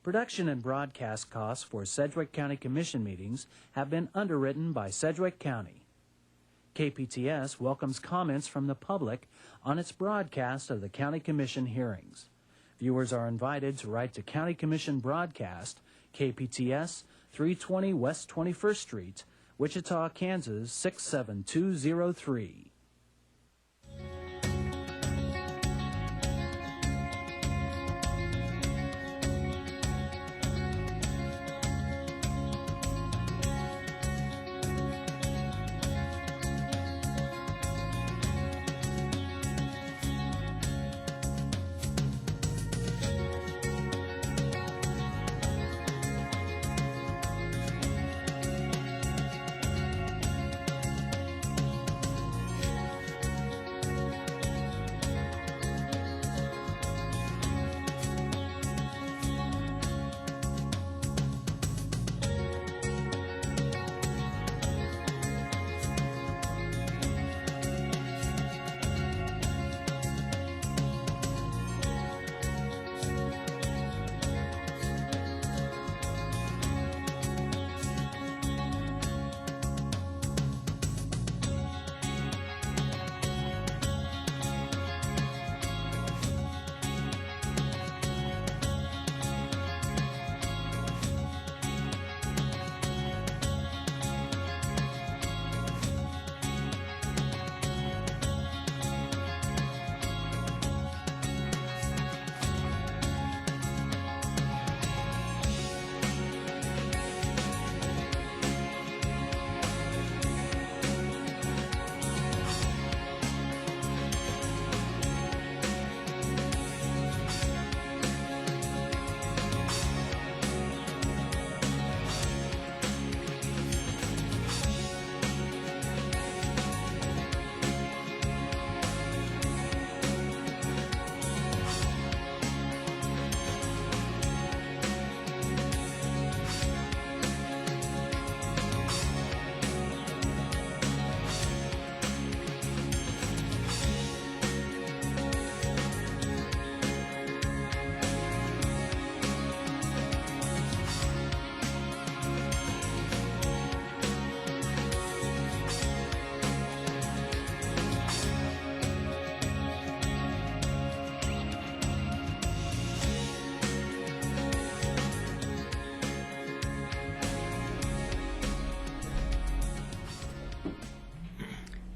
Production and broadcast costs for Sedgwick County Commission meetings have been underwritten by Sedgwick County. KPTS welcomes comments from the public on its broadcast of the County Commission hearings. Viewers are invited to write to County Commission Broadcast, KPTS, 320 West 21st Street, Wichita, Kansas, 67203.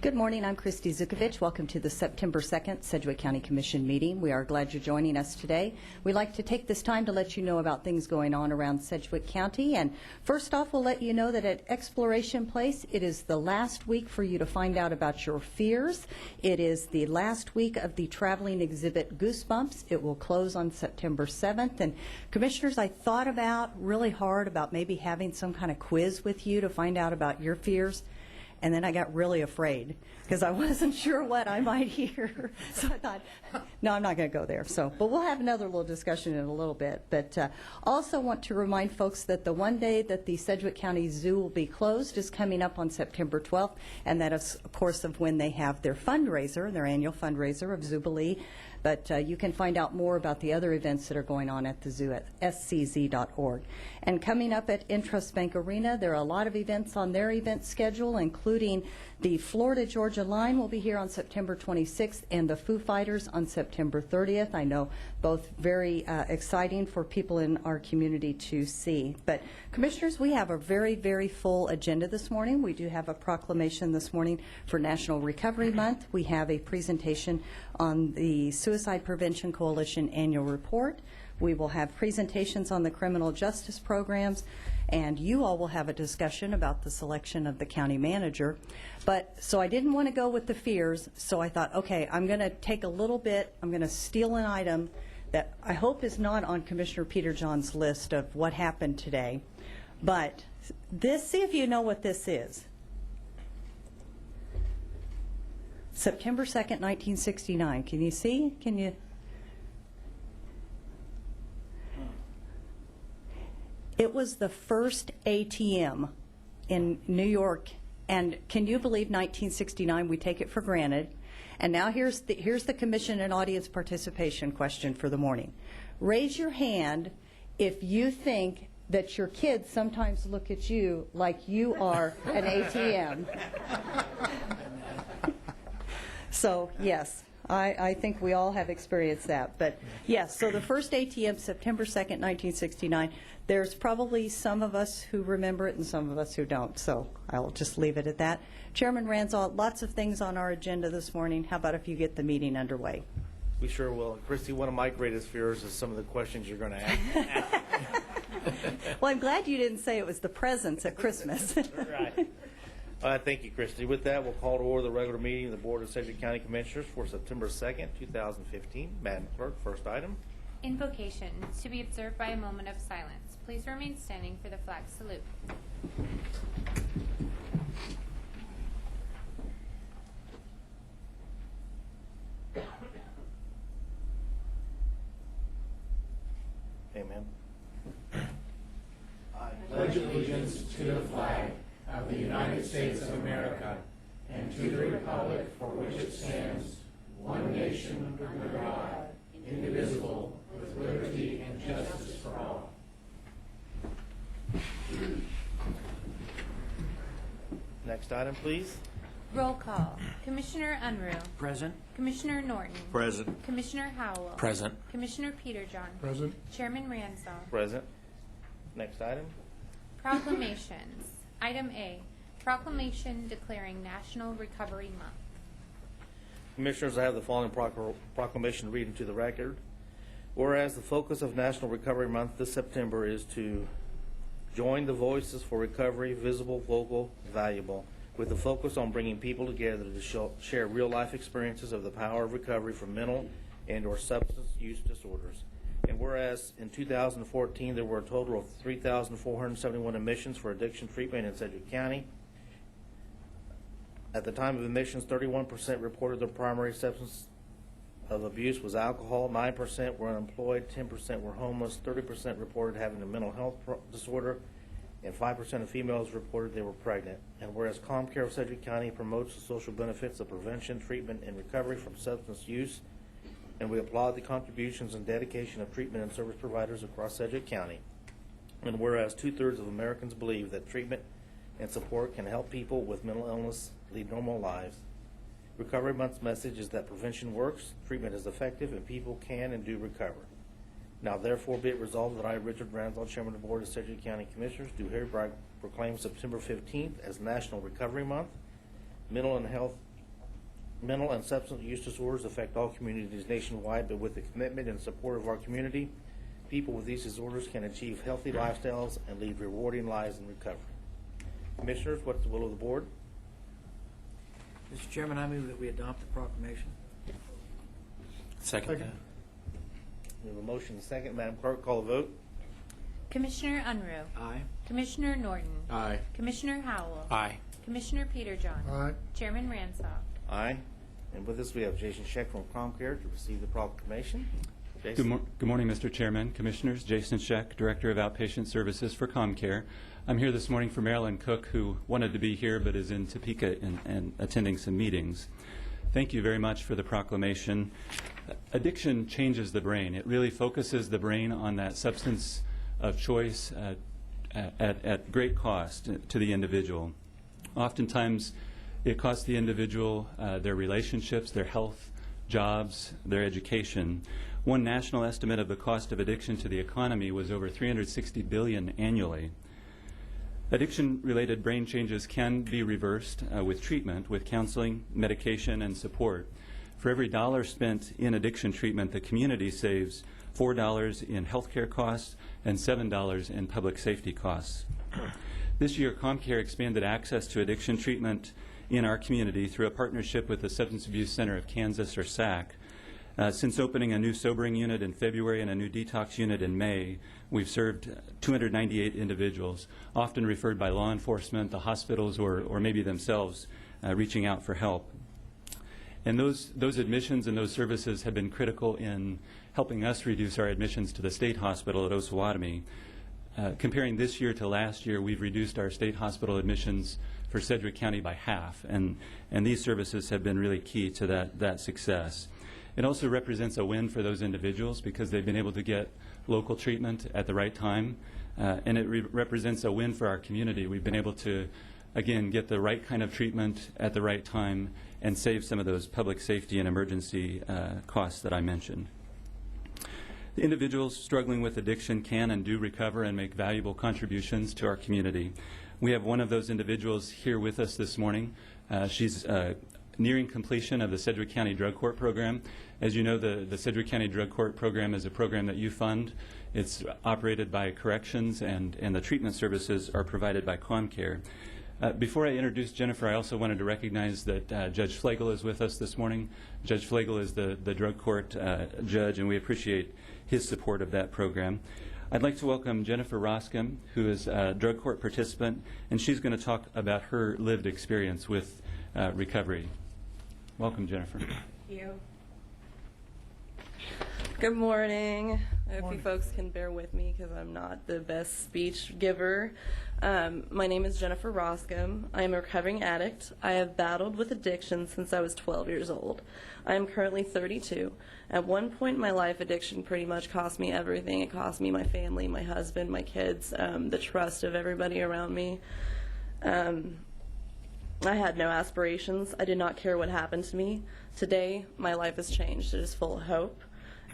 Good morning. I'm Christy Zukovich. Welcome to the September 2nd Sedgwick County Commission meeting. We are glad you're joining us today. We'd like to take this time to let you know about things going on around Sedgwick County. And first off, we'll let you know that at Exploration Place, it is the last week for you to find out about your fears. It is the last week of the traveling exhibit Goosebumps. It will close on September 7th. And commissioners, I thought about really hard about maybe having some kind of quiz with you to find out about your fears. And then I got really afraid because I wasn't sure what I might hear. So I thought, no, I'm not going to go there. But we'll have another little discussion in a little bit. But also want to remind folks that the one day that the Sedgwick County Zoo will be closed is coming up on September 12th, and that is, of course, of when they have their fundraiser, their annual fundraiser of Zubilee. But you can find out more about the other events that are going on at the zoo at scz.org. And coming up at INTRUST Bank Arena, there are a lot of events on their event schedule, including the Florida-Georgia Line will be here on September 26th and the Foo Fighters on September 30th. I know both very exciting for people in our community to see. But commissioners, we have a very, very full agenda this morning. We do have a proclamation this morning for National Recovery Month. We have a presentation on the Suicide Prevention Coalition annual report. We will have presentations on the criminal justice programs, and you all will have a discussion about the selection of the county manager. So I didn't want to go with the fears, so I thought, okay, I'm going to take a little bit, I'm going to steal an item that I hope is not on Commissioner Peter John's list of what happened today. But this, see if you know what this is. September 2nd, 1969. Can you see? Can you? It was the first ATM in New York, and can you believe 1969? We take it for granted. And now here's the commission and audience participation question for the morning. Raise your hand if you think that your kids sometimes look at you like you are an ATM. So, yes, I think we all have experienced that. But, yes, so the first ATM, September 2nd, 1969, there's probably some of us who remember it and some of us who don't, so I'll just leave it at that. Chairman Ranzau, lots of things on our agenda this morning. How about if you get the meeting underway? We sure will. Christy, one of my greatest fears is some of the questions you're going to ask. Well, I'm glad you didn't say it was the presents at Christmas. Right. Thank you, Christy. With that, we'll call to order the regular meeting of the Board of Sedgwick County Commissioners for September 2nd, 2015. Madam Clerk, first item. Invocation, to be observed by a moment of silence. Please remain standing for the flag salute. Amen. I pledge allegiance to the flag of the United States of America and to the republic for which it stands, one nation under God, indivisible, with liberty and justice for all. Next item, please. Roll call. Commissioner Unruh. Present. Commissioner Norton. Present. Commissioner Howell. Present. Commissioner Peterjohn. Present. Chairman Ranzau. Present. Next item. Proclamations. Item A, proclamation declaring National Recovery Month. Commissioners, I have the following proclamation reading to the record. Whereas the focus of National Recovery Month this September is to join the voices for recovery, visible, vocal, valuable, with a focus on bringing people together to share real-life experiences of the power of recovery from mental and or substance use disorders. And whereas in 2014 there were a total of 3,471 admissions for addiction treatment in Sedgwick County. At the time of admissions, 31% reported their primary substance of abuse was alcohol, 9% were unemployed, 10% were homeless, 30% reported having a mental health disorder, and 5% of females reported they were pregnant. And whereas ComCare of Sedgwick County promotes the social benefits of prevention, treatment, and recovery from substance use, and we applaud the contributions and dedication of treatment and service providers across Sedgwick County. And whereas 2/3 of Americans believe that treatment and support can help people with mental illness lead normal lives, Recovery Month's message is that prevention works, treatment is effective, and people can and do recover. Now, therefore, be it resolved that I, Richard Ranzau, Chairman of the Board of Sedgwick County Commissioners, do hereby proclaim September 15th as National Recovery Month. Mental and substance use disorders affect all communities nationwide, but with the commitment and support of our community, people with these disorders can achieve healthy lifestyles and lead rewarding lives in recovery. Commissioners, what's the will of the Board? Mr. Chairman, I move that we adopt the proclamation. Second. We have a motion and a second. Madam Clerk, call the vote. Commissioner Unruh. Aye. Commissioner Norton. Aye. Commissioner Howell. Aye. Commissioner Peterjohn. Aye. Chairman Ranzau. Aye. And with this, we have Jason Scheck from ComCare to receive the proclamation. Jason. Good morning, Mr. Chairman, Commissioners. Jason Scheck, Director of Outpatient Services for ComCare. I'm here this morning for Marilyn Cook, who wanted to be here but is in Topeka and attending some meetings. Thank you very much for the proclamation. Addiction changes the brain. It really focuses the brain on that substance of choice at great cost to the individual. Oftentimes, it costs the individual their relationships, their health, jobs, their education. One national estimate of the cost of addiction to the economy was over $360 billion annually. Addiction-related brain changes can be reversed with treatment, with counseling, medication, and support. For every dollar spent in addiction treatment, the community saves $4 in healthcare costs and $7 in public safety costs. This year, ComCare expanded access to addiction treatment in our community through a partnership with the Substance Abuse Center of Kansas, or SAC. Since opening a new sobering unit in February and a new detox unit in May, we've served 298 individuals, often referred by law enforcement, the hospitals, or maybe themselves reaching out for help. And those admissions and those services have been critical in helping us reduce our admissions to the state hospital at Osawatomie. Comparing this year to last year, we've reduced our state hospital admissions for Sedgwick County by half, and these services have been really key to that success. It also represents a win for those individuals because they've been able to get local treatment at the right time, and it represents a win for our community. We've been able to, again, get the right kind of treatment at the right time and save some of those public safety and emergency costs that I mentioned. The individuals struggling with addiction can and do recover and make valuable contributions to our community. We have one of those individuals here with us this morning. She's nearing completion of the Sedgwick County Drug Court Program. As you know, the Sedgwick County Drug Court Program is a program that you fund. It's operated by Corrections, and the treatment services are provided by ComCare. Before I introduce Jennifer, I also wanted to recognize that Judge Flegel is with us this morning. Judge Flegel is the drug court judge, and we appreciate his support of that program. I'd like to welcome Jennifer Roscom, who is a drug court participant, and she's going to talk about her lived experience with recovery. Welcome, Jennifer. Thank you. Good morning. I hope you folks can bear with me because I'm not the best speech giver. My name is Jennifer Roscom. I am a recovering addict. I have battled with addiction since I was 12 years old. I am currently 32. At one point in my life, addiction pretty much cost me everything. It cost me my family, my husband, my kids, the trust of everybody around me. I had no aspirations. I did not care what happened to me. Today, my life has changed. It is full of hope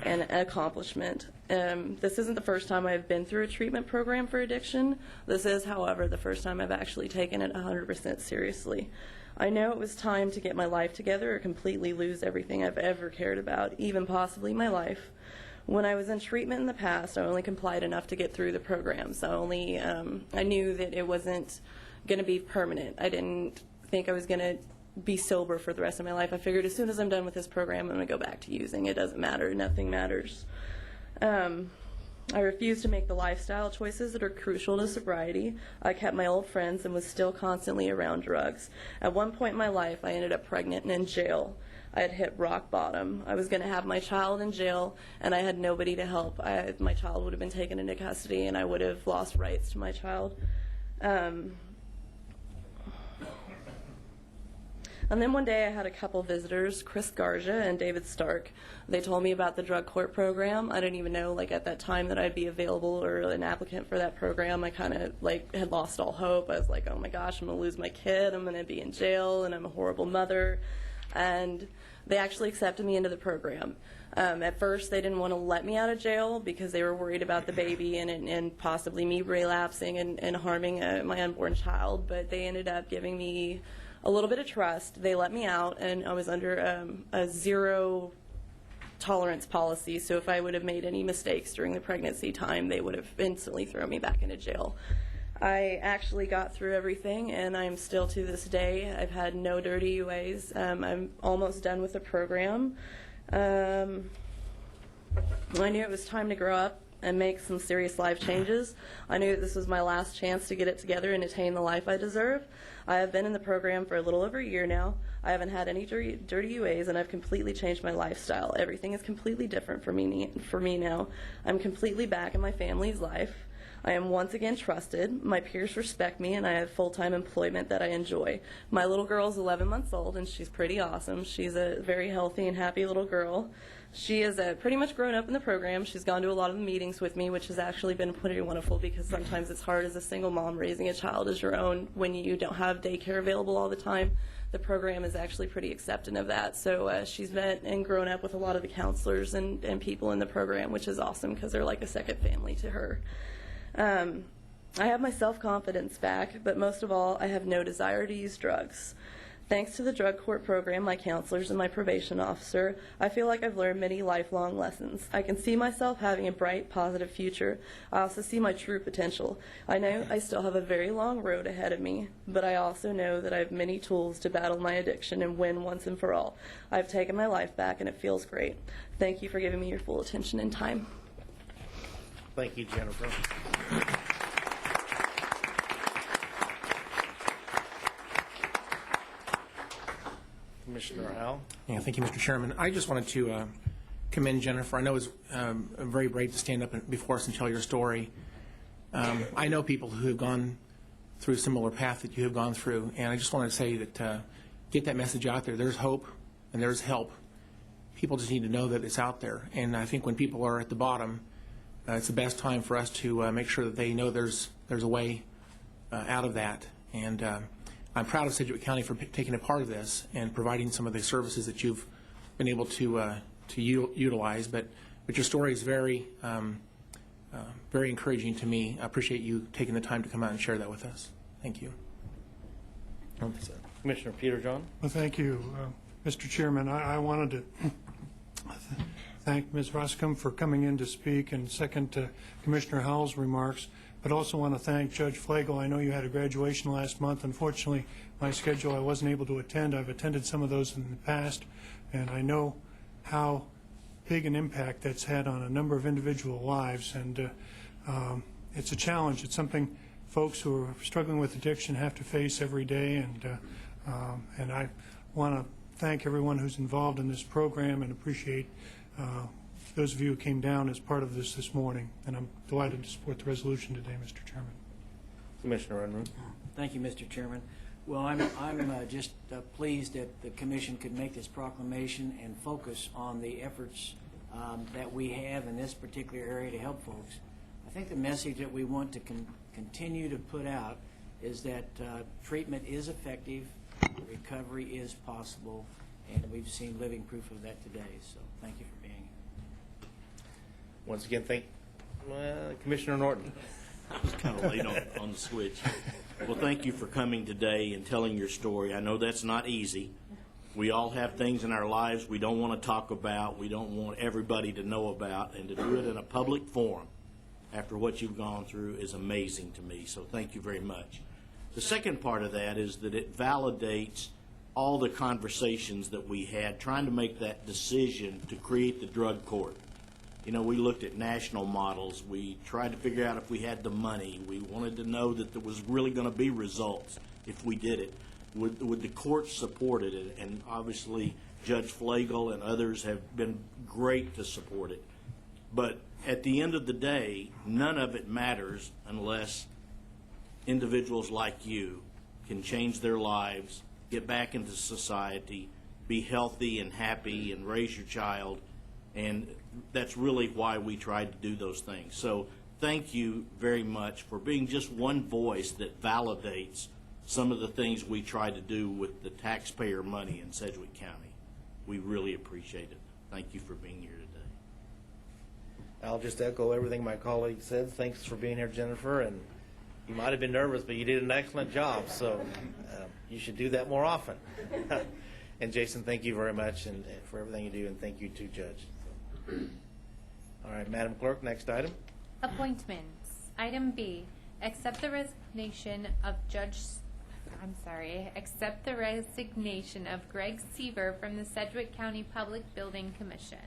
and accomplishment. This isn't the first time I've been through a treatment program for addiction. This is, however, the first time I've actually taken it 100% seriously. I know it was time to get my life together or completely lose everything I've ever cared about, even possibly my life. When I was in treatment in the past, I only complied enough to get through the program. So I knew that it wasn't going to be permanent. I didn't think I was going to be sober for the rest of my life. I figured as soon as I'm done with this program, I'm going to go back to using. It doesn't matter. Nothing matters. I refused to make the lifestyle choices that are crucial to sobriety. I kept my old friends and was still constantly around drugs. At one point in my life, I ended up pregnant and in jail. I had hit rock bottom. I was going to have my child in jail, and I had nobody to help. My child would have been taken into custody, and I would have lost rights to my child. And then one day I had a couple visitors, Chris Garja and David Stark. They told me about the drug court program. I didn't even know at that time that I'd be available or an applicant for that program. I kind of had lost all hope. I was like, oh my gosh, I'm going to lose my kid. I'm going to be in jail, and I'm a horrible mother. And they actually accepted me into the program. At first, they didn't want to let me out of jail because they were worried about the baby and possibly me relapsing and harming my unborn child. But they ended up giving me a little bit of trust. They let me out, and I was under a zero tolerance policy. So if I would have made any mistakes during the pregnancy time, they would have instantly thrown me back into jail. I actually got through everything, and I'm still to this day. I've had no dirty UAs. I'm almost done with the program. I knew it was time to grow up and make some serious life changes. I knew that this was my last chance to get it together and attain the life I deserve. I have been in the program for a little over a year now. I haven't had any dirty UAs, and I've completely changed my lifestyle. Everything is completely different for me now. I'm completely back in my family's life. I am once again trusted. My peers respect me, and I have full-time employment that I enjoy. My little girl is 11 months old, and she's pretty awesome. She's a very healthy and happy little girl. She is pretty much grown up in the program. She's gone to a lot of the meetings with me, which has actually been pretty wonderful because sometimes it's hard as a single mom raising a child as your own when you don't have daycare available all the time. The program is actually pretty accepting of that. So she's met and grown up with a lot of the counselors and people in the program, which is awesome because they're like a second family to her. I have my self-confidence back, but most of all, I have no desire to use drugs. Thanks to the drug court program, my counselors, and my probation officer, I feel like I've learned many lifelong lessons. I can see myself having a bright, positive future. I also see my true potential. I know I still have a very long road ahead of me, but I also know that I have many tools to battle my addiction and win once and for all. I've taken my life back, and it feels great. Thank you for giving me your full attention and time. Thank you, Jennifer. Commissioner Howell. Yeah, thank you, Mr. Chairman. I just wanted to commend Jennifer. I know it's very brave to stand up before us and tell your story. I know people who have gone through a similar path that you have gone through, and I just wanted to say that get that message out there. There's hope and there's help people just need to know that it's out there. And I think when people are at the bottom, it's the best time for us to make sure that they know there's a way out of that. And I'm proud of Sedgwick County for taking a part of this and providing some of the services that you've been able to utilize. But your story is very very encouraging to me. I appreciate you taking the time to come out and share that with us. Thank you. Commissioner Peter John. Well, thank you, Mr. Chairman. I wanted to thank Ms. Roscom for coming in to speak, and second Commissioner Howell's remarks, but also want to thank Judge Flagel. I know you had a graduation last month. Unfortunately, my schedule, I wasn't able to attend. I've attended some of those in the past, and I know how big an impact that's had on a number of individual lives, and it's a challenge. It's something folks who are struggling with addiction have to face every day, and I want to thank everyone who's involved in this program and appreciate those of you who came down as part of this morning, and I'm delighted to support the resolution today, Mr. Chairman. Commissioner Unruh. Thank you, Mr. Chairman. Well, I'm just pleased that the Commission could make this proclamation and focus on the efforts that we have in this particular area to help folks. I think the message that we want to continue to put out is that treatment is effective, recovery is possible, and we've seen living proof of that today. So thank you for being here. Once again, thank Commissioner Norton. I was kind of late on the switch. Well, thank you for coming today and telling your story. I know that's not easy. We all have things in our lives we don't want to talk about, we don't want everybody to know about, and to do it in a public forum after what you've gone through is amazing to me, so thank you very much. The second part of that is that it validates all the conversations that we had trying to make that decision to create the drug court. You know, we looked at national models. We tried to figure out if we had the money. We wanted to know that there was really going to be results if we did it. Would the courts support it? And obviously Judge Flagel and others have been great to support it. But at the end of the day, none of it matters unless individuals like you can change their lives, get back into society, be healthy and happy, and raise your child. And that's really why we tried to do those things. So thank you very much for being just one voice that validates some of the things we try to do with the taxpayer money in Sedgwick County. We really appreciate it. Thank you for being here today. I'll just echo everything my colleague said. Thanks for being here, Jennifer. And you might have been nervous, but you did an excellent job. So you should do that more often. And Jason, thank you very much and for everything you do. And thank you too, Judge. All right, Madam Clerk, next item. Appointments. Item B, accept the resignation of accept the resignation of Greg Sevier from the Sedgwick County Public Building Commission.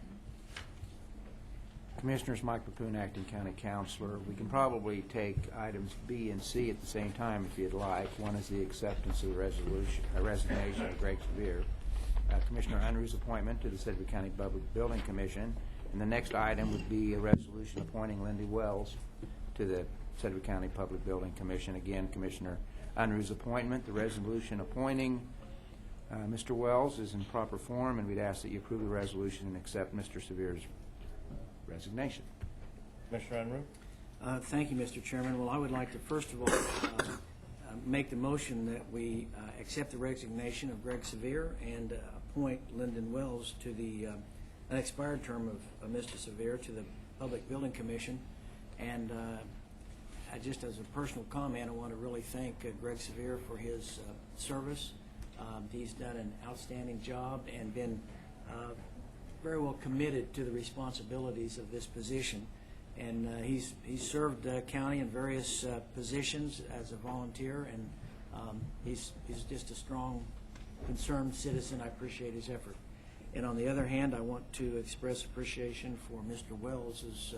Commissioners, Mike Papoon, Acting County Counselor. We can probably take items B and C at the same time if you'd like. One is the acceptance of the resignation of Greg Sevier. Commissioner Unruh's appointment to the Sedgwick County Public Building Commission. And the next item would be a resolution appointing Lindy Wells to the Sedgwick County Public Building Commission. Again, Commissioner Unruh's appointment. The resolution appointing Mr. Wells is in proper form, and we'd ask that you approve the resolution and accept Mr. Sevier's resignation. Commissioner Unruh. Thank you, Mr. Chairman. Well, I would like to first of all make the motion that we accept the resignation of Greg Sevier and appoint Lyndon Wells to the unexpired term of Mr. Sevier to the Public Building Commission. And just as a personal comment, I want to really thank Greg Sevier for his service. He's done an outstanding job and been very well committed to the responsibilities of this position. And he's served the county in various positions as a volunteer, and he's just a strong, concerned citizen. I appreciate his effort. And on the other hand, I want to express appreciation for Mr. Wells'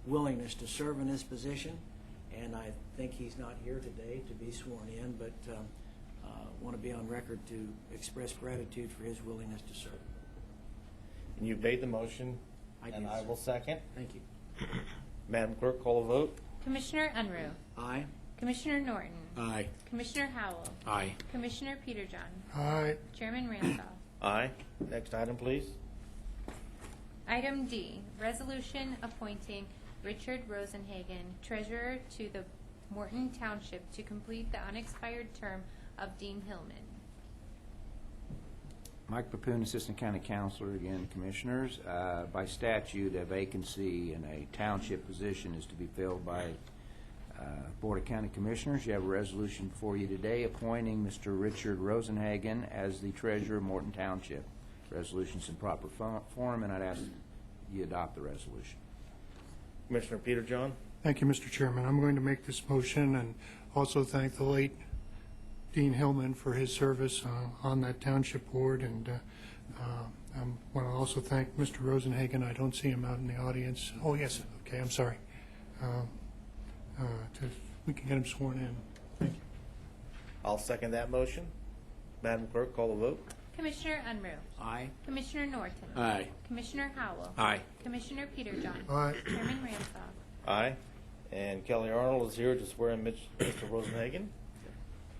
willingness to serve in this position. And I think he's not here today to be sworn in, but want to be on record to express gratitude for his willingness to serve. And you've made the motion, and I will second. Thank you. Madam Clerk, call a vote. Commissioner Unruh. Aye. Commissioner Norton. Aye. Commissioner Howell. Aye. Commissioner Peterjohn. Aye. Chairman Randolph. Aye. Next item, please. Item D, resolution appointing Richard Rosenhagen, treasurer to the Morton Township to complete the unexpired term of Dean Hillman. Mike Papoon, Assistant County Counselor, again, Commissioners. By statute, a vacancy in a township position is to be filled by Board of County Commissioners. You have a resolution before you today appointing Mr. Richard Rosenhagen as the treasurer of Morton Township. Resolution's in proper form, and I'd ask you adopt the resolution. Commissioner Peter John. Thank you, Mr. Chairman. I'm going to make this motion and also thank the late Dean Hillman for his service on that township board, and I want to also thank Mr. Rosenhagen. I don't see him out in the audience. Oh, yes. Okay, I'm sorry. We can get him sworn in. Thank you. I'll second that motion. Madam Clerk, call the vote. Commissioner Unruh. Aye. Commissioner Norton. Aye. Commissioner Howell. Aye. Commissioner Peterjohn. Aye. Chairman Ramshaw. Aye. And Kelly Arnold is here to swear in Mr. Rosenhagen.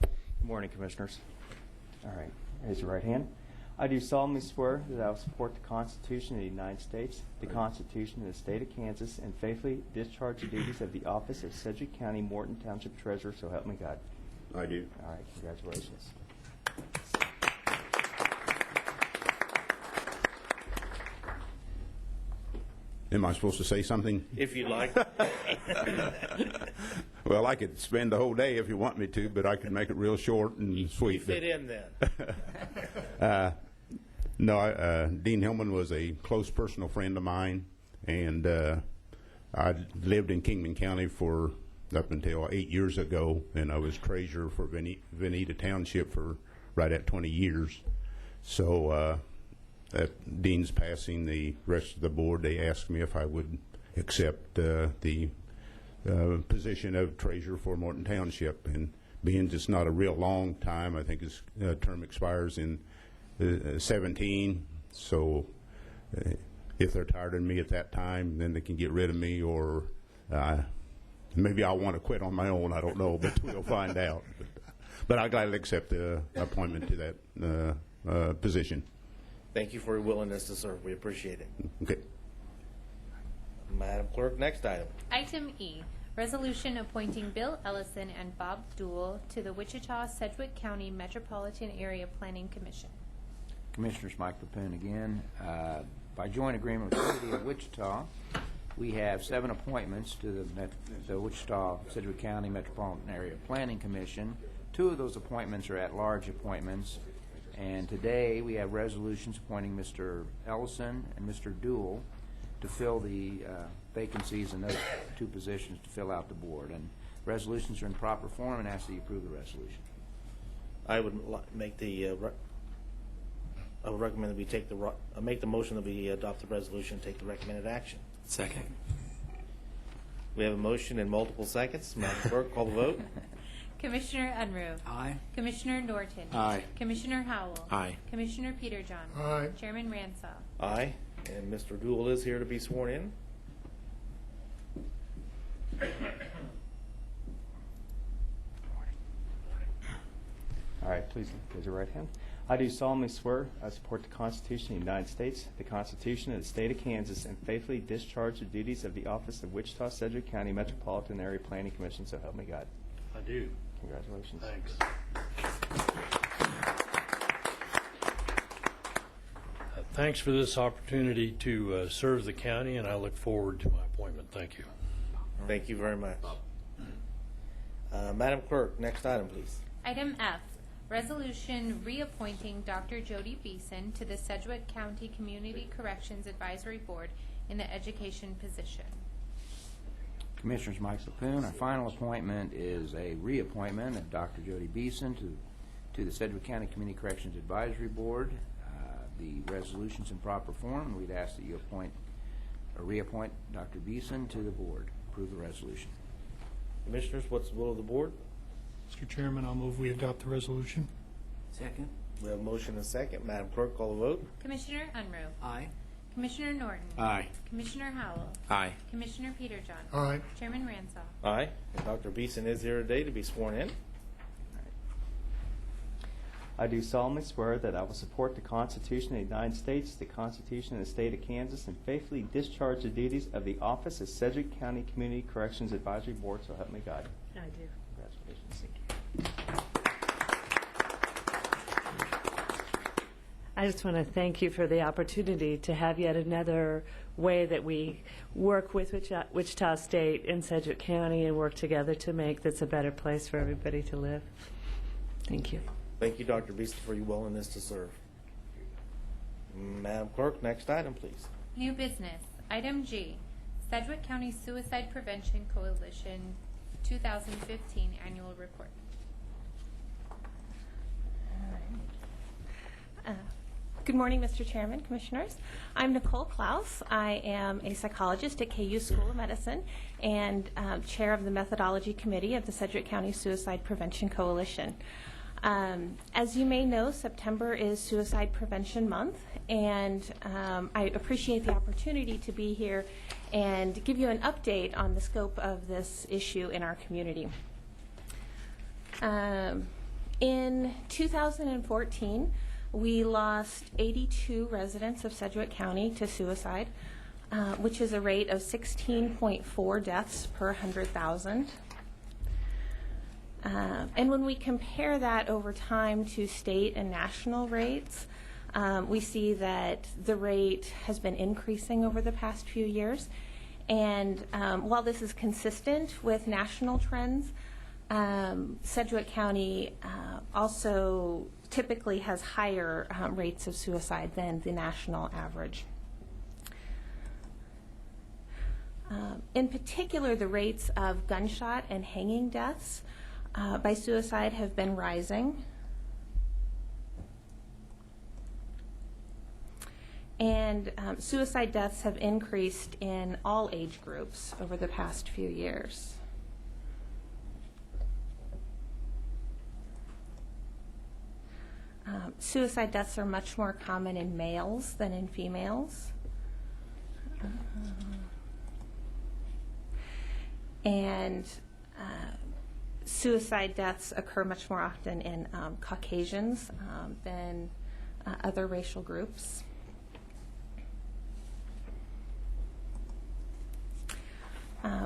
Good morning, Commissioners. All right, raise your right hand. I do solemnly swear that I will support the Constitution of the United States, the Constitution of the State of Kansas, and faithfully discharge the duties of the office of Sedgwick County Morton Township Treasurer, so help me God. I do. All right, congratulations. Am I supposed to say something? If you'd like. Well, I could spend the whole day if you want me to, but I could make it real short and sweet. Fit in then. No, Dean Hillman was a close personal friend of mine, and I lived in Kingman County for up until 8 years ago, and I was treasurer for Veneta Township for right at 20 years. So at Dean's passing, the rest of the board, they asked me if I would accept the position of treasurer for Morton Township. And being just not a real long time, I think his term expires in 17. So if they're tired of me at that time, then they can get rid of me, or maybe I'll want to quit on my own. I don't know, but we'll find out. But I gladly accept the appointment to that position. Thank you for your willingness to serve. We appreciate it. Okay. Madam Clerk, next item. Item E, resolution appointing Bill Ellison and Bob Dool to the Wichita-Sedgwick County Metropolitan Area Planning Commission. Commissioners, Mike Papoon again. By joint agreement with the City of Wichita, we have 7 appointments to the Wichita-Sedgwick County Metropolitan Area Planning Commission. 2 of those appointments are at-large appointments, and today we have resolutions appointing Mr. Ellison and Mr. Dool to fill the vacancies in those 2 positions to fill out the board. And resolutions are in proper form, and ask that you approve the resolution. I would make the I would recommend that we take make the motion that we adopt the resolution and take the recommended action. Second. We have a motion in multiple seconds. Madam Clerk, call the vote. Commissioner Unruh. Aye. Commissioner Norton. Aye. Commissioner Howell. Aye. Commissioner Peterjohn. Aye. Chairman Ramshaw. Aye. And Mr. Dool is here to be sworn in. All right, please raise your right hand. I do solemnly swear I support the Constitution of the United States, the Constitution of the State of Kansas, and faithfully discharge the duties of the office of Wichita-Sedgwick County Metropolitan Area Planning Commission, so help me God. I do. Congratulations. Thanks. Thanks for this opportunity to serve the county, and I look forward to my appointment. Thank you. Thank you very much. Madam Clerk, next item, please. Item F, resolution reappointing Dr. JODIE BEESON to the Sedgwick County Community Corrections Advisory Board in the education position. Commissioners, Mike Papoon. Our final appointment is a reappointment of Dr. JODIE BEESON to the Sedgwick County Community Corrections Advisory Board. The resolution's in proper form, and we'd ask that you reappoint Dr. BEESON to the board. Approve the resolution. Commissioners, what's the will of the board? Mr. Chairman, I'll move we adopt the resolution. Second. We have a motion and a second. Madam Clerk, call the vote. Commissioner Unruh. Aye. Commissioner Norton. Aye. Commissioner Howell. Aye. Commissioner Peterjohn. Aye. Chairman Ramshaw. Aye. And Dr. Beeson is here today to be sworn in. I do solemnly swear that I will support the Constitution of the United States, the Constitution of the State of Kansas, and faithfully discharge the duties of the office of Sedgwick County Community Corrections Advisory Board, so help me God. I do. Congratulations. I just want to thank you for the opportunity to have yet another way that we work with Wichita State and Sedgwick County and work together to make this a better place for everybody to live. Thank you. Thank you, Dr. Beeson, for your willingness to serve. Madam Clerk, next item, please. New business. Item G, Sedgwick County Suicide Prevention Coalition 2015 Annual Report. Good morning, Mr. Chairman, Commissioners. I'm Nicole Klaus. I am a psychologist at KU School of Medicine and chair of the Methodology Committee of the Sedgwick County Suicide Prevention Coalition. As you may know, September is Suicide Prevention Month, and I appreciate the opportunity to be here and give you an update on the scope of this issue in our community. In 2014, we lost 82 residents of Sedgwick County to suicide, which is a rate of 16.4 deaths per 100,000. And when we compare that over time to state and national rates, we see that the rate has been increasing over the past few years. And while this is consistent with national trends, Sedgwick County also typically has higher rates of suicide than the national average. In particular, the rates of gunshot and hanging deaths by suicide have been rising. And suicide deaths have increased in all age groups over the past few years. Suicide deaths are much more common in males than in females. And suicide deaths occur much more often in Caucasians than other racial groups.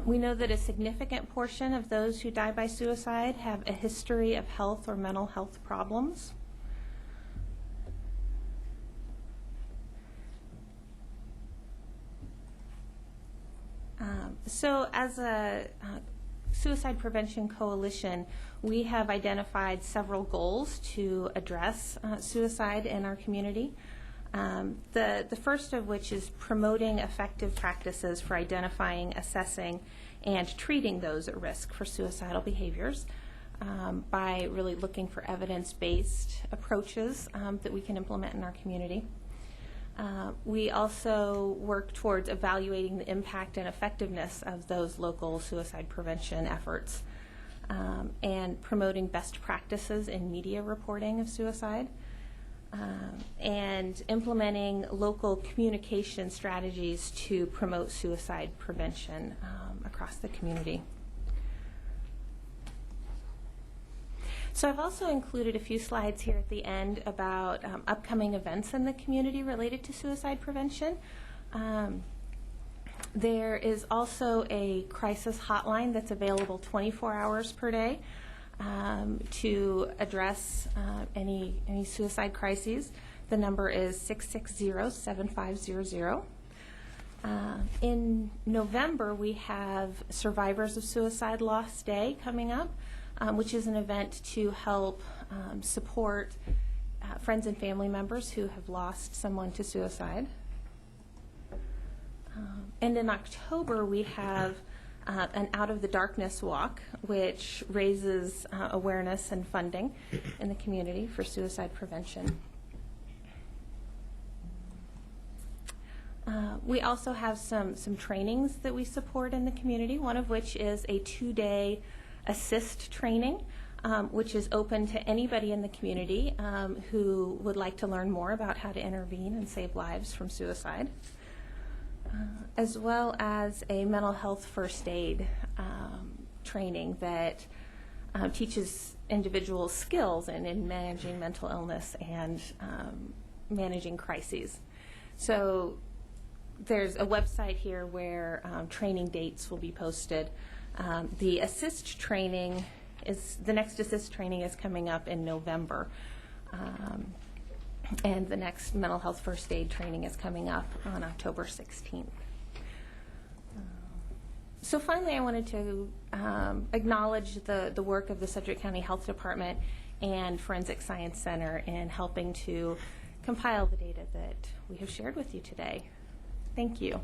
We know that a significant portion of those who die by suicide have a history of health or mental health problems. So as a Suicide Prevention Coalition, we have identified several goals to address suicide in our community. The first of which is promoting effective practices for identifying, assessing, and treating those at risk for suicidal behaviors by really looking for evidence-based approaches that we can implement in our community. We also work towards evaluating the impact and effectiveness of those local suicide prevention efforts and promoting best practices in media reporting of suicide and implementing local communication strategies to promote suicide prevention across the community. So I've also included a few slides here at the end about upcoming events in the community related to suicide prevention. There is also a crisis hotline that's available 24 hours per day to address any suicide crises. The number is 660-7500. In November, we have Survivors of Suicide Loss Day coming up, which is an event to help support friends and family members who have lost someone to suicide. And in October, we have an Out of the Darkness walk, which raises awareness and funding in the community for suicide prevention. We also have some trainings that we support in the community, one of which is a 2-day assist training, which is open to anybody in the community who would like to learn more about how to intervene and save lives from suicide, as well as a mental health first aid training that teaches individuals skills in managing mental illness and managing crises. So there's a website here where training dates will be posted. The assist training the next assist training is coming up in November. And the next mental health first aid training is coming up on October 16th. So finally, I wanted to acknowledge the work of the Sedgwick County Health Department and Forensic Science Center in helping to compile the data that we have shared with you today. Thank you.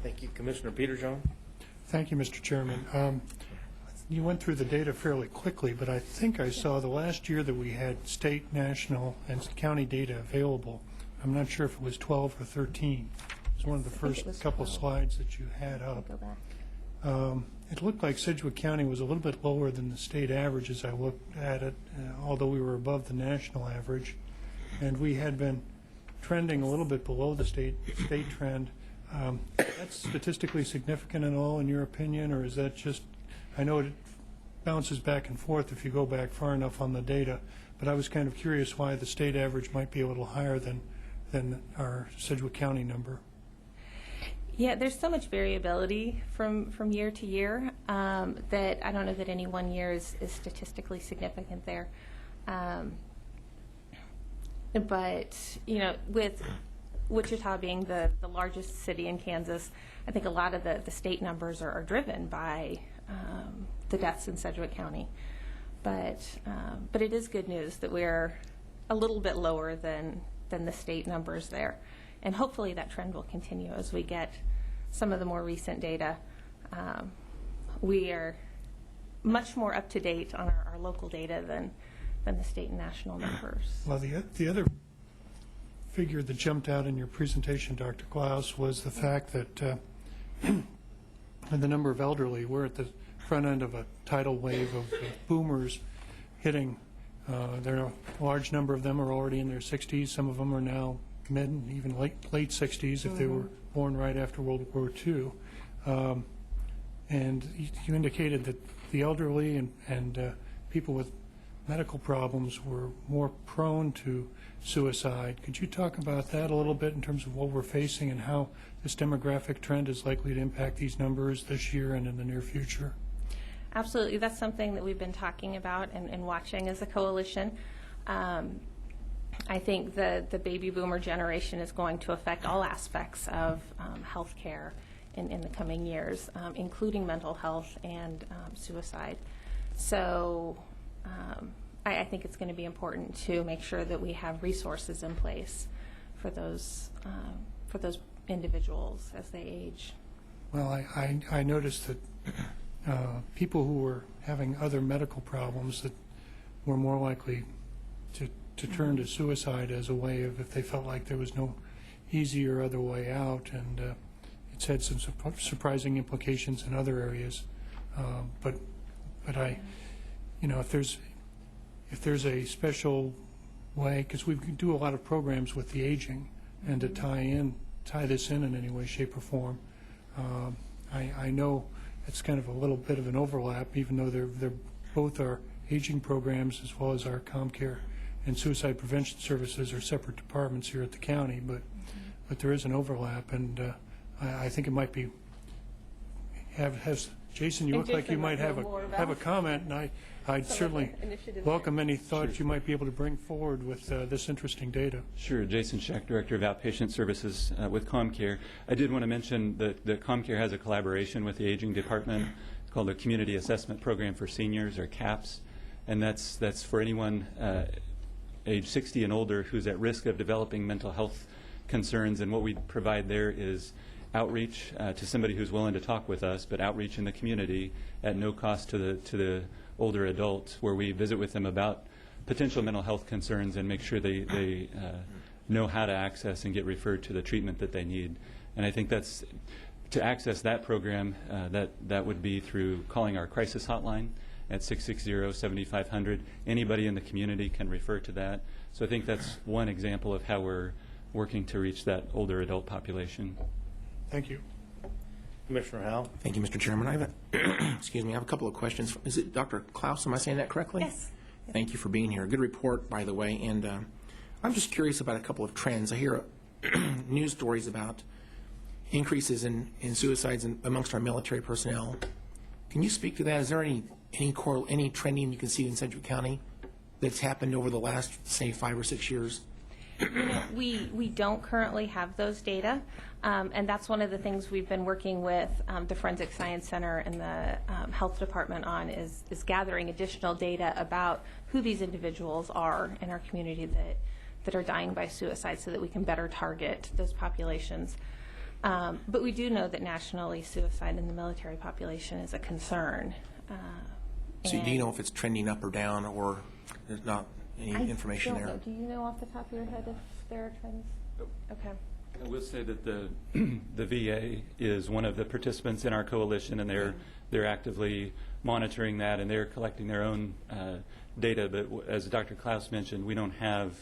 Thank you. Commissioner Peterjohn. Thank you, Mr. Chairman. You went through the data fairly quickly, but I think I saw the last year that we had state, national, and county data available. I'm not sure if it was 12 or 13. It was one of the first couple slides that you had up. Go back. It looked like Sedgwick County was a little bit lower than the state average as I looked at it, although we were above the national average. And we had been trending a little bit below the state trend. That's statistically significant at all, in your opinion, or is that just, I know it bounces back and forth if you go back far enough on the data, but I was kind of curious why the state average might be a little higher than our Sedgwick County number. Yeah, there's so much variability from year to year that I don't know that any one year is statistically significant there. But, you know, with Wichita being the largest city in Kansas, I think a lot of the state numbers are driven by the deaths in Sedgwick County. But it is good news that we're a little bit lower than the state numbers there. And hopefully that trend will continue as we get some of the more recent data. We are much more up to date on our local data than the state and national numbers. Well, the other figure that jumped out in your presentation, Dr. Klaus, was the fact that the number of elderly, we're at the front end of a tidal wave of boomers hitting. There are a large number of them are already in their 60s. Some of them are now mid and even late 60s if they were born right after World War II. And you indicated that the elderly and people with medical problems were more prone to suicide. Could you talk about that a little bit in terms of what we're facing and how this demographic trend is likely to impact these numbers this year and in the near future? Absolutely. That's something that we've been talking about and watching as a coalition. I think the baby boomer generation is going to affect all aspects of health care in the coming years, including mental health and suicide. So I think it's going to be important to make sure that we have resources in place for those individuals as they age. Well, I noticed that people who were having other medical problems that were more likely to turn to suicide as a way of, if they felt like there was no easy or other way out, and it's had some surprising implications in other areas. But I, you know, if there's a special way, because we do a lot of programs with the aging, and to tie this in any way, shape, or form. I know it's kind of a little bit of an overlap, even though they're both our aging programs as well as our ComCare and suicide prevention services are separate departments here at the county, but there is an overlap, and I think it might be Jason, you look like you might have a comment, and I'd certainly welcome any thoughts you might be able to bring forward with this interesting data. Sure. Jason Scheck, Director of Outpatient Services with ComCare. I did want to mention that ComCare has a collaboration with the Aging Department. It's called the Community Assessment Program for Seniors, or CAPS, and that's for anyone age 60 and older who's at risk of developing mental health concerns. And what we provide there is outreach to somebody who's willing to talk with us, but outreach in the community at no cost to the older adults, where we visit with them about potential mental health concerns and make sure they know how to access and get referred to the treatment that they need. And I think that's, to access that program, that would be through calling our crisis hotline at 660-7500. Anybody in the community can refer to that. So I think that's one example of how we're working to reach that older adult population. Thank you. Commissioner Howell? Thank you, Mr. Chairman. I have a, excuse me, I have a couple of questions. Is it Dr. Klaus? Am I saying that correctly? Yes. Thank you for being here. Good report, by the way. And I'm just curious about a couple of trends. I hear news stories about increases in suicides amongst our military personnel. Can you speak to that? Is there any trending you can see in Sedgwick County that's happened over the last, say, 5 or 6 years? We don't currently have those data, and that's one of the things we've been working with the Forensic Science Center and the Health Department on is gathering additional data about who these individuals are in our community that are dying by suicide so that we can better target those populations. But we do know that nationally suicide in the military population is a concern. So do you know if it's trending up or down, or there's not any information there? Do you know off the top of your head if there are trends? Okay. I will say that the VA is one of the participants in our coalition, and they're actively monitoring that, and they're collecting their own data. But as Dr. Klaus mentioned, we don't have,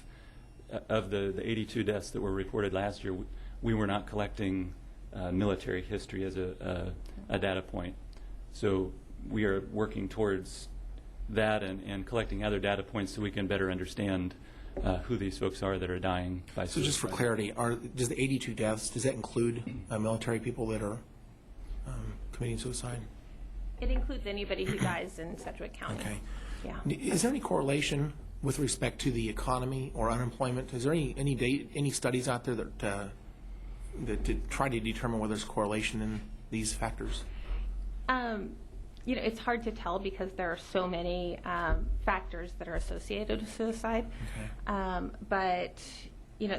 of the 82 deaths that were reported last year, we were not collecting military history as a data point. So we are working towards that and collecting other data points so we can better understand who these folks are that are dying by suicide. So just for clarity, does the 82 deaths, does that include military people that are committing suicide? It includes anybody who dies in Sedgwick County. Okay. Yeah. Is there any correlation with respect to the economy or unemployment? Is there any studies out there that to try to determine whether there's correlation in these factors? It's hard to tell because there are so many factors that are associated with suicide. Okay. But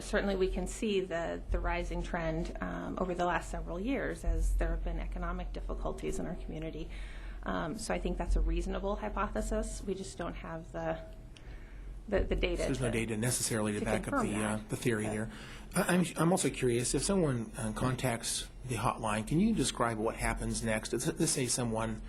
certainly we can see the rising trend over the last several years as there have been economic difficulties in our community. So I think that's a reasonable hypothesis. We just don't have the data. So there's no data necessarily to back up the theory there. I'm also curious, if someone contacts the hotline, can you describe what happens next? Let's say someone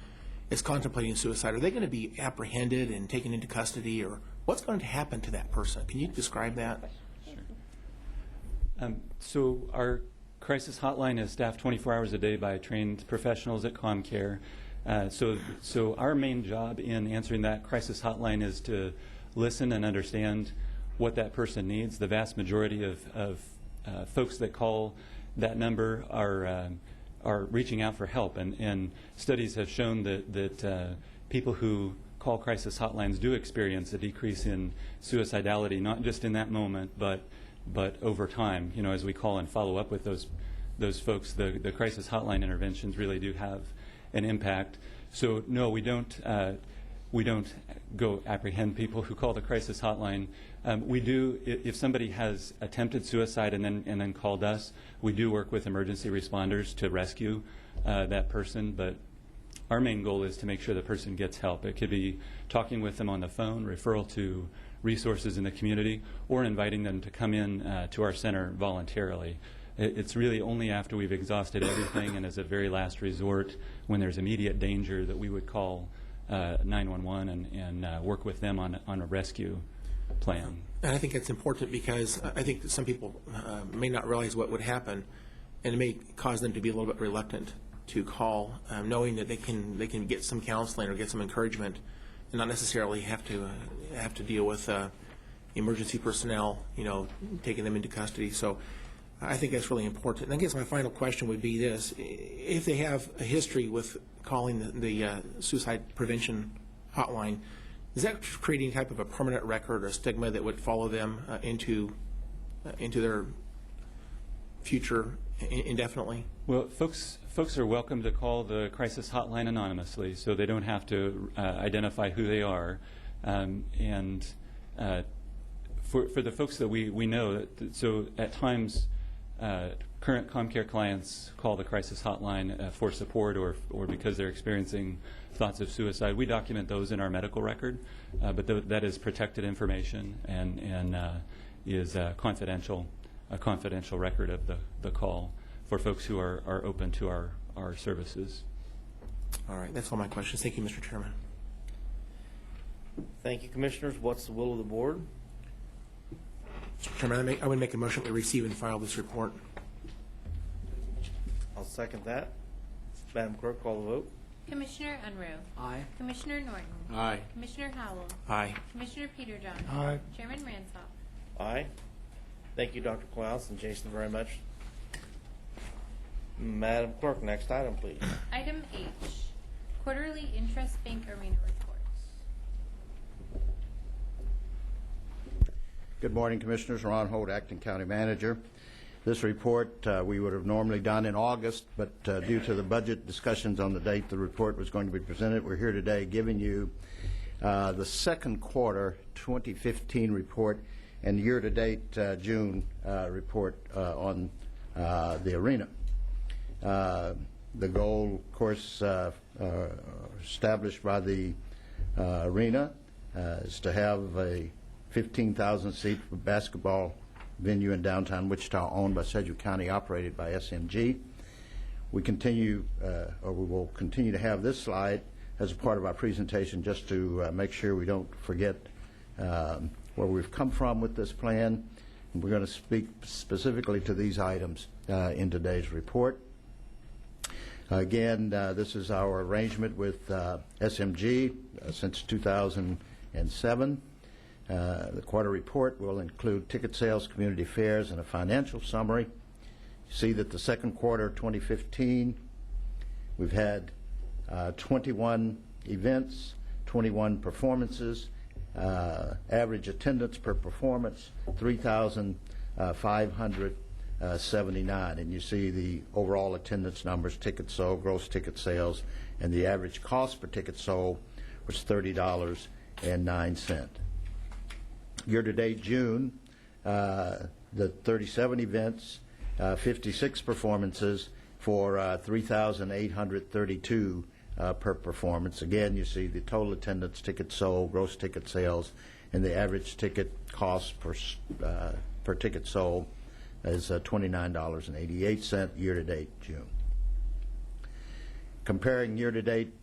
is contemplating suicide. Are they going to be apprehended and taken into custody, or what's going to happen to that person? Can you describe that? Sure. So our crisis hotline is staffed 24 hours a day by trained professionals at ComCare. So our main job in answering that crisis hotline is to listen and understand what that person needs. The vast majority of folks that call that number are reaching out for help, and studies have shown that people who call crisis hotlines do experience a decrease in suicidality, not just in that moment, but over time. As we call and follow up with those folks, the crisis hotline interventions really do have an impact. So no, we don't go apprehend people who call the crisis hotline. We do, if somebody has attempted suicide and then called us, we do work with emergency responders to rescue that person, but our main goal is to make sure the person gets help. It could be talking with them on the phone, referral to resources in the community, or inviting them to come in to our center voluntarily. It's really only after we've exhausted everything and as a very last resort, when there's immediate danger, that we would call 911 and work with them on a rescue plan. And I think it's important because I think that some people may not realize what would happen, and it may cause them to be a little bit reluctant to call, knowing that they can get some counseling or get some encouragement, and not necessarily have to deal with emergency personnel, taking them into custody. So I think that's really important. And I guess my final question would be this: if they have a history with calling the suicide prevention hotline, is that creating any type of a permanent record or stigma that would follow them into their future indefinitely? Well, folks are welcome to call the crisis hotline anonymously, so they don't have to identify who they are. And for the folks that we know, so at times current ComCare clients call the crisis hotline for support or because they're experiencing thoughts of suicide. We document those in our medical record, but that is protected information and is a confidential record of the call for folks who are open to our services. All right, that's all my questions. Thank you, Mr. Chairman. Thank you, Commissioners. What's the will of the Board? Mr. Chairman, I would make a motion to receive and file this report. I'll second that. Madam Clerk, call the vote. Commissioner Unruh. Aye. Commissioner Norton. Aye. Commissioner Howell. Aye. Commissioner Peterjohn. Aye. Chairman Ransall. Aye. Thank you, Dr. Klaus and Jason, very much. Madam Clerk, next item, please. Item H, quarterly interest bank arena reports. Good morning, Commissioners. Ron Holt, Acting County Manager. This report we would have normally done in August, but due to the budget discussions on the date the report was going to be presented, we're here today giving you the second quarter 2015 report and year-to-date June report on the arena. The goal, of course, established by the arena is to have a 15,000-seat basketball venue in downtown Wichita owned by Sedgwick County, operated by SMG. We continue, or we will continue to have this slide as a part of our presentation just to make sure we don't forget where we've come from with this plan. And we're going to speak specifically to these items in today's report. Again, this is our arrangement with SMG since 2007. The quarter report will include ticket sales, community affairs, and a financial summary. You see that the second quarter of 2015, we've had 21 events, 21 performances, average attendance per performance, 3,579. And you see the overall attendance numbers, tickets sold, gross ticket sales, and the average cost per ticket sold was $30.09. Year-to-date June, the 37 events, 56 performances for 3,832 per performance. Again, you see the total attendance, tickets sold, gross ticket sales, and the average ticket cost per ticket sold is $29.88 year-to-date June. Comparing year-to-date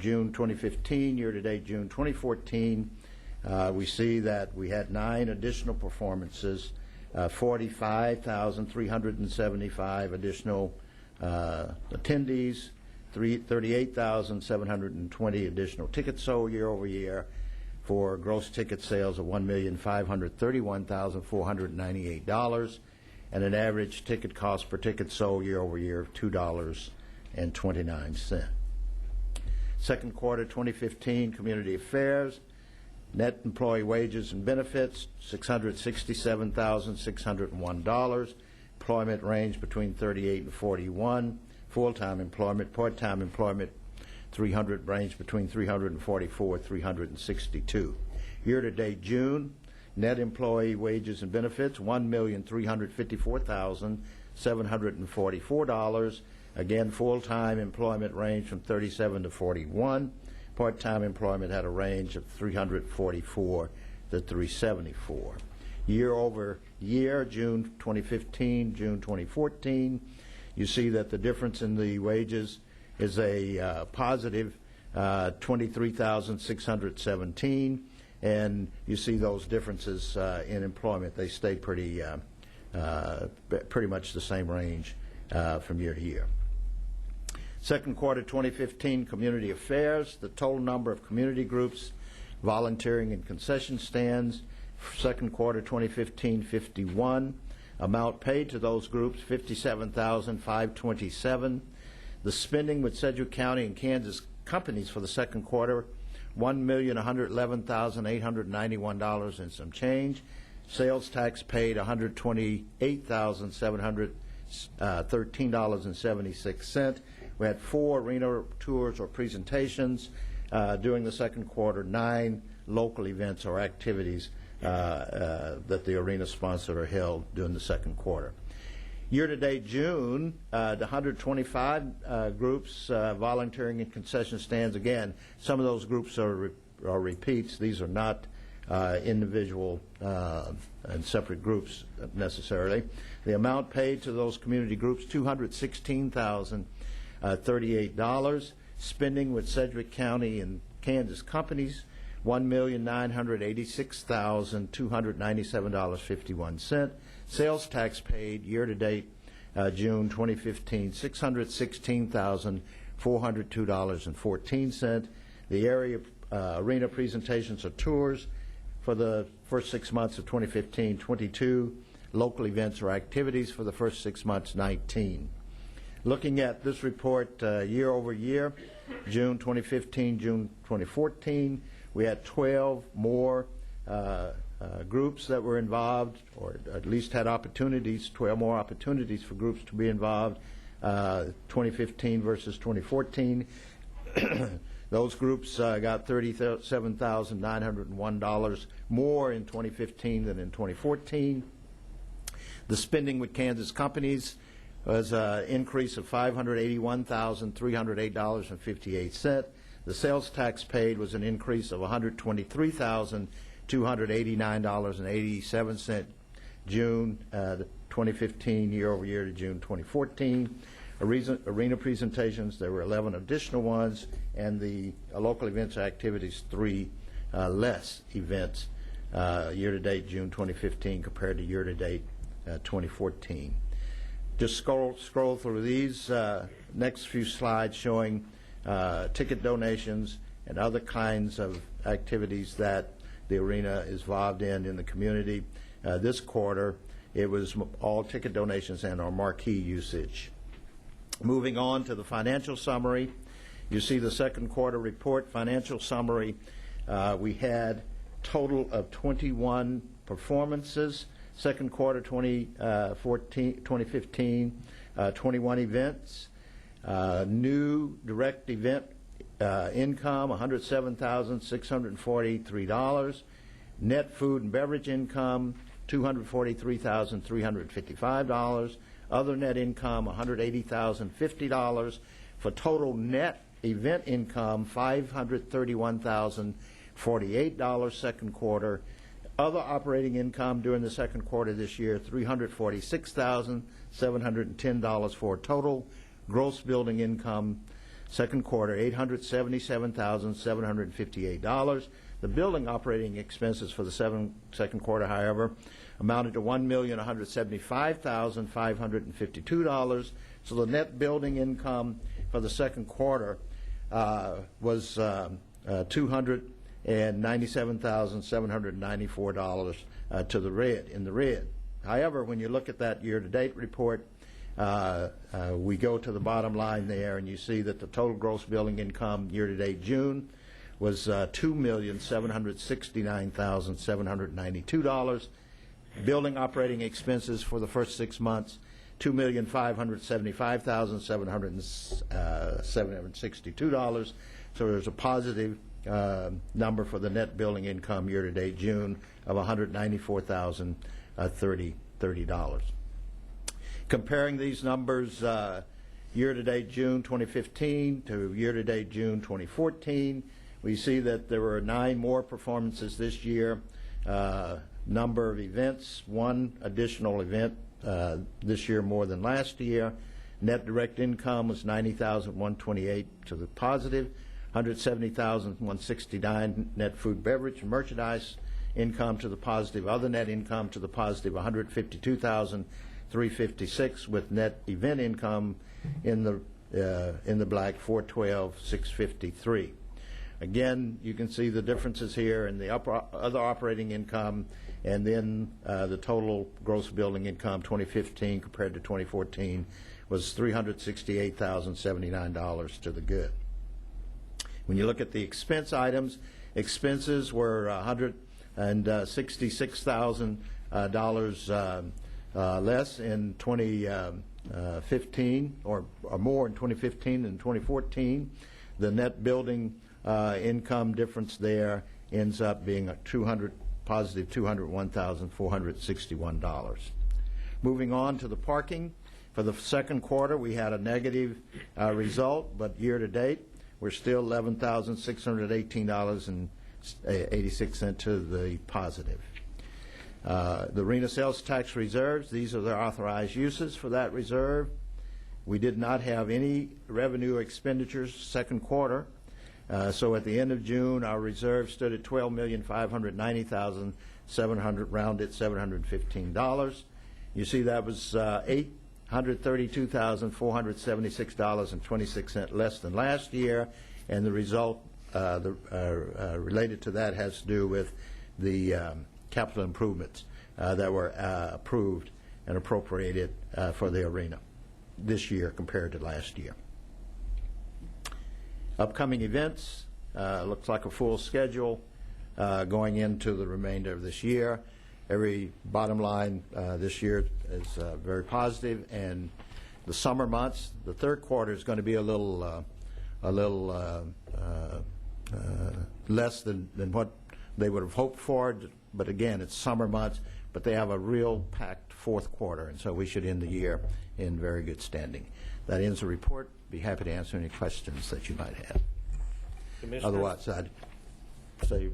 June 2015, year-to-date June 2014, we see that we had 9 additional performances, 45,375 additional attendees, 38,720 additional tickets sold year over year, for gross ticket sales of $1,531,498, and an average ticket cost per ticket sold year over year of $2.29. Second quarter 2015 community affairs. Net employee wages and benefits, $667,601. Employment range between 38 and 41. Full-time employment, part-time employment, 300 range between 344 and 362. Year-to-date June, net employee wages and benefits, $1,354,744. Again, full-time employment range from 37 to 41. Part-time employment had a range of 344 to 374. Year over year, June 2015, June 2014, you see that the difference in the wages is a positive 23,617, and you see those differences in employment. They stay pretty much the same range from year to year. Second quarter 2015 community affairs, the total number of community groups volunteering in concession stands, second quarter 2015, 51. Amount paid to those groups, $57,527. The spending with Sedgwick County and Kansas companies for the second quarter, $1,111,891 and some change. Sales tax paid, $128,713.76. We had 4 arena tours or presentations during the second quarter, 9 local events or activities that the arena sponsored or held during the second quarter. Year-to-date June, the 125 groups volunteering in concession stands. Again, some of those groups are repeats. These are not individual and separate groups necessarily. The amount paid to those community groups, $216,038. Spending with Sedgwick County and Kansas companies, $1,986,297.51. Sales tax paid year-to-date June 2015, $616,402.14. The area arena presentations or tours for the first 6 months of 2015, 22. Local events or activities for the first 6 months, 19. Looking at this report year over year, June 2015, June 2014, we had 12 more groups that were involved, or at least had opportunities, 12 more opportunities for groups to be involved, 2015 versus 2014. Those groups got $37,901 more in 2015 than in 2014. The spending with Kansas companies was an increase of $581,308.58. The sales tax paid was an increase of $123,289.87 June 2015 year over year to June 2014. Arena presentations, there were 11 additional ones, and the local events activities, 3 less events year-to-date June 2015 compared to year-to-date 2014. Just scroll through these next few slides showing ticket donations and other kinds of activities that the arena is involved in the community. This quarter, it was all ticket donations and our marquee usage. Moving on to the financial summary, you see the second quarter report financial summary. We had total of 21 performances. Second quarter 2015, 21 events. New direct event income, $107,643. Net food and beverage income, $243,355. Other net income, $180,050. For total net event income, $531,048 second quarter. Other operating income during the second quarter this year, $346,710 for a total. Gross building income, second quarter, $877,758. The building operating expenses for the second quarter, however, amounted to $1,175,552. So the net building income for the second quarter was $297,794 to the red, in the red. However, when you look at that year-to-date report, we go to the bottom line there, and you see that the total gross building income year-to-date June was $2,769,792. Building operating expenses for the first 6 months, $2,575,762. So there's a positive number for the net building income year-to-date June of $194,030. Comparing these numbers year-to-date June 2015 to year-to-date June 2014, we see that there were 9 more performances this year. Number of events, 1 additional event this year more than last year. Net direct income was $90,128 to the positive, $170,169 net food, beverage, and merchandise income to the positive. Other net income to the positive, $152,356, with net event income in the black, $412,653. Again, you can see the differences here in the other operating income, and then the total gross building income 2015 compared to 2014 was $368,079 to the good. When you look at the expense items, expenses were $166,000 less in 2015, or more in 2015 than 2014. The net building income difference there ends up being a positive $201,461. Moving on to the parking. For the second quarter, we had a negative result, but year-to-date, we're still $11,618.86 to the positive. The arena sales tax reserves, these are the authorized uses for that reserve. We did not have any revenue expenditures second quarter. So at the end of June, our reserve stood at $12,590,700, rounded $715. You see that was $132,476.26 less than last year, and the result related to that has to do with the capital improvements that were approved and appropriated for the arena this year compared to last year. Upcoming events, looks like a full schedule going into the remainder of this year. Every bottom line this year is very positive, and the summer months, the third quarter is going to be a little less than what they would have hoped for, but again, it's summer months, but they have a real packed fourth quarter, and so we should end the year in very good standing. That ends the report. Be happy to answer any questions that you might have. Otherwise, I'd say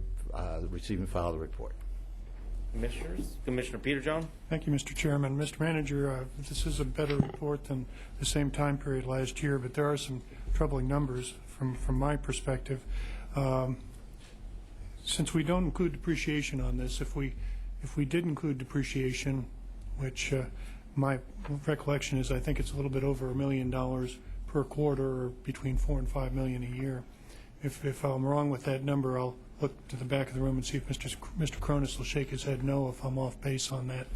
receive and file the report. Commissioners, Commissioner Peterjohn. Thank you, Mr. Chairman. Mr. Manager, this is a better report than the same time period last year, but there are some troubling numbers from my perspective. Since we don't include depreciation on this, if we did include depreciation, which my recollection is I think it's a little bit over $1 million per quarter, or between $4 and $5 million a year. If I'm wrong with that number, I'll look to the back of the room and see if Mr. Cronus will shake his head no if I'm off base on that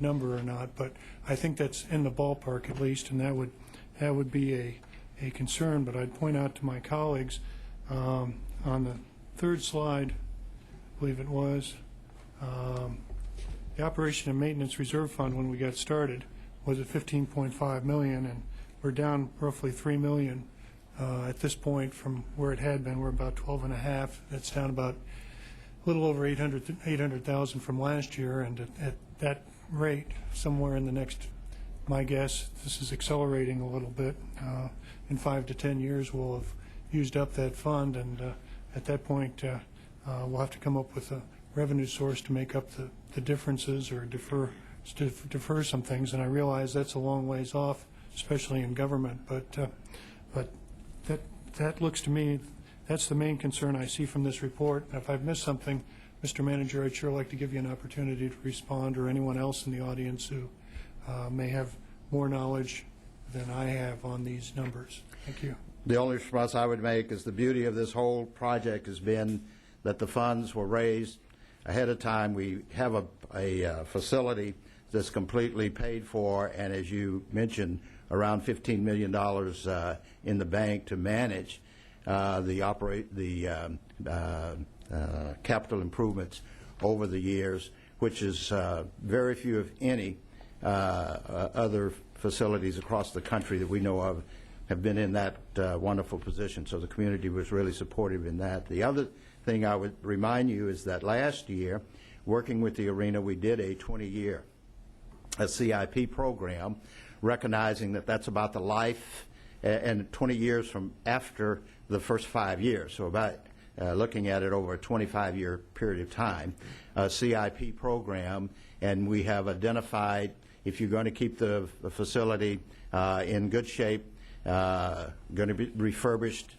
number or not. But I think that's in the ballpark at least, and that would be a concern. But I'd point out to my colleagues on the third slide, I believe it was, the Operation and Maintenance Reserve Fund when we got started was at $15.5 million, and we're down roughly $3 million at this point from where it had been. We're about 12.5. That's down about a little over 800,000 from last year, and at that rate, somewhere in the next, my guess, this is accelerating a little bit. In 5 to 10 years, we'll have used up that fund, and at that point, we'll have to come up with a revenue source to make up the differences or defer some things. And I realize that's a long ways off, especially in government, but that looks to me, that's the main concern I see from this report. If I've missed something, Mr. Manager, I'd sure like to give you an opportunity to respond, or anyone else in the audience who may have more knowledge than I have on these numbers. Thank you. The only response I would make is the beauty of this whole project has been that the funds were raised ahead of time. We have a facility that's completely paid for, and as you mentioned, around $15 million in the bank to manage the capital improvements over the years, which is very few, if any, other facilities across the country that we know of have been in that wonderful position. So the community was really supportive in that. The other thing I would remind you is that last year, working with the arena, we did a 20-year CIP program, recognizing that that's about the life and 20 years from after the first 5 years. So about looking at it over a 25-year period of time, a CIP program, and we have identified, if you're going to keep the facility in good shape, going to be refurbished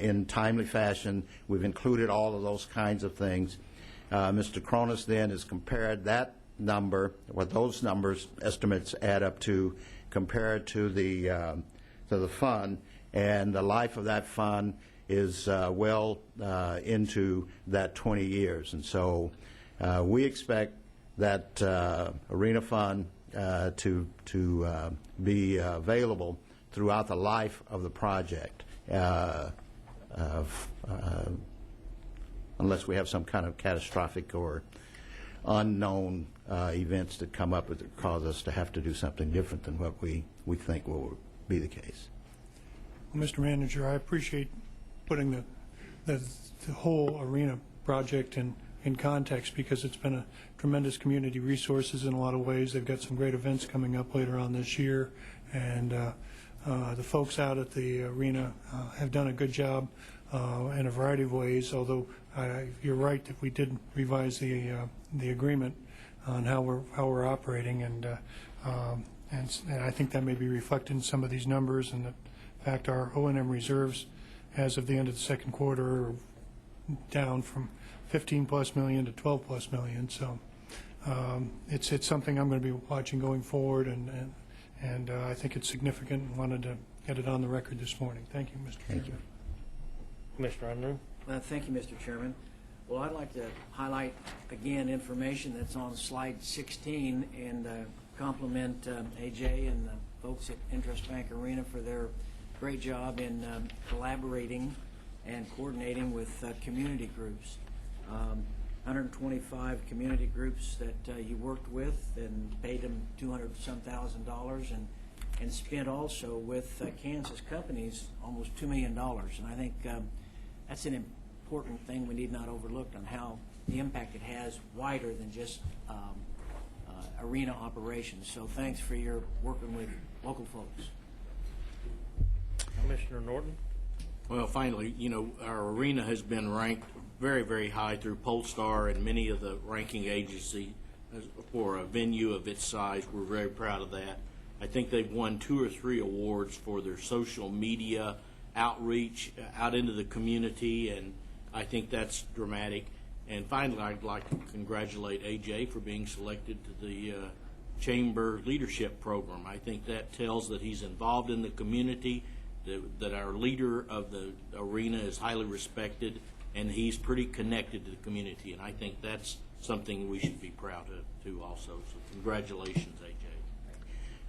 in timely fashion, we've included all of those kinds of things. Mr. Cronus then has compared that number, what those numbers estimates add up to, compared to the fund, and the life of that fund is well into that 20 years. And so we expect that arena fund to be available throughout the life of the project, unless we have some kind of catastrophic or unknown events that come up that cause us to have to do something different than what we think will be the case. Well, Mr. Manager, I appreciate putting the whole arena project in context, because it's been a tremendous community resources in a lot of ways. They've got some great events coming up later on this year, and the folks out at the arena have done a good job in a variety of ways, although you're right that we did revise the agreement on how we're operating, and I think that may be reflected in some of these numbers, and in fact our O&M reserves as of the end of the second quarter are down from 15+ million to 12+ million. So it's something I'm going to be watching going forward, and and I think it's significant and wanted to get it on the record this morning. Thank you, Mr. Chairman. Commissioner Unruh. Thank you, Mr. Chairman. Well, I'd like to highlight again information that's on slide 16 and compliment AJ and the folks at Interest Bank Arena for their great job in collaborating and coordinating with community groups. 125 community groups that you worked with and paid them $200-some thousand and spent also with Kansas companies almost $2 million. And I think that's an important thing we need not overlook on how the impact it has wider than just arena operations. So thanks for your working with local folks. Commissioner Norton. Well, finally, you know, our arena has been ranked very, very high through Polestar and many of the ranking agencies for a venue of its size. We're very proud of that. I think they've won 2 or 3 awards for their social media outreach out into the community, and I think that's dramatic. And finally, I'd like to congratulate AJ for being selected to the Chamber Leadership Program. I think that tells that he's involved in the community, that our leader of the arena is highly respected, and he's pretty connected to the community. And I think that's something we should be proud of, too, also. So congratulations, AJ.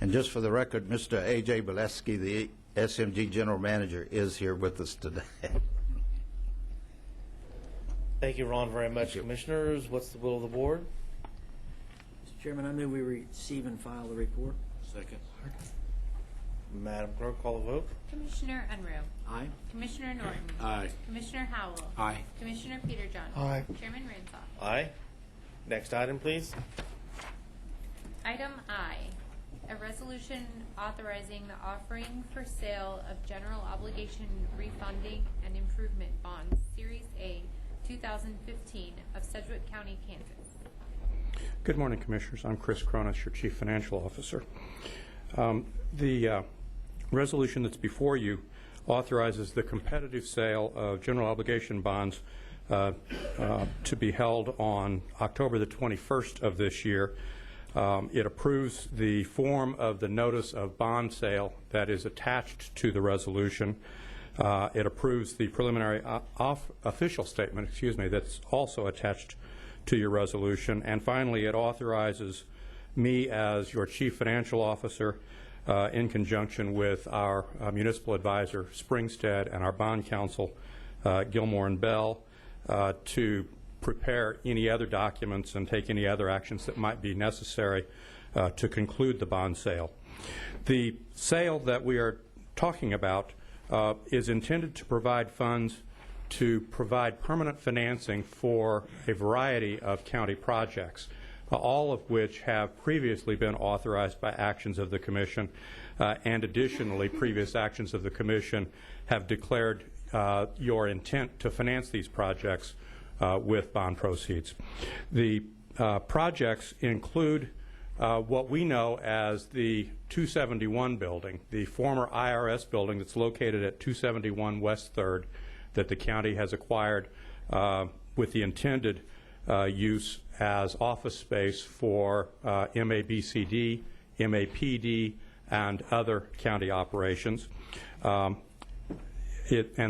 And just for the record, Mr. A.J. Bileski, the SMG General Manager, is here with us today. Thank you, Ron, very much. Commissioners, what's the will of the board? Mr. Chairman, I move we receive and file the report. Second. Madam Clerk, call the vote. Commissioner Unruh. Aye. Commissioner Norton. Aye. Commissioner Howell. Aye. Commissioner Peterjohn. Aye. Chairman Ransoff. Aye. Next item, please. Item I, a resolution authorizing the offering for sale of general obligation refunding and improvement bonds, Series A, 2015, of Sedgwick County, Kansas. Good morning, Commissioners. I'm Chris Cronus, your Chief Financial Officer. The resolution that's before you authorizes the competitive sale of general obligation bonds to be held on October the 21st of this year. It approves the form of the notice of bond sale that is attached to the resolution. It approves the preliminary official statement, that's also attached to your resolution. And finally, it authorizes me as your Chief Financial Officer in conjunction with our municipal advisor, Springstead, and our bond counsel, Gilmore and Bell, to prepare any other documents and take any other actions that might be necessary to conclude the bond sale. The sale that we are talking about is intended to provide funds to provide permanent financing for a variety of county projects, all of which have previously been authorized by actions of the Commission, and additionally, previous actions of the Commission have declared your intent to finance these projects with bond proceeds. The projects include what we know as the 271 building, the former IRS building that's located at 271 West 3rd that the county has acquired with the intended use as office space for MABCD, MAPD, and other county operations. And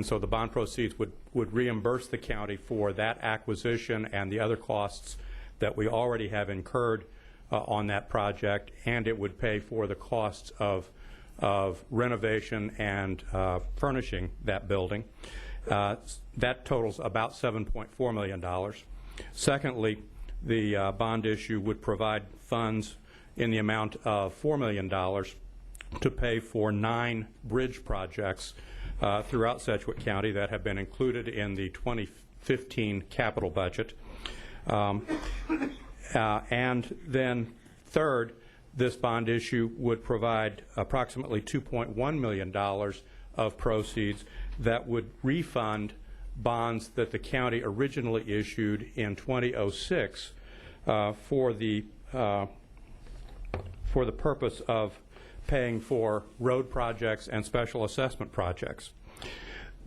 so the bond proceeds would reimburse the county for that acquisition and the other costs that we already have incurred on that project, and it would pay for the costs of renovation and furnishing that building. That totals about $7.4 million. Secondly, the bond issue would provide funds in the amount of $4 million to pay for 9 bridge projects throughout Sedgwick County that have been included in the 2015 capital budget. And then third, this bond issue would provide approximately $2.1 million of proceeds that would refund bonds that the county originally issued in 2006 for the purpose of paying for road projects and special assessment projects.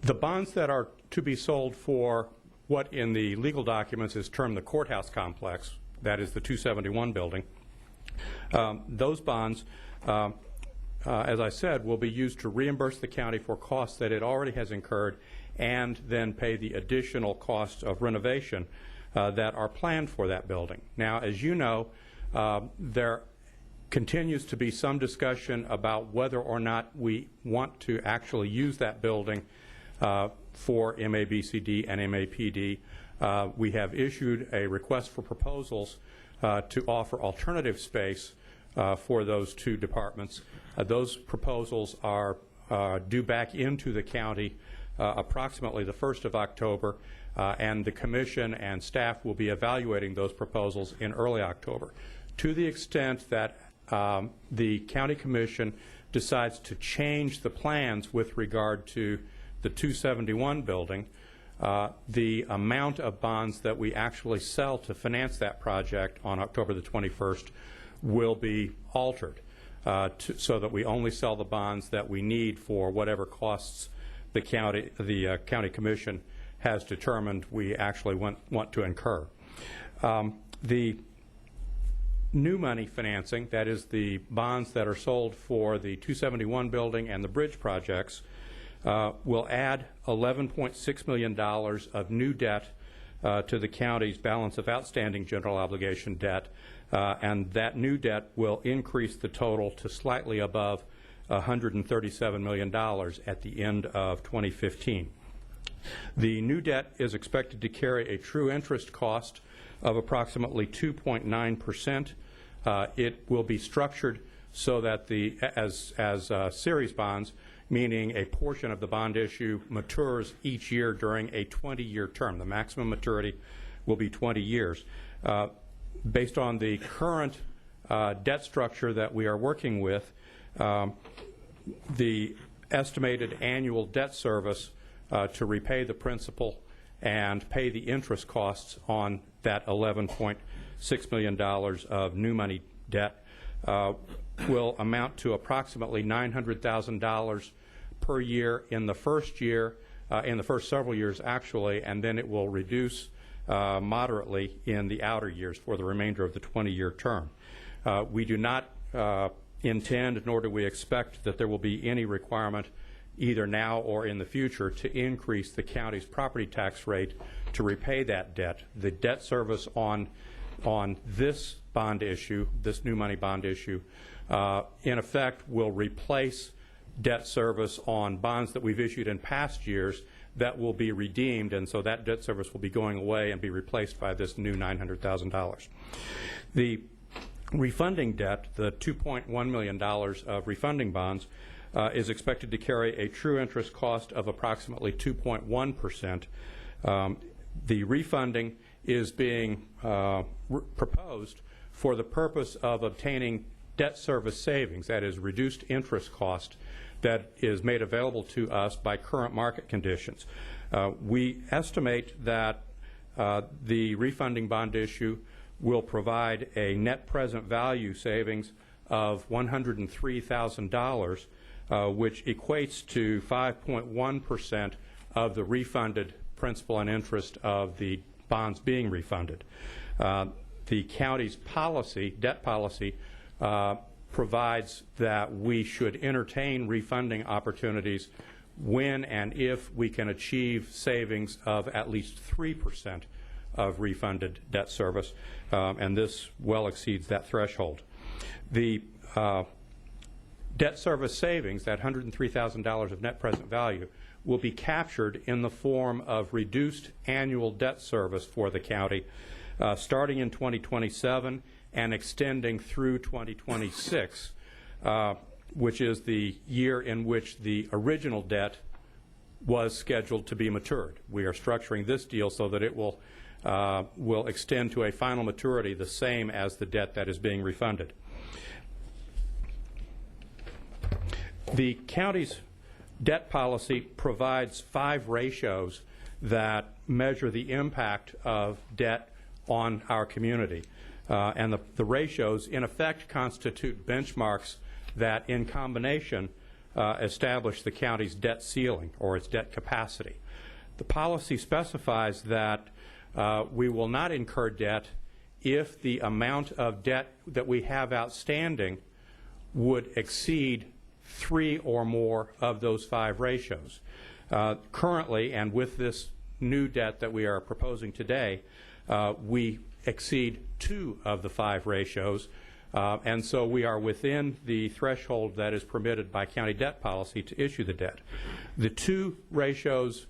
The bonds that are to be sold for what in the legal documents is termed the courthouse complex, that is the 271 building, those bonds as I said, will be used to reimburse the county for costs that it already has incurred and then pay the additional costs of renovation that are planned for that building. Now, as you know, there continues to be some discussion about whether or not we want to actually use that building for MABCD and MAPD. We have issued a request for proposals to offer alternative space for those two departments. Those proposals are due back into the county approximately the 1st of October, and the Commission and staff will be evaluating those proposals in early October. To the extent that the County Commission decides to change the plans with regard to the 271 building, the amount of bonds that we actually sell to finance that project on October the 21st will be altered so that we only sell the bonds that we need for whatever costs the County Commission has determined we actually want to incur. The new money financing, that is the bonds that are sold for the 271 building and the bridge projects, will add $11.6 million of new debt to the county's balance of outstanding general obligation debt, and that new debt will increase the total to slightly above $137 million at the end of 2015. The new debt is expected to carry a true interest cost of approximately 2.9%. It will be structured so that as series bonds, meaning a portion of the bond issue matures each year during a 20-year term. The maximum maturity will be 20 years. Based on the current debt structure that we are working with, the estimated annual debt service to repay the principal and pay the interest costs on that $11.6 million of new money debt will amount to approximately $900,000 per year in the first year, in the first several years actually, and then it will reduce moderately in the outer years for the remainder of the 20-year term. We do not intend, nor do we expect that there will be any requirement either now or in the future to increase the county's property tax rate to repay that debt. The debt service on this bond issue, this new money bond issue, in effect will replace debt service on bonds that we've issued in past years that will be redeemed, and so that debt service will be going away and be replaced by this new $900,000. The refunding debt, the $2.1 million of refunding bonds, is expected to carry a true interest cost of approximately 2.1%. The refunding is being proposed for the purpose of obtaining debt service savings, that is reduced interest cost that is made available to us by current market conditions. We estimate that the refunding bond issue will provide a net present value savings of $103,000, which equates to 5.1% of the refunded principal and interest of the bonds being refunded. The county's policy, debt policy, provides that we should entertain refunding opportunities when and if we can achieve savings of at least 3% of refunded debt service, and this well exceeds that threshold. The debt service savings, that $103,000 of net present value, will be captured in the form of reduced annual debt service for the county starting in 2027 and extending through 2026, which is the year in which the original debt was scheduled to be matured. We are structuring this deal so that it will extend to a final maturity the same as the debt that is being refunded. The county's debt policy provides 5 ratios that measure the impact of debt on our community. And the ratios, in effect, constitute benchmarks that, in combination, establish the county's debt ceiling or its debt capacity. The policy specifies that we will not incur debt if the amount of debt that we have outstanding would exceed 3 or more of those 5 ratios. Currently, and with this new debt that we are proposing today, we exceed 2 of the 5 ratios, and so we are within the threshold that is permitted by county debt policy to issue the debt. The 2 ratios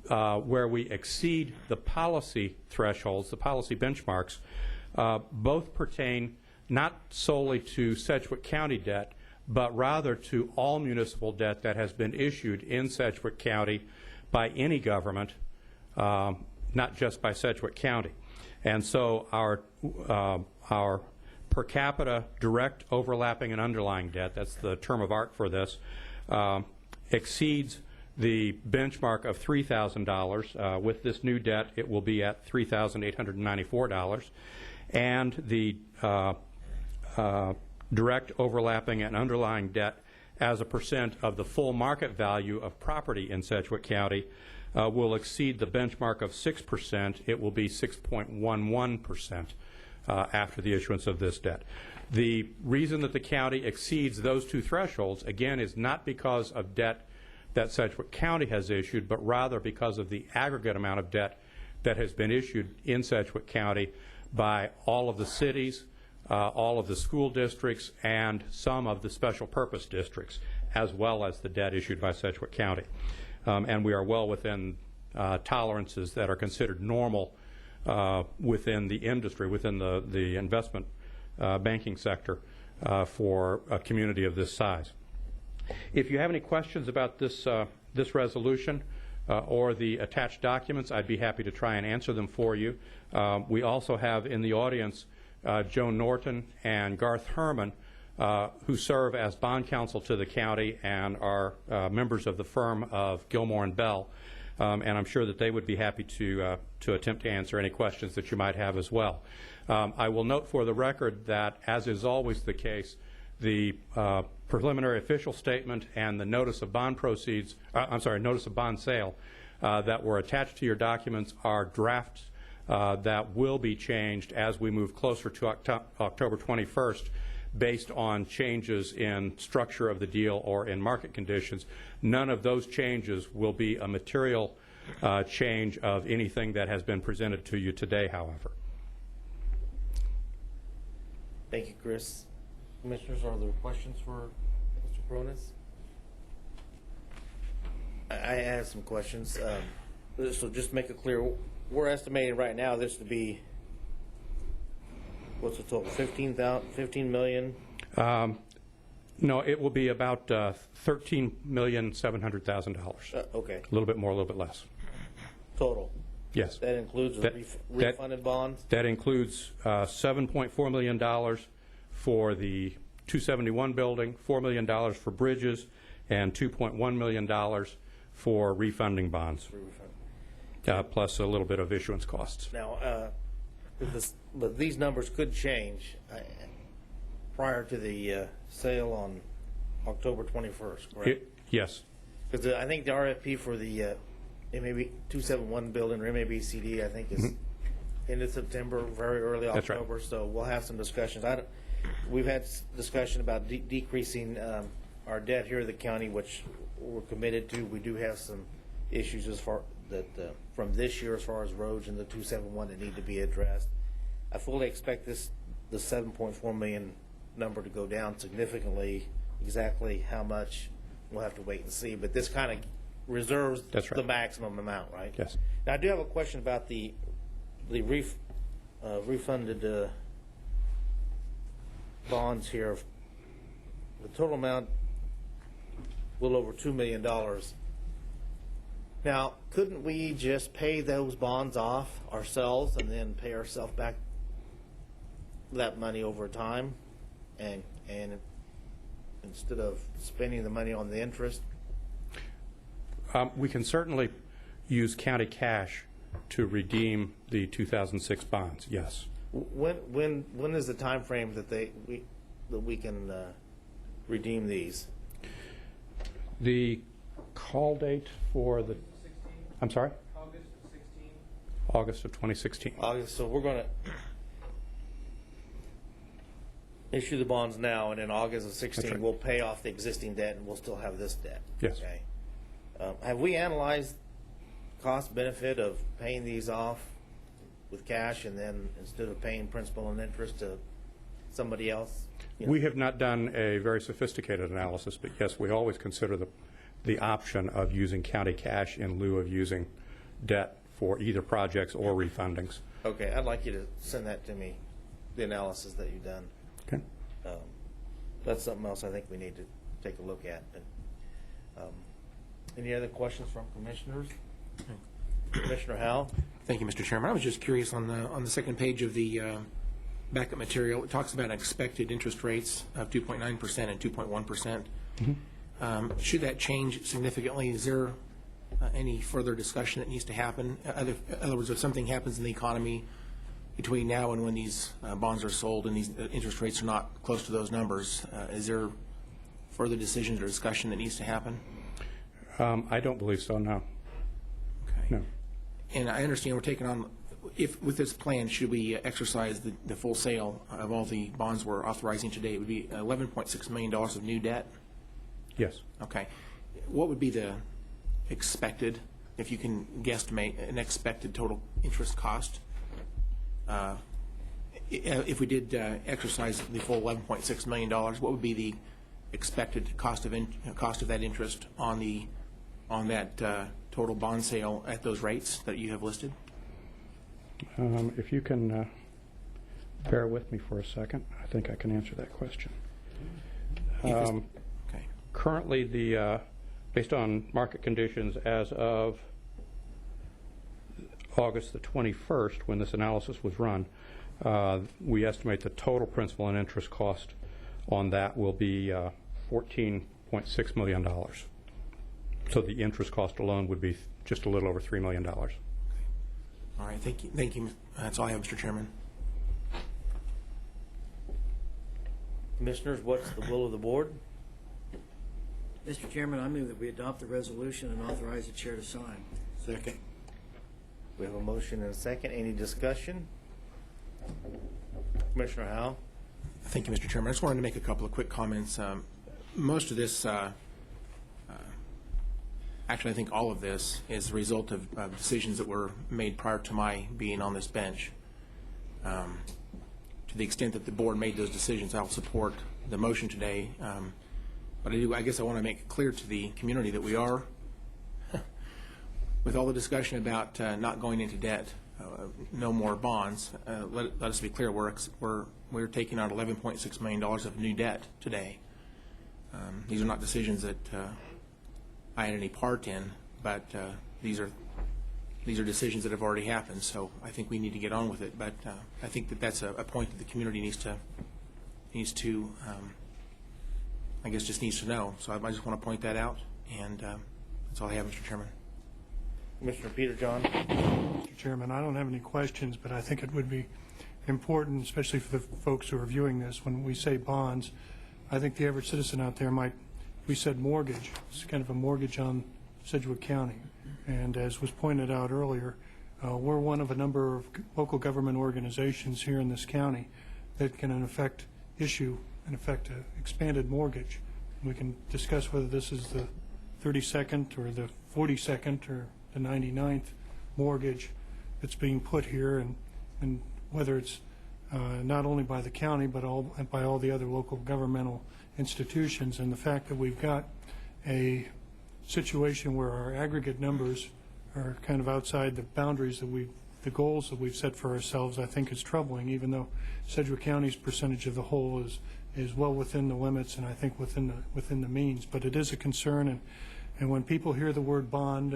where we exceed the policy thresholds, the policy benchmarks, both pertain not solely to Sedgwick County debt, but rather to all municipal debt that has been issued in Sedgwick County by any government, not just by Sedgwick County. And so our per capita direct overlapping and underlying debt, that's the term of art for this, exceeds the benchmark of $3,000. With this new debt, it will be at $3,894. And the direct overlapping and underlying debt as a percent of the full market value of property in Sedgwick County will exceed the benchmark of 6%. It will be 6.11% after the issuance of this debt. The reason that the county exceeds those 2 thresholds, again, is not because of debt that Sedgwick County has issued, but rather because of the aggregate amount of debt that has been issued in Sedgwick County by all of the cities, all of the school districts, and some of the special purpose districts, as well as the debt issued by Sedgwick County. And we are well within tolerances that are considered normal within the industry, within the investment banking sector for a community of this size. If you have any questions about this, this resolution or the attached documents, I'd be happy to try and answer them for you. We also have in the audience Joan Norton and Garth Herman, who serve as bond counsel to the county and are members of the firm of Gilmore and Bell, and I'm sure that they would be happy to attempt to answer any questions that you might have as well. I will note for the record that, as is always the case, the preliminary official statement and the notice of bond proceeds, notice of bond sale that were attached to your documents are drafts that will be changed as we move closer to October 21st based on changes in structure of the deal or in market conditions. None of those changes will be a material change of anything that has been presented to you today, however. Thank you, Chris. Commissioners, are there questions for Mr. Cronus? I have some questions. So just to make it clear, we're estimating right now this to be, what's the total, 15 million? No, it will be about $13,700,000. Okay. A little bit more, a little bit less. Total? Yes. That includes the refunded bonds? That includes $7.4 million for the 271 building, $4 million for bridges, and $2.1 million for refunding bonds, plus a little bit of issuance costs. Now, but these numbers could change prior to the sale on October 21st, correct? Yes. Because I think the RFP for the MAB 271 building or MABCD, I think, is end of September, very early October. Right. So we'll have some discussions. We've had discussion about decreasing our debt here at the county, which we're committed to. We do have some issues as far that from this year as far as roads and the 271 that need to be addressed. I fully expect the 7.4 million number to go down significantly. Exactly how much, we'll have to wait and see. But this kind of reserves the maximum amount, right? Yes. Now I do have a question about the refunded bonds here. The total amount, a little over $2 million. Now, couldn't we just pay those bonds off ourselves and then pay ourselves back that money over time, and instead of spending the money on the interest? We can certainly use county cash to redeem the 2006 bonds. Yes. When is the time frame that we can redeem these? The call date for the, I'm sorry? August of 2016. August of 2016. August. So we're going to. issue the bonds now, and in August of 16, That's right. we'll pay off the existing debt, and we'll still have this debt. Yes. Okay. Have we analyzed cost benefit of paying these off with cash, and then instead of paying principal and interest to somebody else? We have not done a very sophisticated analysis, but yes, we always consider the option of using county cash in lieu of using debt for either projects or refundings. Okay, I'd like you to send that to me, the analysis that you've done. Okay. That's something else I think we need to take a look at. Any other questions from commissioners? Commissioner Howell? Thank you, Mr. Chairman. I was just curious on the second page of the backup material. It talks about expected interest rates of 2.9% and 2.1%. Should that change significantly? Is there any further discussion that needs to happen? In other words, if something happens in the economy between now and when these bonds are sold and these interest rates are not close to those numbers, is there further decisions or discussion that needs to happen? I don't believe so, no. Okay. No. And I understand we're taking on, if with this plan, should we exercise the full sale of all the bonds we're authorizing today, it would be $11.6 million of new debt? Yes. Okay. What would be the expected, if you can guesstimate, an expected total interest cost? If we did exercise the full $11.6 million, what would be the expected cost of that interest on that total bond sale at those rates that you have listed? If you can bear with me for a second, I think I can answer that question. Okay. Currently, based on market conditions as of August the 21st, when this analysis was run, we estimate the total principal and interest cost on that will be $14.6 million. So the interest cost alone would be just a little over $3 million. All right. Thank you. Thank you. That's all I have, Mr. Chairman. Commissioners, what's the will of the board? Mr. Chairman, I move that we adopt the resolution and authorize the chair to sign. Second. We have a motion and a second. Any discussion? Commissioner Howell? Thank you, Mr. Chairman. I just wanted to make a couple of quick comments. Most of this, actually I think all of this, is the result of decisions that were made prior to my being on this bench. To the extent that the board made those decisions, I'll support the motion today. But I guess I want to make it clear to the community that we are, with all the discussion about not going into debt, no more bonds, let us be clear, we're taking out $11.6 million of new debt today. These are not decisions that I had any part in, but these are decisions that have already happened, so I think we need to get on with it. But I think that that's a point that the community needs to I guess just needs to know. So I just want to point that out, and that's all I have, Mr. Chairman. Commissioner Peter John? Mr. Chairman, I don't have any questions, but I think it would be important, especially for the folks who are viewing this, when we say bonds, I think the average citizen out there might, we said mortgage, it's kind of a mortgage on Sedgwick County. And as was pointed out earlier, we're one of a number of local government organizations here in this county that can in effect issue an expanded mortgage. We can discuss whether this is the 32nd or the 42nd or the 99th mortgage that's being put here, and whether it's not only by the county but by all the other local governmental institutions. And the fact that we've got a situation where our aggregate numbers are kind of outside the boundaries that the goals that we've set for ourselves, I think is troubling, even though Sedgwick County's percentage of the whole is well within the limits and I think within the means. But it is a concern, and when people hear the word bond,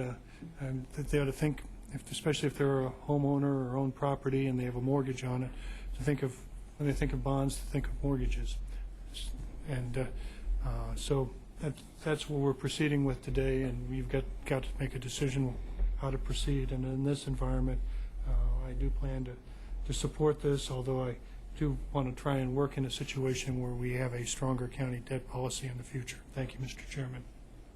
they ought to think, especially if they're a homeowner or own property and they have a mortgage on it, to think of, when they think of bonds, to think of mortgages. And so that's what we're proceeding with today, and we've got to make a decision how to proceed. And in this environment, I do plan to support this, although I do want to try and work in a situation where we have a stronger county debt policy in the future. Thank you, Mr. Chairman.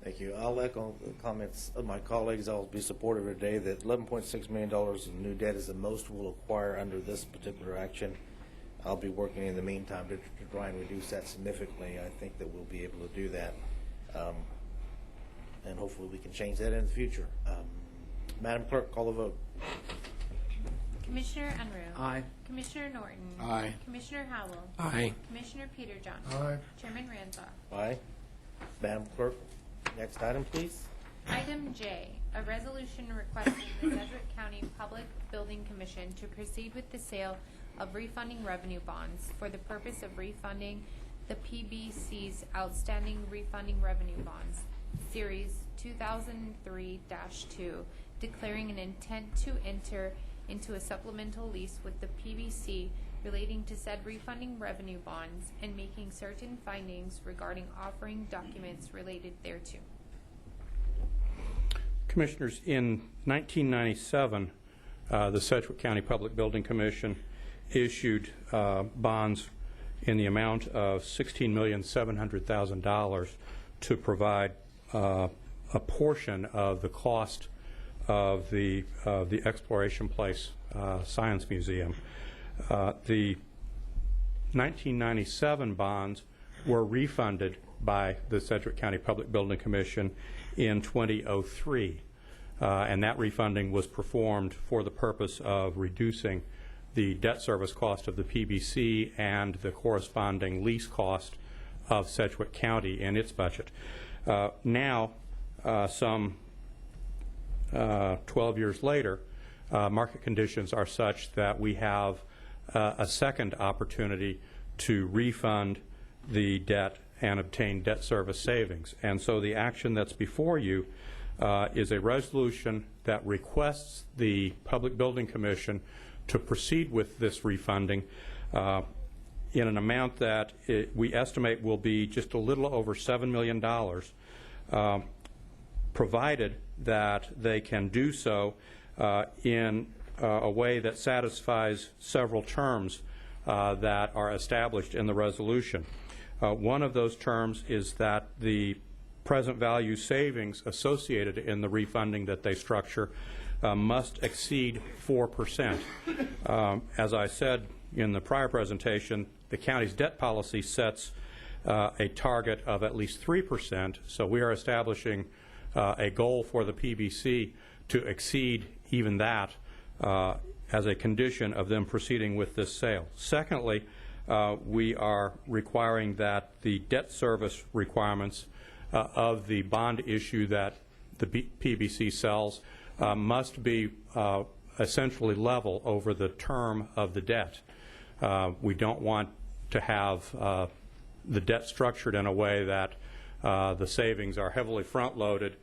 Thank you. I'll echo the comments of my colleagues. I'll be supportive today that $11.6 million in new debt is the most we'll acquire under this particular action. I'll be working in the meantime to try and reduce that significantly. I think that we'll be able to do that. And hopefully we can change that in the future. Madam Clerk, call the vote. Commissioner Unruh. Aye. Commissioner Norton. Aye. Commissioner Howell. Aye. Commissioner Peterjohn. Aye. Chairman Ransah. Aye. Madam Clerk, next item, please. Item J, a resolution requesting the Sedgwick County Public Building Commission to proceed with the sale of refunding revenue bonds for the purpose of refunding the PBC's outstanding refunding revenue bonds, Series 2003-2, declaring an intent to enter into a supplemental lease with the PBC relating to said refunding revenue bonds and making certain findings regarding offering documents related thereto. Commissioners, in 1997, the Sedgwick County Public Building Commission issued bonds in the amount of $16,700,000 to provide a portion of the cost of the Exploration Place Science Museum. The 1997 bonds were refunded by the Sedgwick County Public Building Commission in 2003, and that refunding was performed for the purpose of reducing the debt service cost of the PBC and the corresponding lease cost of Sedgwick County in its budget. Now, some 12 years later, market conditions are such that we have a second opportunity to refund the debt and obtain debt service savings. And so the action that's before you is a resolution that requests the Public Building Commission to proceed with this refunding in an amount that we estimate will be just a little over $7 million, provided that they can do so in a way that satisfies several terms that are established in the resolution. One of those terms is that the present value savings associated in the refunding that they structure must exceed 4%. As I said in the prior presentation, the county's debt policy sets a target of at least 3%, so we are establishing a goal for the PBC to exceed even that as a condition of them proceeding with this sale. Secondly, we are requiring that the debt service requirements of the bond issue that the PBC sells must be essentially level over the term of the debt. We don't want to have the debt structured in a way that the savings are heavily front-loaded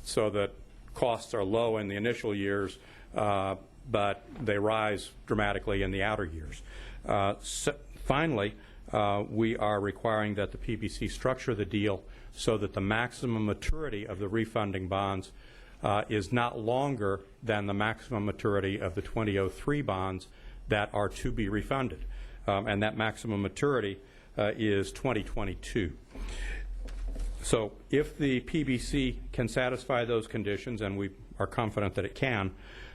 so that costs are low in the initial years, but they rise dramatically in the outer years. Finally, we are requiring that the PBC structure the deal so that the maximum maturity of the refunding bonds is not longer than the maximum maturity of the 2003 bonds that are to be refunded. And that maximum maturity is 2022. So if the PBC can satisfy those conditions, and we are confident that it can,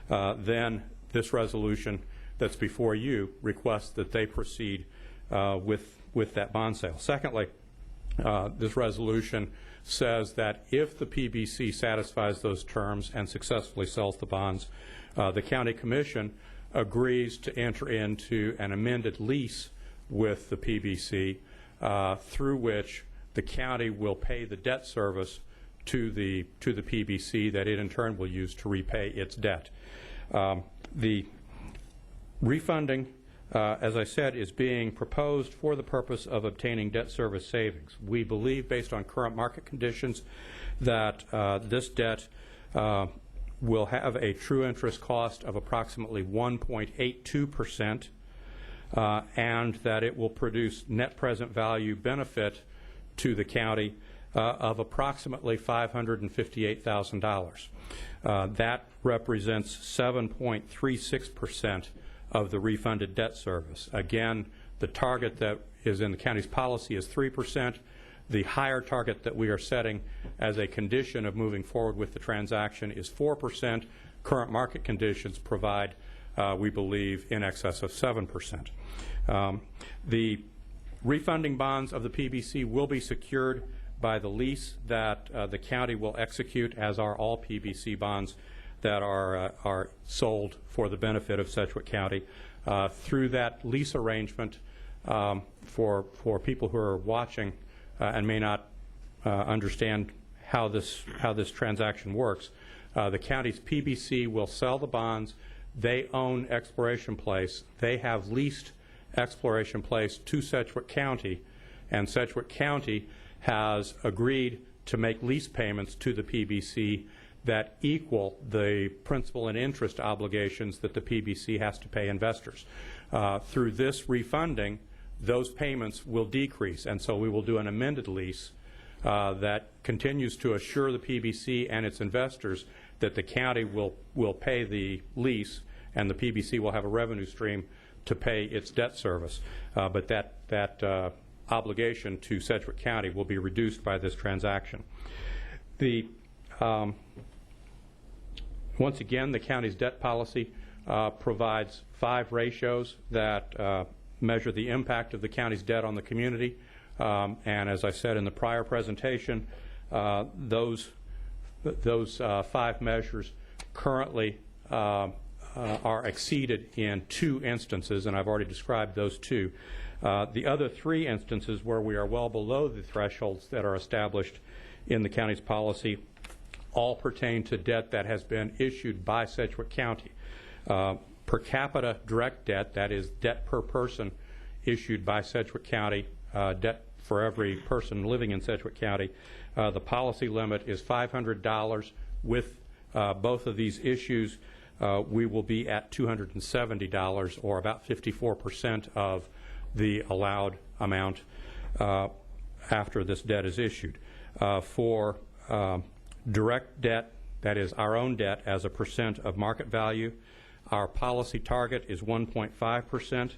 then this resolution that's before you requests that they proceed with that bond sale. Secondly, this resolution says that if the PBC satisfies those terms and successfully sells the bonds, the County Commission agrees to enter into an amended lease with the PBC through which the county will pay the debt service to the PBC that it in turn will use to repay its debt. The refunding, as I said, is being proposed for the purpose of obtaining debt service savings. We believe, based on current market conditions, that this debt will have a true interest cost of approximately 1.82%, and that it will produce net present value benefit to the county of approximately $558,000. That represents 7.36% of the refunded debt service. Again, the target that is in the county's policy is 3%. The higher target that we are setting as a condition of moving forward with the transaction is 4%. Current market conditions provide we believe in excess of 7%. The refunding bonds of the PBC will be secured by the lease that the county will execute, as are all PBC bonds that are sold for the benefit of Sedgwick County. Through that lease arrangement, for people who are watching and may not understand how this transaction works, the county's PBC will sell the bonds. They own Exploration Place. They have leased Exploration Place to Sedgwick County, and Sedgwick County has agreed to make lease payments to the PBC that equal the principal and interest obligations that the PBC has to pay investors. Through this refunding, those payments will decrease, and so we will do an amended lease that continues to assure the PBC and its investors that the county will pay the lease, and the PBC will have a revenue stream to pay its debt service. But that obligation to Sedgwick County will be reduced by this transaction. Once again, the county's debt policy provides 5 ratios that measure the impact of the county's debt on the community. And as I said in the prior presentation, those 5 measures currently are exceeded in 2 instances, and I've already described those 2. The other 3 instances where we are well below the thresholds that are established in the county's policy all pertain to debt that has been issued by Sedgwick County. Per capita direct debt, that is debt per person issued by Sedgwick County, debt for every person living in Sedgwick County, the policy limit is $500. With both of these issues, we will be at $270, or about 54% of the allowed amount after this debt is issued. For direct debt, that is our own debt as a percent of market value, our policy target is 1.5%.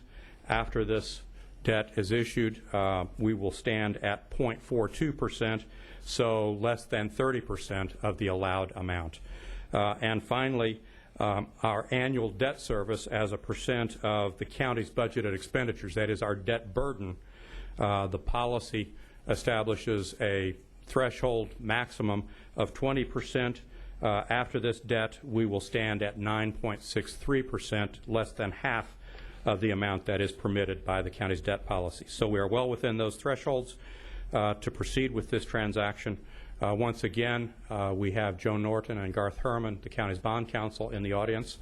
After this debt is issued, we will stand at 0.42%, so less than 30% of the allowed amount. And finally, our annual debt service as a percent of the county's budgeted expenditures, that is our debt burden, the policy establishes a threshold maximum of 20%. After this debt, we will stand at 9.63%, less than half of the amount that is permitted by the county's debt policy. So we are well within those thresholds to proceed with this transaction. Once again, we have Joan Norton and Garth Herman, the county's bond counsel, in the audience,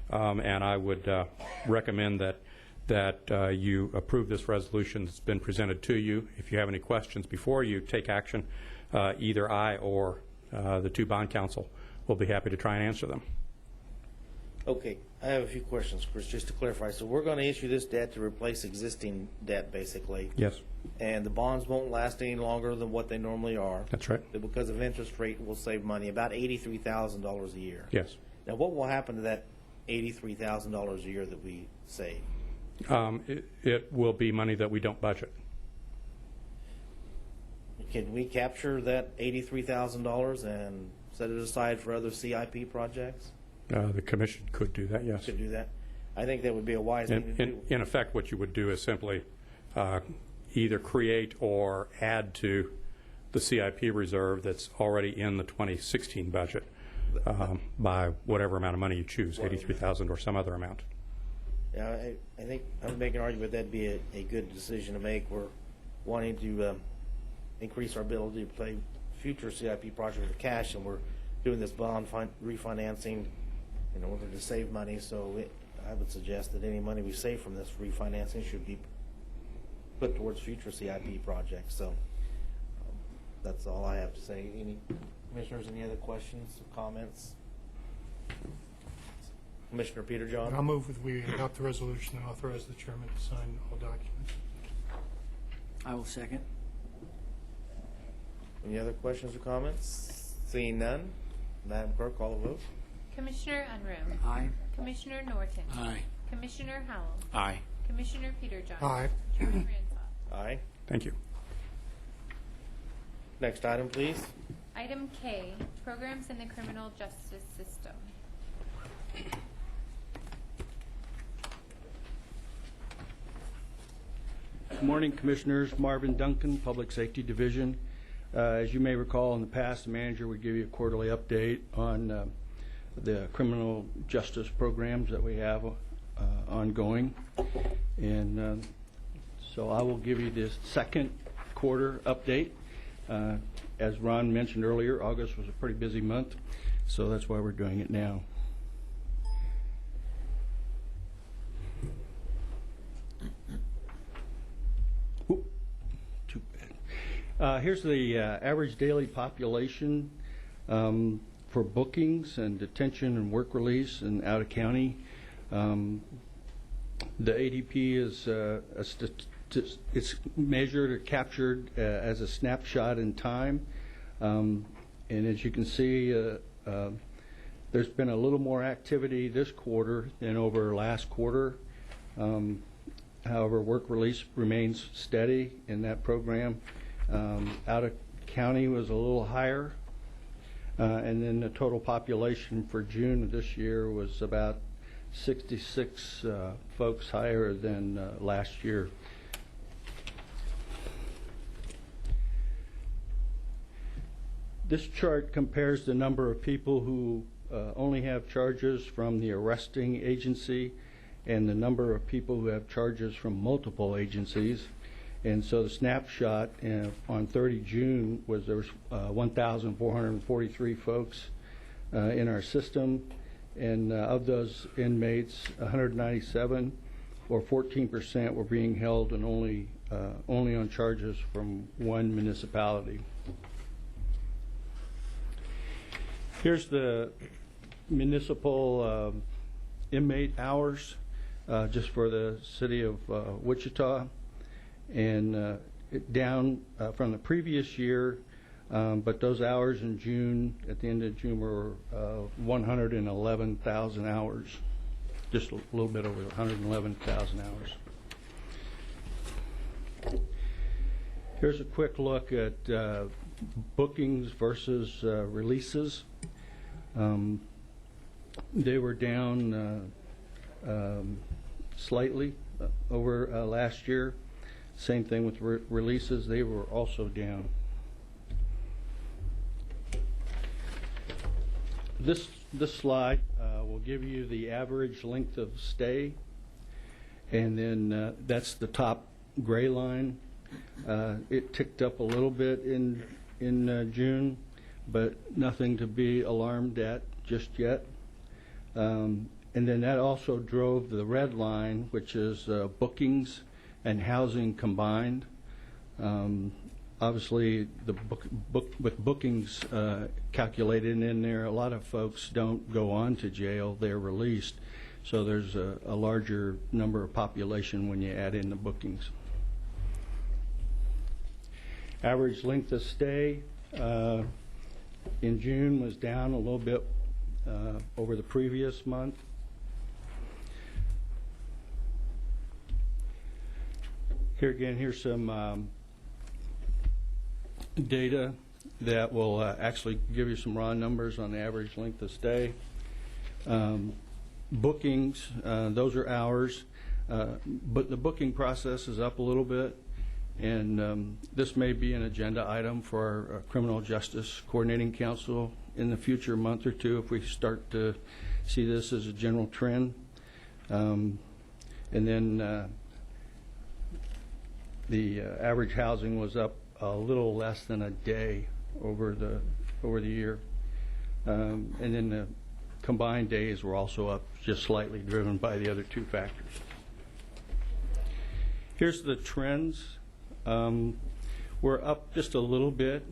and I would recommend that you approve this resolution that's been presented to you. If you have any questions before you take action, either I or the 2 bond counsel will be happy to try and answer them. Okay, I have a few questions, Chris, just to clarify. So we're going to issue this debt to replace existing debt, basically. Yes. And the bonds won't last any longer than what they normally are. That's right. But because of interest rate, we'll save money, about $83,000 a year. Yes. Now, what will happen to that $83,000 a year that we save? It will be money that we don't budget. Can we capture that $83,000 and set it aside for other CIP projects? The commission could do that, yes. Could do that. I think that would be a wise thing to do. In effect, what you would do is simply either create or add to the CIP reserve that's already in the 2016 budget by whatever amount of money you choose, $83,000 or some other amount. Yeah, I think I would make an argument that'd be a good decision to make. We're wanting to increase our ability to play future CIP projects with cash, and we're doing this bond refinancing in order to save money. So I would suggest that any money we save from this refinancing should be put towards future CIP projects. So that's all I have to say. Any commissioners, any other questions or comments? Commissioner Peter John? I'll move that we adopt the resolution and authorize the chairman to sign all documents. I will second. Any other questions or comments? Seeing none, Madam Clerk, call the vote. Commissioner Unruh. Aye. Commissioner Norton. Aye. Commissioner Howell. Aye. Commissioner Peterjohn. Aye. Chairman Ransall. Aye. Thank you. Next item, please. Item K, programs in the criminal justice system. Good morning, Commissioners. Marvin Duncan, Public Safety Division. As you may recall, in the past, the manager would give you a quarterly update on the criminal justice programs that we have ongoing. And so I will give you this second quarter update. As Ron mentioned earlier, August was a pretty busy month, so that's why we're doing it now. Too bad. Here's the average daily population for bookings and detention and work release in out of county. The ADP is it's measured or captured as a snapshot in time, and as you can see, there's been a little more activity this quarter than over last quarter. However, work release remains steady in that program. Out of county was a little higher, and then the total population for June of this year was about 66 folks higher than last year. This chart compares the number of people who only have charges from the arresting agency and the number of people who have charges from multiple agencies. And so the snapshot on 30 June was there was 1,443 folks in our system, and of those inmates, 197 or 14% were being held and only on charges from one municipality. Here's the municipal inmate hours just for the city of Wichita, and down from the previous year, but those hours in June, at the end of June, were 111,000 hours, just a little bit over 111,000 hours. Here's a quick look at bookings versus releases. They were down slightly over last year. Same thing with releases. They were also down. This slide will give you the average length of stay, and then that's the top gray line. It ticked up a little bit in June, but nothing to be alarmed at just yet. And then that also drove the red line, which is bookings and housing combined. Obviously, with bookings calculated in there, a lot of folks don't go on to jail, they're released. So there's a larger number of population when you add in the bookings. Average length of stay in June was down a little bit over the previous month. Here again, here's some data that will actually give you some raw numbers on the average length of stay. Bookings, those are hours, but the booking process is up a little bit, and this may be an agenda item for our Criminal Justice Coordinating Council in the future month or two if we start to see this as a general trend. And then the average housing was up a little less than a day over the year, and then the combined days were also up just slightly, driven by the other two factors. Here's the trends. We're up just a little bit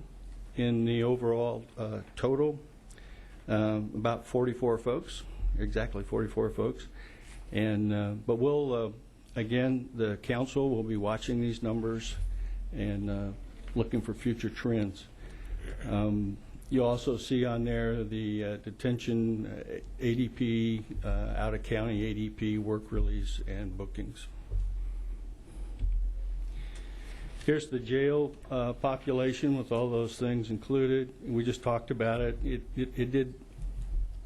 in the overall total, about 44 folks, exactly 44 folks, and but we'll again, the council will be watching these numbers and looking for future trends. You also see on there the detention ADP, out-of-county ADP, work release, and bookings. Here's the jail population with all those things included. We just talked about it. It did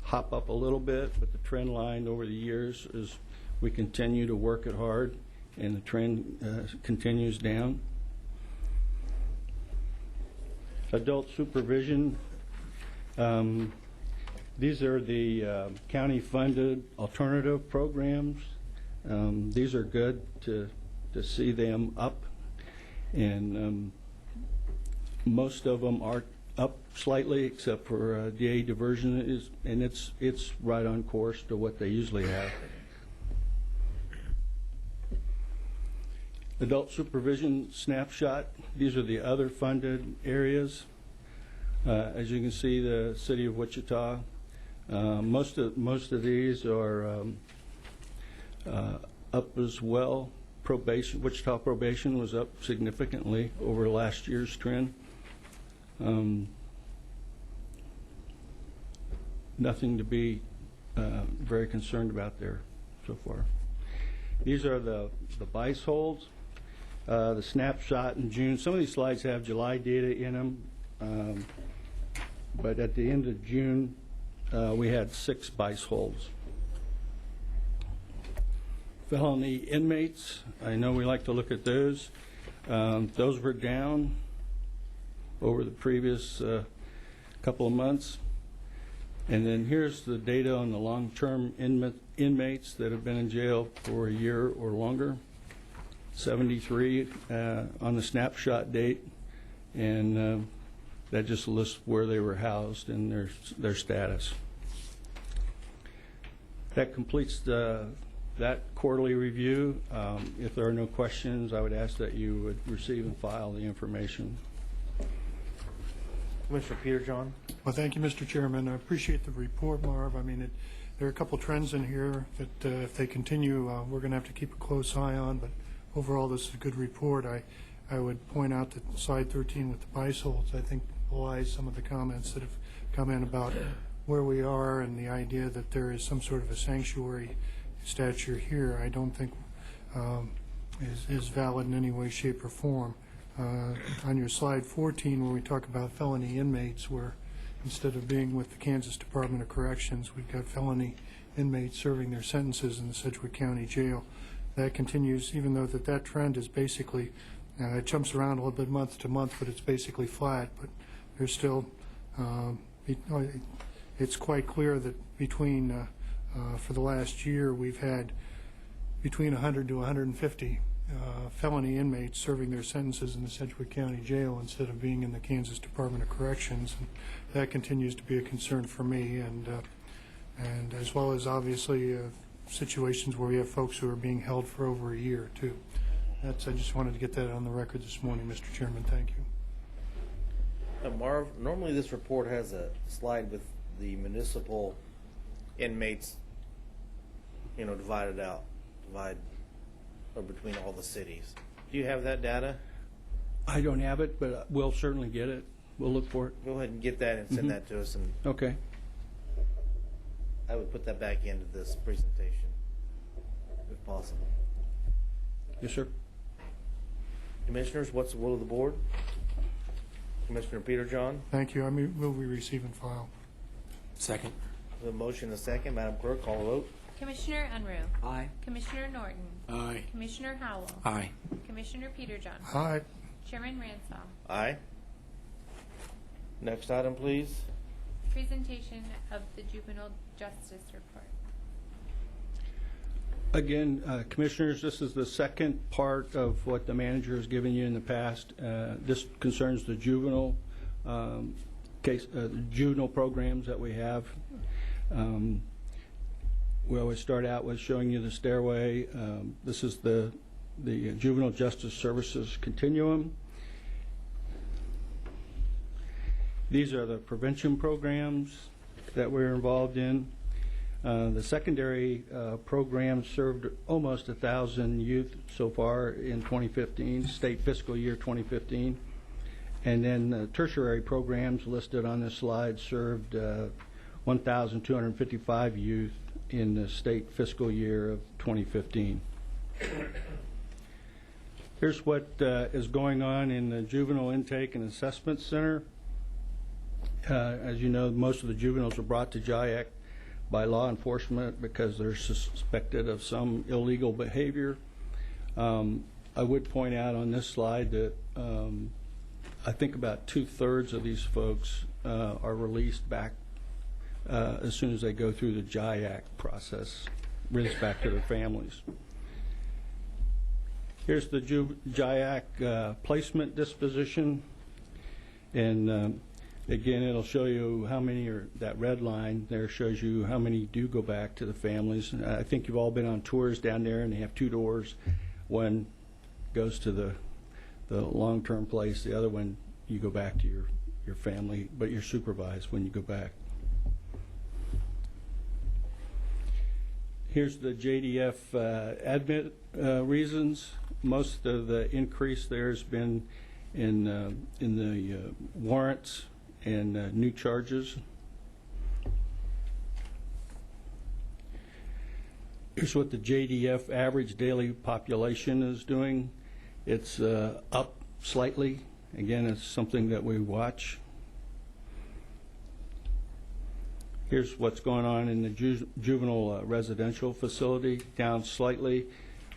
hop up a little bit, but the trend line over the years is we continue to work it hard, and the trend continues down. Adult supervision. These are the county-funded alternative programs. These are good to see them up, and most of them are up slightly, except for DA diversion, and it's right on course to what they usually have. Adult supervision snapshot. These are the other funded areas. As you can see, the city of Wichita. Most of these are up as well. Probation, Wichita probation was up significantly over last year's trend. Nothing to be very concerned about there so far. These are the BICE holds. The snapshot in June. Some of these slides have July data in them, but at the end of June, we had 6 BICE holds. Felony inmates, I know we like to look at those. Those were down over the previous couple of months. And then here's the data on the long-term inmates that have been in jail for a year or longer. 73 on the snapshot date, and that just lists where they were housed and their status. That completes that quarterly review. If there are no questions, I would ask that you would receive and file the information. Commissioner Peter-John. Well, thank you, Mr. Chairman. I appreciate the report, Marv. I mean, there are a couple trends in here that if they continue, we're going to have to keep a close eye on, but overall, this is a good report. I would point out that slide 13 with the BICE holds, I think, belies some of the comments that have come in about where we are and the idea that there is some sort of a sanctuary stature here. I don't think is valid in any way, shape, or form. On your slide 14, where we talk about felony inmates, where instead of being with the Kansas Department of Corrections, we've got felony inmates serving their sentences in the Sedgwick County Jail. That continues, even though that trend is basically, it jumps around a little bit month to month, but it's basically flat. But there's still, it's quite clear that between, for the last year, we've had between 100 to 150 felony inmates serving their sentences in the Sedgwick County Jail instead of being in the Kansas Department of Corrections. And that continues to be a concern for me, and as well as obviously situations where we have folks who are being held for over a year, too. I just wanted to get that on the record this morning, Mr. Chairman. Thank you. Marv, normally this report has a slide with the municipal inmates, divided between all the cities. Do you have that data? I don't have it, but we'll certainly get it. We'll look for it. Go ahead and get that and send that to us. And okay. I would put that back into this presentation, if possible. Yes, sir. Commissioners, what's the will of the board? Commissioner Peter-John. Thank you. I move we receive and file. Second. The motion and a second. Madam Clerk, call the vote. Commissioner Unruh. Aye. Commissioner Norton. Aye. Commissioner Howell. Aye. Commissioner Peter-John. Aye. Chairman Ransall. Aye. Next item, please. Presentation of the Juvenile Justice Report. Again, Commissioners, this is the second part of what the manager has given you in the past. This concerns the juvenile juvenile programs that we have. We always start out with showing you the stairway. This is the Juvenile Justice Services Continuum. These are the prevention programs that we're involved in. The secondary program served almost 1,000 youth so far in 2015, state fiscal year 2015. And then the tertiary programs listed on this slide served 1,255 youth in the state fiscal year of 2015. Here's what is going on in the Juvenile Intake and Assessment Center. As you know, most of the juveniles are brought to JIAC by law enforcement because they're suspected of some illegal behavior. I would point out on this slide that I think about 2/3 of these folks are released back as soon as they go through the JIAC process, released back to their families. Here's the JIAC placement disposition, and again, it'll show you how many are, that red line there shows you how many do go back to the families. I think you've all been on tours down there, and they have 2 doors. One goes to the long-term place. The other one, you go back to your family, but you're supervised when you go back. Here's the JDF admit reasons. Most of the increase there has been in the warrants and new charges. Here's what the JDF average daily population is doing. It's up slightly. Again, it's something that we watch. Here's what's going on in the juvenile residential facility, down slightly.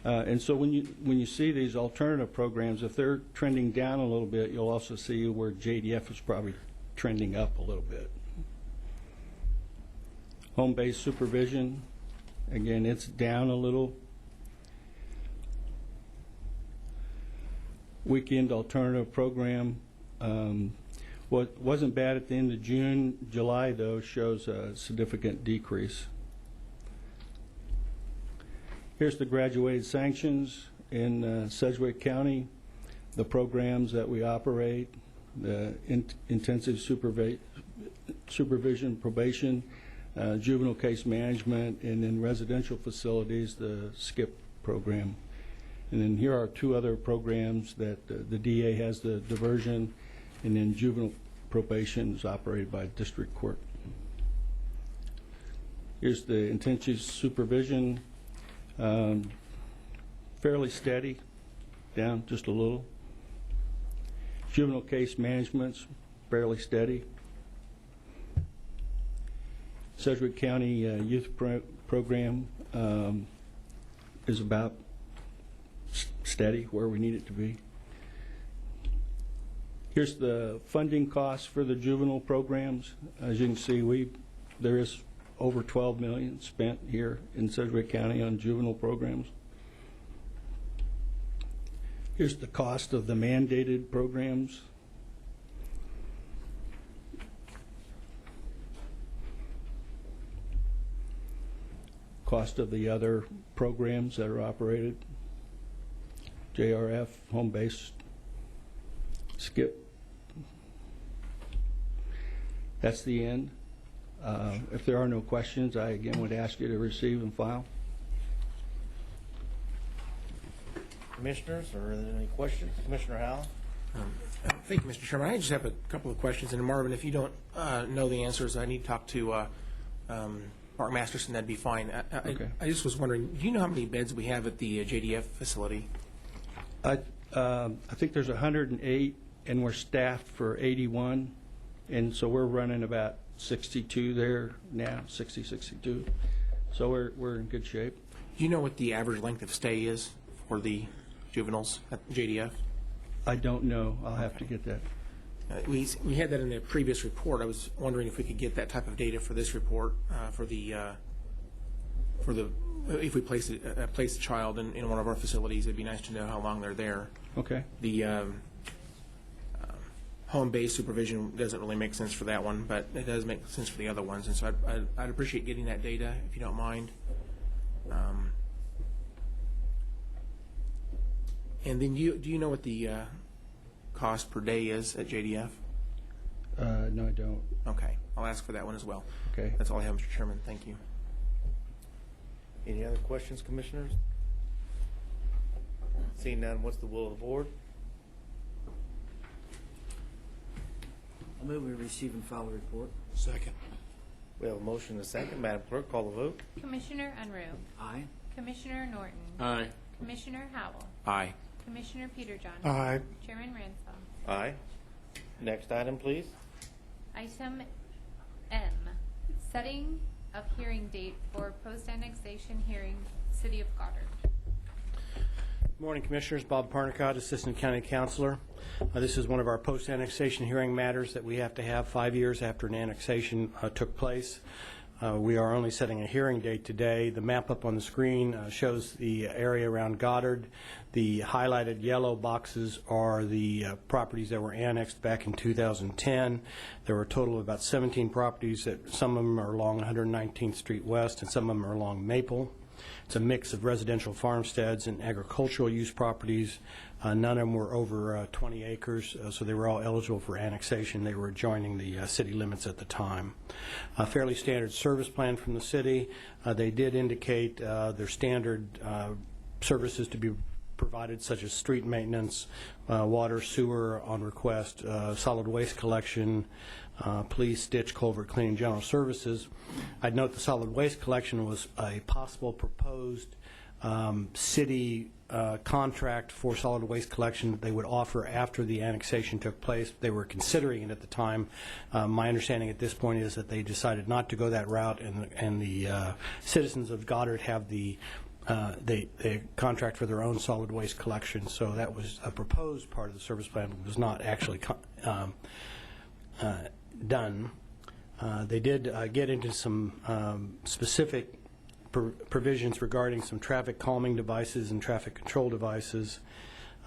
And so when you see these alternative programs, if they're trending down a little bit, you'll also see where JDF is probably trending up a little bit. Home-based supervision, again, it's down a little. Weekend alternative program, what wasn't bad at the end of June. July, though, shows a significant decrease. Here's the graduated sanctions in Sedgwick County, the programs that we operate, the intensive supervision, probation, juvenile case management, and in residential facilities, the SKIP program. And then here are 2 other programs that the DA has, the diversion, and then juvenile probation is operated by district court. Here's the intensive supervision, fairly steady, down just a little. Juvenile case management's fairly steady. Sedgwick County Youth Program is about steady where we need it to be. Here's the funding costs for the juvenile programs. As you can see, there is over $12 million spent here in Sedgwick County on juvenile programs. Here's the cost of the mandated programs. Cost of the other programs that are operated. JRF, home-based, SKIP. That's the end. If there are no questions, I again would ask you to receive and file. Commissioners, are there any questions? Commissioner Howell? Thank you, Mr. Chairman. I just have a couple of questions. And Marvin, if you don't know the answers, I need to talk to Mark Masterson. That'd be fine. Okay. I just was wondering, do you know how many beds we have at the JDF facility? I think there's 108, and we're staffed for 81, and so we're running about 62 there now, 60, 62. So we're in good shape. Do you know what the average length of stay is for the juveniles at JDF? I don't know. I'll have to get that. We had that in the previous report. I was wondering if we could get that type of data for this report if we place a child in one of our facilities. It'd be nice to know how long they're there. Okay. The home-based supervision doesn't really make sense for that one, but it does make sense for the other ones, and so I'd appreciate getting that data if you don't mind. And then do you know what the cost per day is at JDF? No, I don't. Okay, I'll ask for that one as well. Okay. That's all I have, Mr. Chairman. Thank you. Any other questions, Commissioners? Seeing none, what's the will of the board? I move we receive and file the report. Second. We have a motion and a second. Madam Clerk, call the vote. Commissioner Unruh. Aye. Commissioner Norton. Aye. Commissioner Howell. Aye. Commissioner Peterjohn. Aye. Chairman Ransell. Aye. Next item, please. Item M, setting of hearing date for post-annexation hearing, City of Goddard. Good morning, Commissioners. Bob Parnicott, Assistant County Counselor. This is one of our post-annexation hearing matters that we have to have 5 years after an annexation took place. We are only setting a hearing date today. The map up on the screen shows the area around Goddard. The highlighted yellow boxes are the properties that were annexed back in 2010. There were a total of about 17 properties. Some of them are along 119th Street West and some of them are along Maple. It's a mix of residential farmsteads and agricultural use properties. None of them were over 20 acres, so they were all eligible for annexation. They were adjoining the city limits at the time. A fairly standard service plan from the city. They did indicate their standard services to be provided, such as street maintenance, water, sewer on request, solid waste collection, police, ditch, culvert cleaning, general services. I'd note the solid waste collection was a possible proposed city contract for solid waste collection that they would offer after the annexation took place. They were considering it at the time. My understanding at this point is that they decided not to go that route, and the citizens of Goddard have the they contract for their own solid waste collection. So that was a proposed part of the service plan, but was not actually done. They did get into some specific provisions regarding some traffic calming devices and traffic control devices.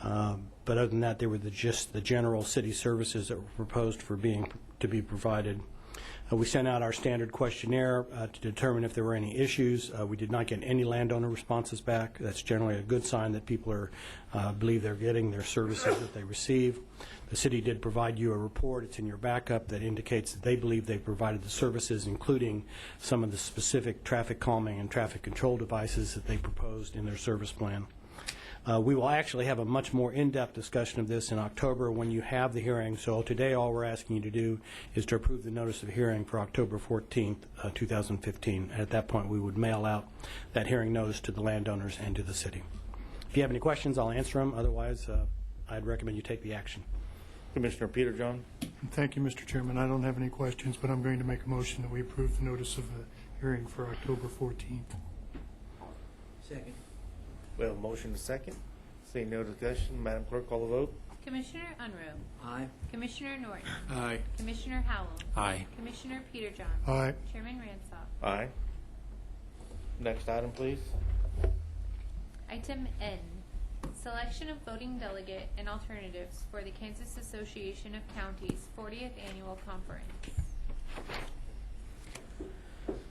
But other than that, they were just the general city services that were proposed for to be provided. We sent out our standard questionnaire to determine if there were any issues. We did not get any landowner responses back. That's generally a good sign that people are believe they're getting their services that they receive. The city did provide you a report. It's in your backup that indicates that they believe they provided the services, including some of the specific traffic calming and traffic control devices that they proposed in their service plan. We will actually have a much more in-depth discussion of this in October when you have the hearing. So today all we're asking you to do is to approve the notice of hearing for October 14th, 2015. At that point, we would mail out that hearing notice to the landowners and to the city. If you have any questions, I'll answer them. Otherwise, I'd recommend you take the action. Commissioner Peter John. Thank you, Mr. Chairman. I don't have any questions, but I'm going to make a motion that we approve the notice of the hearing for October 14th. Second. We have a motion and a second. Seeing no discussion, Madam Clerk, call the vote. Commissioner Unruh. Aye. Commissioner Norton. Aye. Commissioner Howell. Aye. Commissioner Peterjohn. Aye. Chairman Ransop. Aye. Next item, please. Item N, selection of voting delegate and alternatives for the Kansas Association of Counties 40th Annual Conference.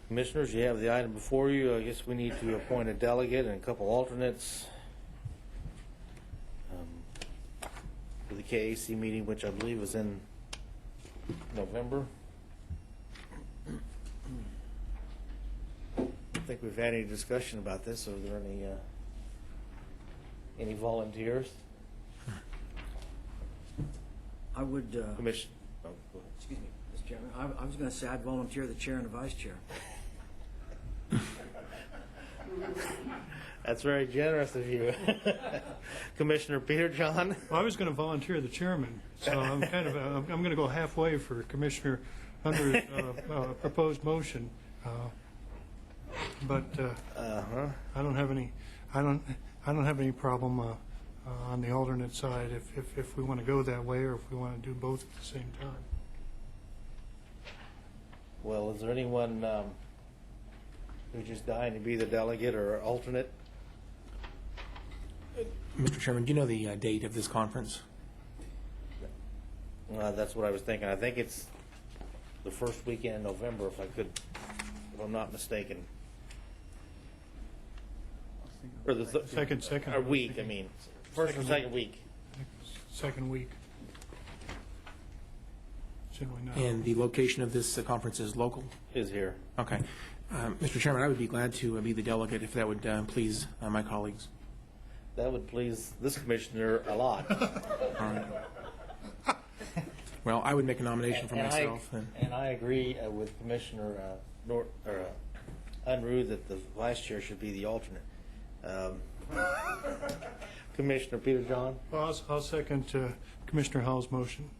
Commissioners, you have the item before you. I guess we need to appoint a delegate and a couple alternates for the KAC meeting, which I believe is in November. I don't think we've had any discussion about this. Are there any volunteers? I would. Commission. Oh, go ahead. Excuse me, Mr. Chairman. I was going to say I'd volunteer the chair and the vice chair. That's very generous of you. Commissioner Peterjohn. Well, I was going to volunteer the chairman, so I'm I'm going to go halfway for Commissioner Unruh's proposed motion. But I don't have any problem on the alternate side if we want to go that way, or if we want to do both at the same time. Well, is there anyone who's just dying to be the delegate or alternate? Mr. Chairman, do you know the date of this conference? That's what I was thinking. I think it's the first weekend in November, if I'm not mistaken. Or the Second or week, I mean. First or second week. Second week. Should we know? And the location of this conference is local? Is here. Okay. Mr. Chairman, I would be glad to be the delegate if that would please my colleagues. That would please this commissioner a lot. All right. Well, I would make a nomination for myself. And I agree with Commissioner Unruh that the vice chair should be the alternate. Commissioner Peterjohn. Well, I'll second Commissioner Howell's motion.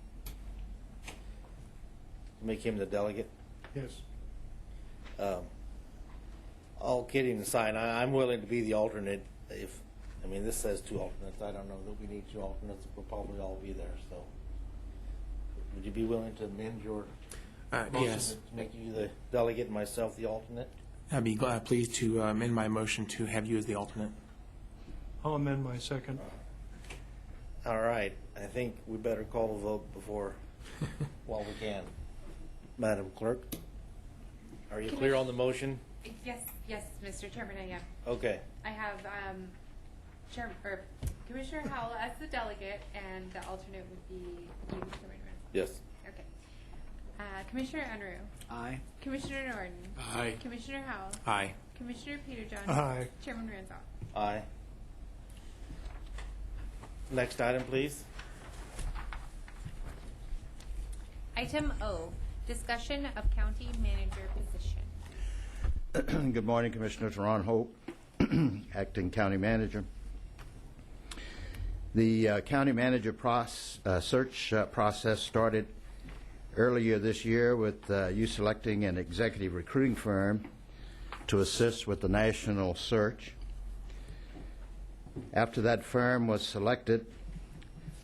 Make him the delegate. Yes. All kidding aside, I'm willing to be the alternate if I mean, this says 2 alternates. I don't know that we need 2 alternates. We'll probably all be there, so. Would you be willing to amend your motion Yes. to make you the delegate and myself the alternate? I'd be pleased to amend my motion to have you as the alternate. I'll amend my second. All right. I think we better call the vote before, while we can. Madam Clerk, are you clear on the motion? Yes, yes, Mr. Chairman, I am. Okay. I have Commissioner Howell as the delegate, and the alternate would be you, Commissioner. Yes. Okay. Commissioner Unruh. Aye. Commissioner Norton. Aye. Commissioner Howell. Aye. Commissioner Peterjohn. Aye. Chairman Ranzau. Aye. Next item, please. Item O, discussion of county manager position. Good morning, Commissioners. Ron Hope, Acting County Manager. The county manager search process started earlier this year with you selecting an executive recruiting firm to assist with the national search. After that firm was selected,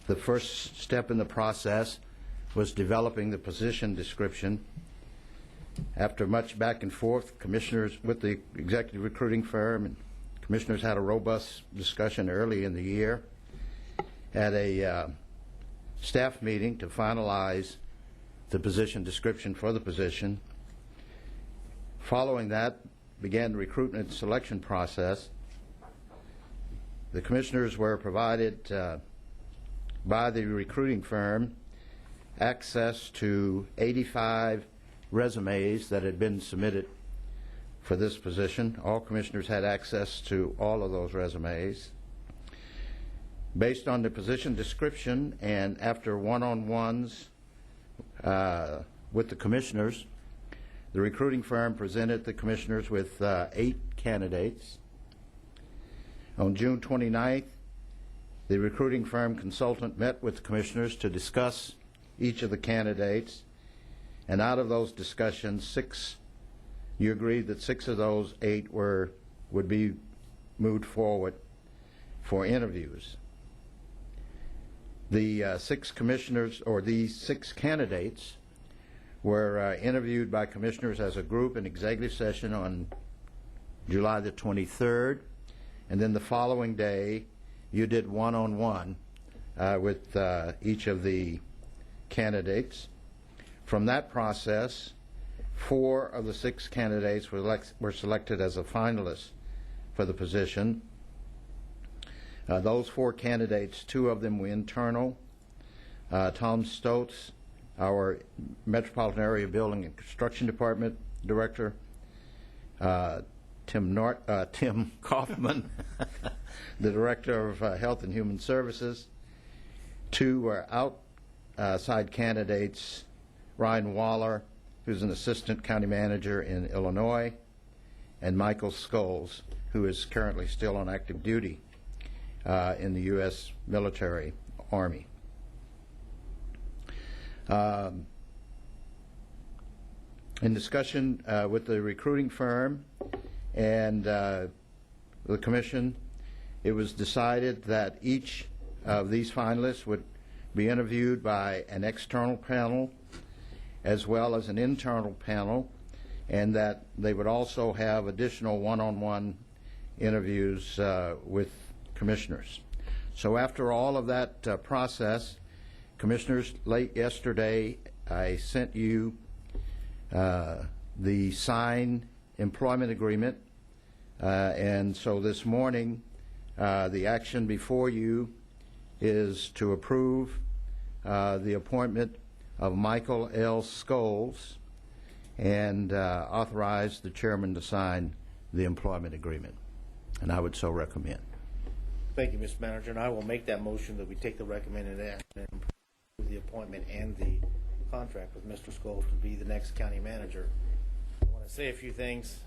the first step in the process was developing the position description. After much back and forth, commissioners with the executive recruiting firm and commissioners had a robust discussion early in the year at a staff meeting to finalize the position description for the position. Following that, began the recruitment selection process. The commissioners were provided by the recruiting firm access to 85 resumes that had been submitted for this position. All commissioners had access to all of those resumes. Based on the position description and after one-on-ones with the commissioners, the recruiting firm presented the commissioners with 8 candidates. On June 29th, the recruiting firm consultant met with the commissioners to discuss each of the candidates, and out of those discussions, you agreed that 6 of those 8 would be moved forward for interviews. The 6 commissioners, or these 6 candidates, were interviewed by commissioners as a group in executive session on July the 23rd, and then the following day you did one-on-one with each of the candidates. From that process, 4 of the 6 candidates were selected as a finalist for the position. Those 4 candidates, 2 of them were internal. Tom Stotz, our Metropolitan Area Building and Construction Department Director, Tim Kaufman, the Director of Health and Human Services. 2 were outside candidates, Ryan Waller, who's an Assistant County Manager in Illinois, and Michael Scholes, who is currently still on active duty in the U.S. military Army. In discussion with the recruiting firm and the commission, it was decided that each of these finalists would be interviewed by an external panel as well as an internal panel, and that they would also have additional one-on-one interviews with commissioners. So after all of that process, commissioners, late yesterday I sent you the signed employment agreement, and so this morning the action before you is to approve the appointment of Michael L. Scholes and authorize the chairman to sign the employment agreement, and I would so recommend. Thank you, Mr. Manager, and I will make that motion that we take the recommended action and approve the appointment and the contract with Mr. Scholes to be the next county manager. I want to say a few things.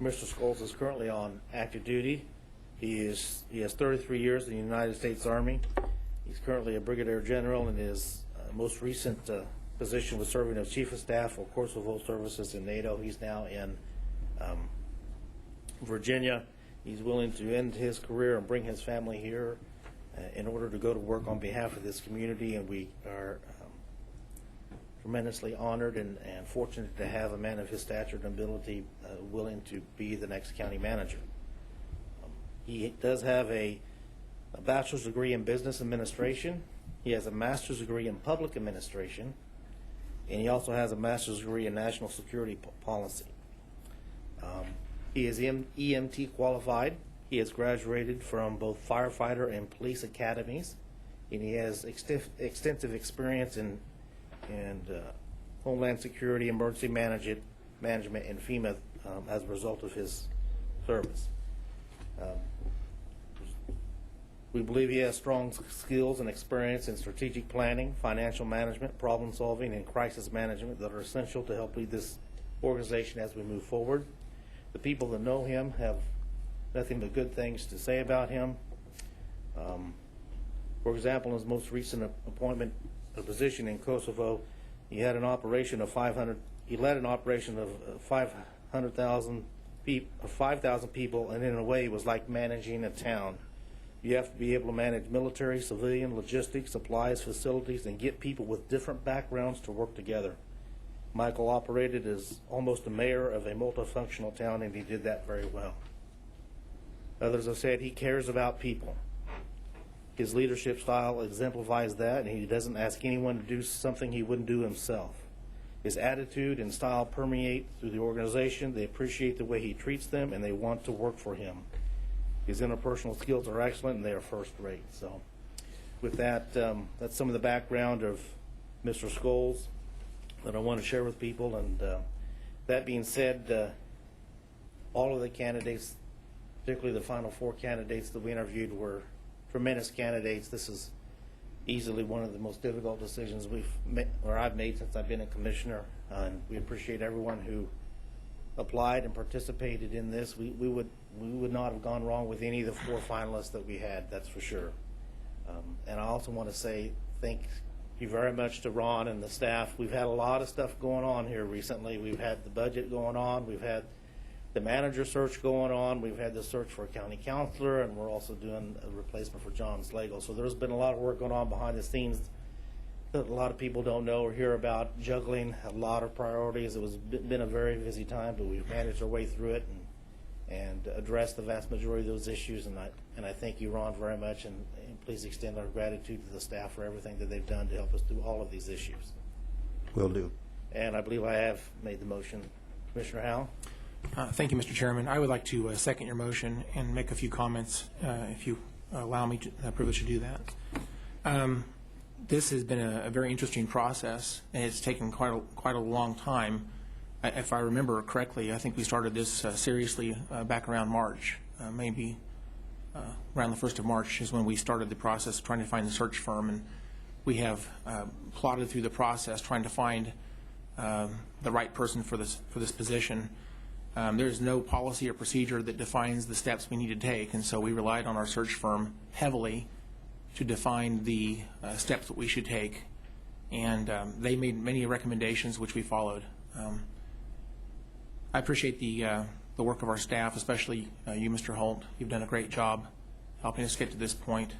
Mr. Scholes is currently on active duty. He has 33 years in the United States Army. He's currently a brigadier general, and his most recent position was serving as Chief of Staff for Kosovo Services in NATO. He's now in Virginia. He's willing to end his career and bring his family here in order to go to work on behalf of this community, and we are tremendously honored and fortunate to have a man of his stature and ability willing to be the next county manager. He does have a bachelor's degree in business administration. He has a master's degree in public administration, and he also has a master's degree in national security policy. He is EMT qualified. He has graduated from both firefighter and police academies, and he has extensive experience in Homeland Security, emergency management, and FEMA as a result of his service. We believe he has strong skills and experience in strategic planning, financial management, problem solving, and crisis management that are essential to help lead this organization as we move forward. The people that know him have nothing but good things to say about him. For example, in his most recent appointment, a position in Kosovo, he had an operation of 500. He led an operation of 500,000 people, and in a way, it was like managing a town. You have to be able to manage military, civilian, logistics, supplies, facilities, and get people with different backgrounds to work together. Michael operated as almost the mayor of a multifunctional town, and he did that very well. Others have said he cares about people. His leadership style exemplifies that, and he doesn't ask anyone to do something he wouldn't do himself. His attitude and style permeate through the organization. They appreciate the way he treats them, and they want to work for him. His interpersonal skills are excellent, and they are first rate. So with that, that's some of the background of Mr. Scholes that I want to share with people. And that being said, all of the candidates, particularly the final 4 candidates that we interviewed, were tremendous candidates. This is easily one of the most difficult decisions I've made since I've been a commissioner, and we appreciate everyone who applied and participated in this. We would not have gone wrong with any of the 4 finalists that we had, that's for sure. And I also want to say thank you very much to Ron and the staff. We've had a lot of stuff going on here recently. We've had the budget going on. We've had the manager search going on. We've had the search for a county counselor, and we're also doing a replacement for John Slagle. So there's been a lot of work going on behind the scenes that a lot of people don't know or hear about, juggling a lot of priorities. It was been a very busy time, but we've managed our way through it and addressed the vast majority of those issues. And I thank you, Ron, very much, and please extend our gratitude to the staff for everything that they've done to help us through all of these issues. Will do. And I believe I have made the motion. Commissioner Howell? Thank you, Mr. Chairman. I would like to second your motion and make a few comments, if you allow me the privilege to do that. This has been a very interesting process, and it's taken quite a long time. If I remember correctly, I think we started this seriously back around March, maybe around the 1st of March is when we started the process of trying to find the search firm, and we have plodded through the process trying to find the right person for this position. There's no policy or procedure that defines the steps we need to take, and so we relied on our search firm heavily to define the steps that we should take, and they made many recommendations which we followed. I appreciate the work of our staff, especially you, Mr. Holt. You've done a great job helping us get to this point.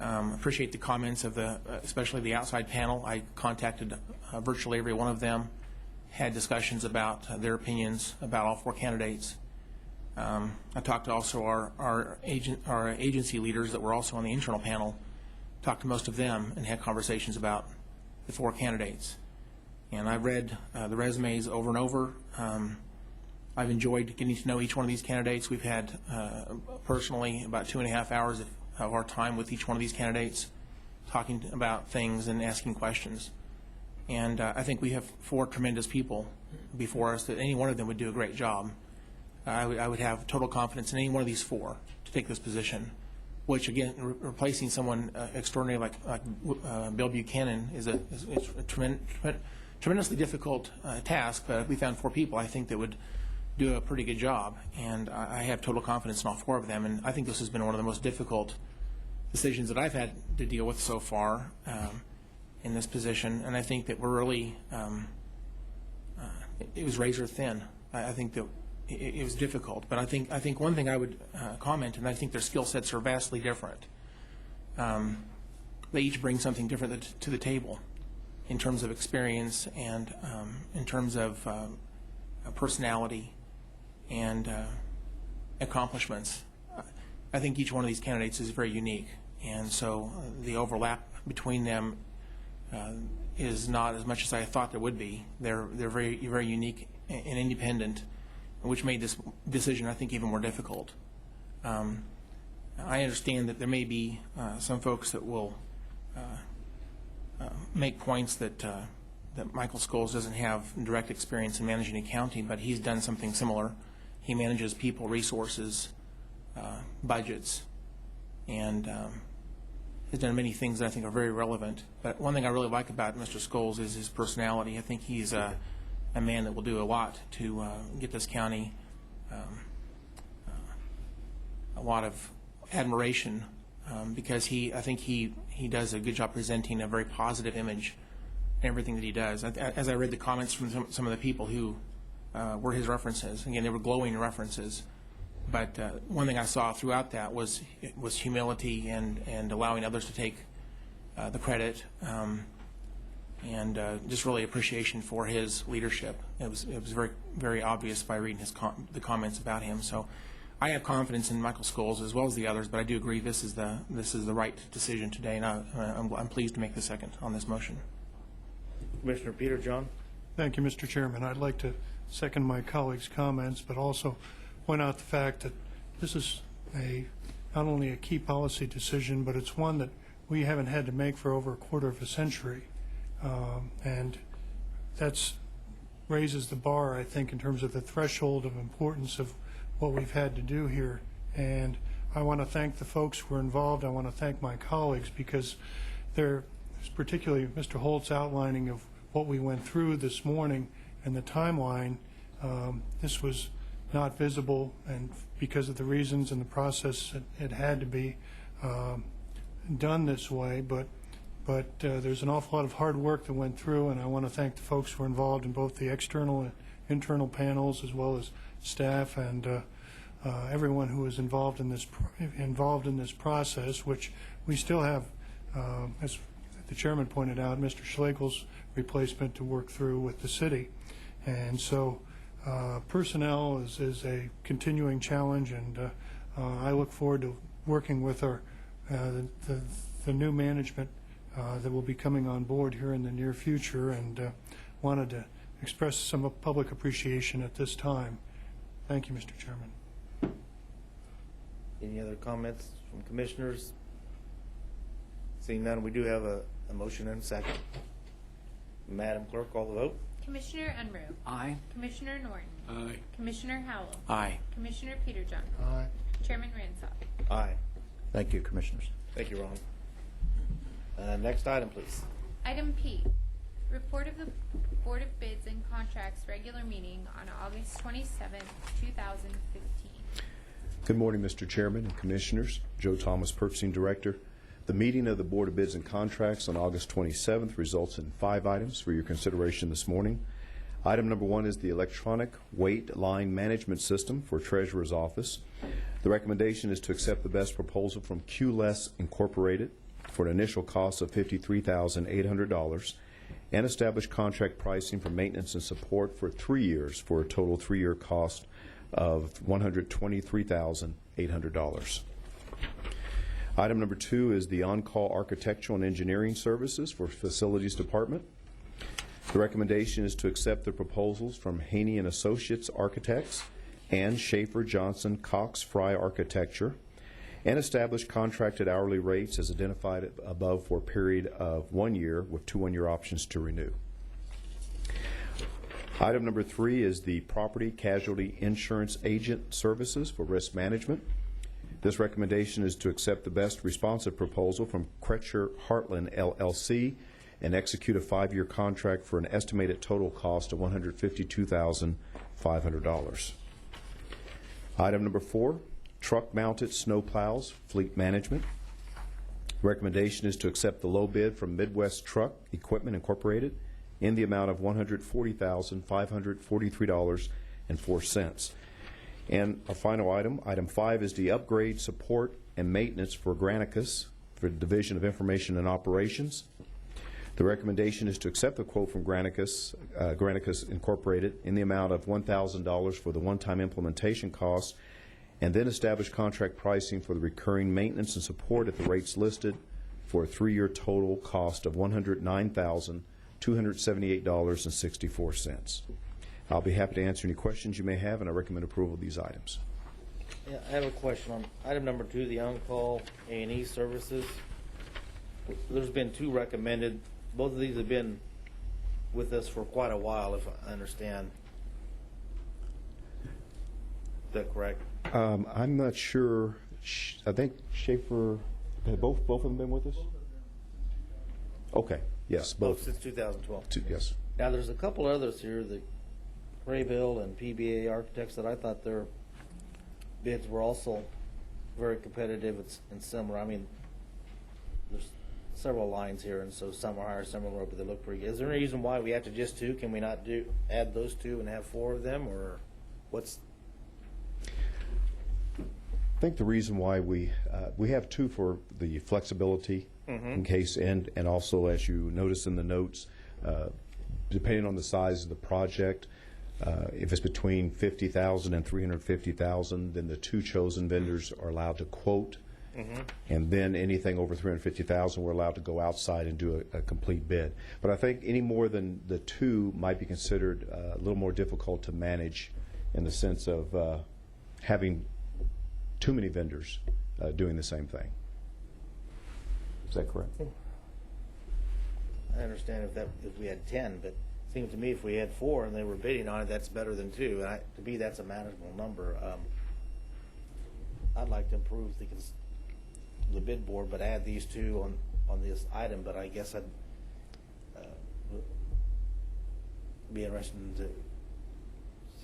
Appreciate the comments of especially the outside panel. I contacted virtually every one of them, had discussions about their opinions about all 4 candidates. I talked to also our agency leaders that were also on the internal panel, talked to most of them and had conversations about the 4 candidates. And I've read the resumes over and over. I've enjoyed getting to know each one of these candidates. We've had personally about 2.5 hours of our time with each one of these candidates, talking about things and asking questions. And I think we have 4 tremendous people before us that any one of them would do a great job. I would have total confidence in any one of these 4 to take this position, which again, replacing someone extraordinary like Bill Buchanan is a tremendously difficult task, but if we found 4 people, I think that would do a pretty good job, and I have total confidence in all 4 of them, and I think this has been one of the most difficult decisions that I've had to deal with so far in this position, and I think that we're really, it was razor thin. I think that it was difficult. But I think one thing I would comment, and I think their skill sets are vastly different. They each bring something different to the table in terms of experience and in terms of personality and accomplishments. I think each one of these candidates is very unique, and so the overlap between them is not as much as I thought there would be. They're very unique and independent, which made this decision, I think, even more difficult. I understand that there may be some folks that will make points that Michael Scholes doesn't have direct experience in managing a county, but he's done something similar. He manages people, resources, budgets, and has done many things that I think are very relevant. But one thing I really like about Mr. Scholes is his personality. I think he's a man that will do a lot to get this county a lot of admiration because I think he does a good job presenting a very positive image in everything that he does. As I read the comments from some of the people who were his references, again, they were glowing references. But one thing I saw throughout that was humility and allowing others to take the credit, and just really appreciation for his leadership. It was very, very obvious by reading the comments about him. So I have confidence in Michael Scholes as well as the others, but I do agree this is the right decision today, and I'm pleased to make the second on this motion. Commissioner Peter John. Thank you, Mr. Chairman. I'd like to second my colleagues' comments, but also point out the fact that this is not only a key policy decision, but it's one that we haven't had to make for over a quarter of a century. And that raises the bar, I think, in terms of the threshold of importance of what we've had to do here. And I want to thank the folks who were involved. I want to thank my colleagues because there's particularly Mr. Holt's outlining of what we went through this morning and the timeline. This was not visible, and because of the reasons and the process, it had to be done this way. But there's an awful lot of hard work that went through, and I want to thank the folks who were involved in both the external and internal panels, as well as staff and everyone who was involved in this process, which we still have, as the chairman pointed out, Mr. Schlegel's replacement to work through with the city, and so. Personnel is a continuing challenge, and I look forward to working with the new management that will be coming on board here in the near future, and wanted to express some public appreciation at this time. Thank you, Mr. Chairman. Any other comments from commissioners? Seeing none, we do have a motion and a second. Madam Clerk, call the vote. Commissioner Unruh. Aye. Commissioner Norton. Aye. Commissioner Howell. Aye. Commissioner Peterjohn. Aye. Chairman Ransop. Aye. Thank you, Commissioners. Thank you, Ron. Next item, please. Item P, report of the Board of Bids and Contracts regular meeting on August 27, 2015. Good morning, Mr. Chairman and Commissioners. Joe Thomas, Purchasing Director. The meeting of the Board of Bids and Contracts on August 27th results in 5 items for your consideration this morning. Item number 1 is the electronic weight line management system for Treasurer's Office. The recommendation is to accept the best proposal from QLess Incorporated for an initial cost of $53,800 and establish contract pricing for maintenance and support for 3 years for a total 3-year cost of $123,800. Item number 2 is the on-call architectural and engineering services for Facilities Department. The recommendation is to accept the proposals from Haney and Associates Architects and Schaefer Johnson Cox Fry Architecture and establish contracted hourly rates as identified above for a period of 1 year with 2 one-year options to renew. Item number 3 is the Property Casualty Insurance Agent Services for Risk Management. This recommendation is to accept the best responsive proposal from Kretcher Heartland LLC and execute a 5-year contract for an estimated total cost of $152,500. Item number 4, truck-mounted snowplows, fleet management. Recommendation is to accept the low bid from Midwest Truck Equipment Incorporated in the amount of $140,543.04. And our final item, item 5, is the upgrade, support, and maintenance for Granicus for the Division of Information and Operations. The recommendation is to accept the quote from Granicus Incorporated in the amount of $1,000 for the one-time implementation costs, and then establish contract pricing for the recurring maintenance and support at the rates listed for a 3-year total cost of $109,278.64. I'll be happy to answer any questions you may have, and I recommend approval of these items. Yeah, I have a question on item number 2, the on-call A&E services. There's been 2 recommended. Both of these have been with us for quite a while, if I understand. Is that correct? I'm not sure. I think Schaefer, have both of them been with us? Okay, yes, both. Since 2012. Yes. Now, there's a couple others here, the Craybill and PBA Architects, that I thought their bids were also very competitive and similar. I mean, there's several lines here, and so some are higher, some are lower, but they look pretty good. Is there any reason why we have to just 2? Can we not add those 2 and have 4 of them, or what's? I think the reason why we have 2 for the flexibility in case, and also, as you notice in the notes, depending on the size of the project, if it's between $50,000 and $350,000, then the 2 chosen vendors are allowed to quote, and then anything over $350,000, we're allowed to go outside and do a complete bid. But I think any more than the 2 might be considered a little more difficult to manage in the sense of having too many vendors doing the same thing. Is that correct? I understand if we had 10, but it seems to me if we had 4 and they were bidding on it, that's better than 2. And to me, that's a manageable number. I'd like to improve the bid board, but add these 2 on this item. But I guess I'd be interested to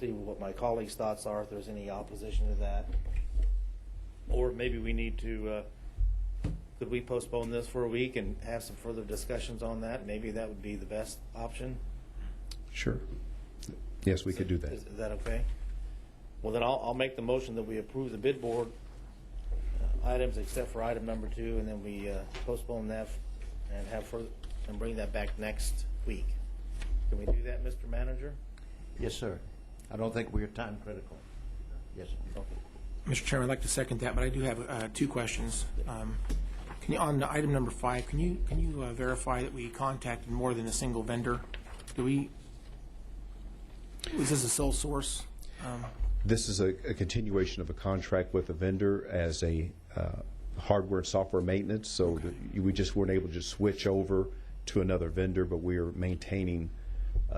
see what my colleagues' thoughts are, if there's any opposition to that. Or maybe we need to, could we postpone this for a week and have some further discussions on that? Maybe that would be the best option. Sure. Yes, we could do that. Is that okay? Well, then I'll make the motion that we approve the bid board items except for item number 2, and then we postpone that and have further and bring that back next week. Can we do that, Mr. Manager? Yes, sir. I don't think we're time critical. Yes, sir. Okay. Mr. Chairman, I'd like to second that, but I do have 2 questions. Can you, on item number 5, can you verify that we contacted more than a single vendor? Was this a sole source? This is a continuation of a contract with a vendor as a hardware and software maintenance, so we just weren't able to just switch over to another vendor, but we are maintaining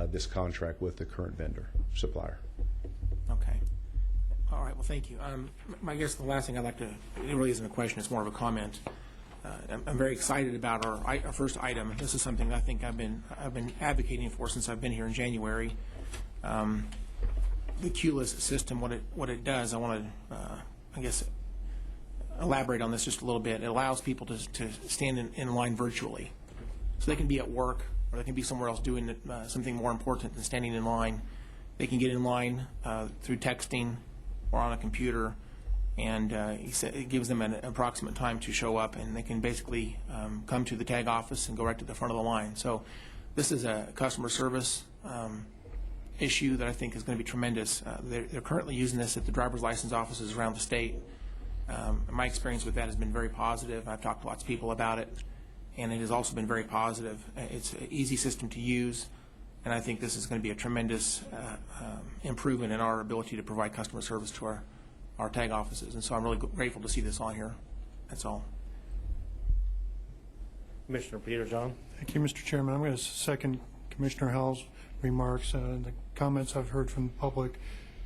this contract with the current vendor supplier. Okay. All right, well, thank you. I guess the last thing I'd like to, it really isn't a question, it's more of a comment. I'm very excited about our first item. This is something I think I've been advocating for since I've been here in January. The QLIS system, what it does, I want to, I guess, elaborate on this just a little bit. It allows people to stand in line virtually. So they can be at work, or they can be somewhere else doing something more important than standing in line. They can get in line through texting or on a computer, and it gives them an approximate time to show up, and they can basically come to the tag office and go right to the front of the line. So this is a customer service issue that I think is going to be tremendous. They're currently using this at the driver's license offices around the state. My experience with that has been very positive. I've talked to lots of people about it, and it has also been very positive. It's an easy system to use, and I think this is going to be a tremendous improvement in our ability to provide customer service to our tag offices. And so I'm really grateful to see this on here. That's all. Commissioner Peter John. Thank you, Mr. Chairman. I'm going to second Commissioner Howell's remarks. The comments I've heard from the public,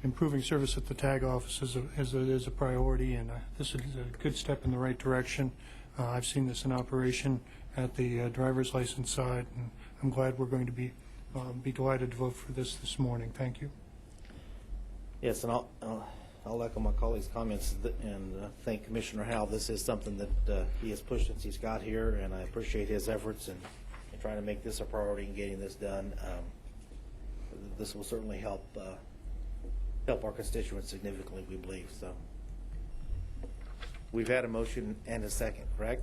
improving service at the tag office is a priority, and this is a good step in the right direction. I've seen this in operation at the driver's license side, and I'm glad we're going to be delighted to vote for this morning. Thank you. Yes, and I'll echo my colleagues' comments and thank Commissioner Howell. This is something that he has pushed since he's got here, and I appreciate his efforts in trying to make this a priority and getting this done. This will certainly help help our constituents significantly, we believe. So we've had a motion and a second, correct?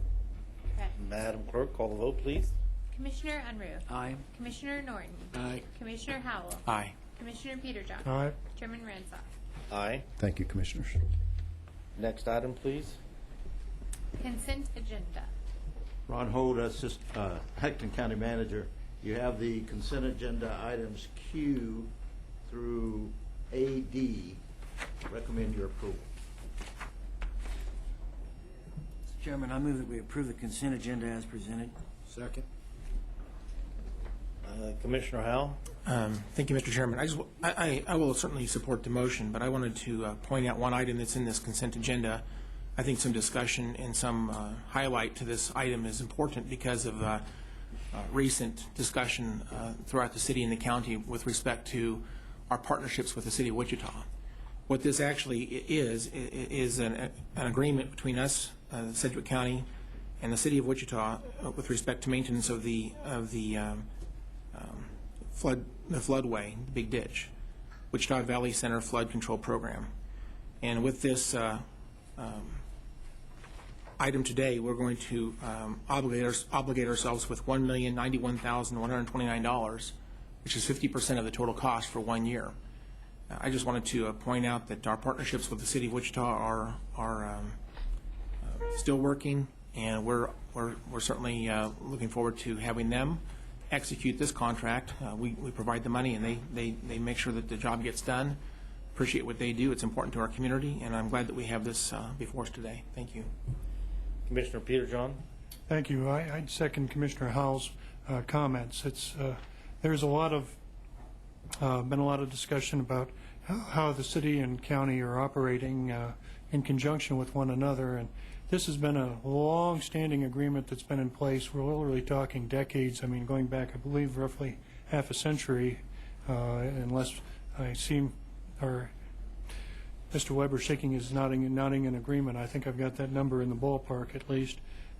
Correct. Madam Clerk, call the vote, please. Commissioner Unruh. Aye. Commissioner Norton. Aye. Commissioner Howell. Aye. Commissioner Peterjohn. Aye. Chairman Ransah. Aye. Thank you, Commissioners. Next item, please. Consent agenda. Ron Holt, Acton County Manager. You have the consent agenda items Q through AD. Recommend your approval. Mr. Chairman, I move that we approve the consent agenda as presented. Second. Commissioner Howell? Thank you, Mr. Chairman. I will certainly support the motion, but I wanted to point out one item that's in this consent agenda. I think some discussion and some highlight to this item is important because of recent discussion throughout the city and the county with respect to our partnerships with the city of Wichita. What this actually is an agreement between us, Sedgwick County, and the city of Wichita with respect to maintenance of the floodway, the big ditch, Wichita Valley Center Flood Control Program. And with this item today, we're going to obligate ourselves with $1,091,129, which is 50% of the total cost for 1 year. I just wanted to point out that our partnerships with the city of Wichita are still working, and we're certainly looking forward to having them execute this contract. We provide the money, and they make sure that the job gets done. Appreciate what they do. It's important to our community, and I'm glad that we have this before us today. Thank you. Commissioner Peterjohn? Thank you. I'd second Commissioner Howell's comments. There's been a lot of discussion about how the city and county are operating in conjunction with one another, and this has been a long-standing agreement that's been in place. We're literally talking decades. I mean, going back, I believe, roughly half a century, unless I seem, or Mr. Weber shaking his nodding in agreement. I think I've got that number in the ballpark at least.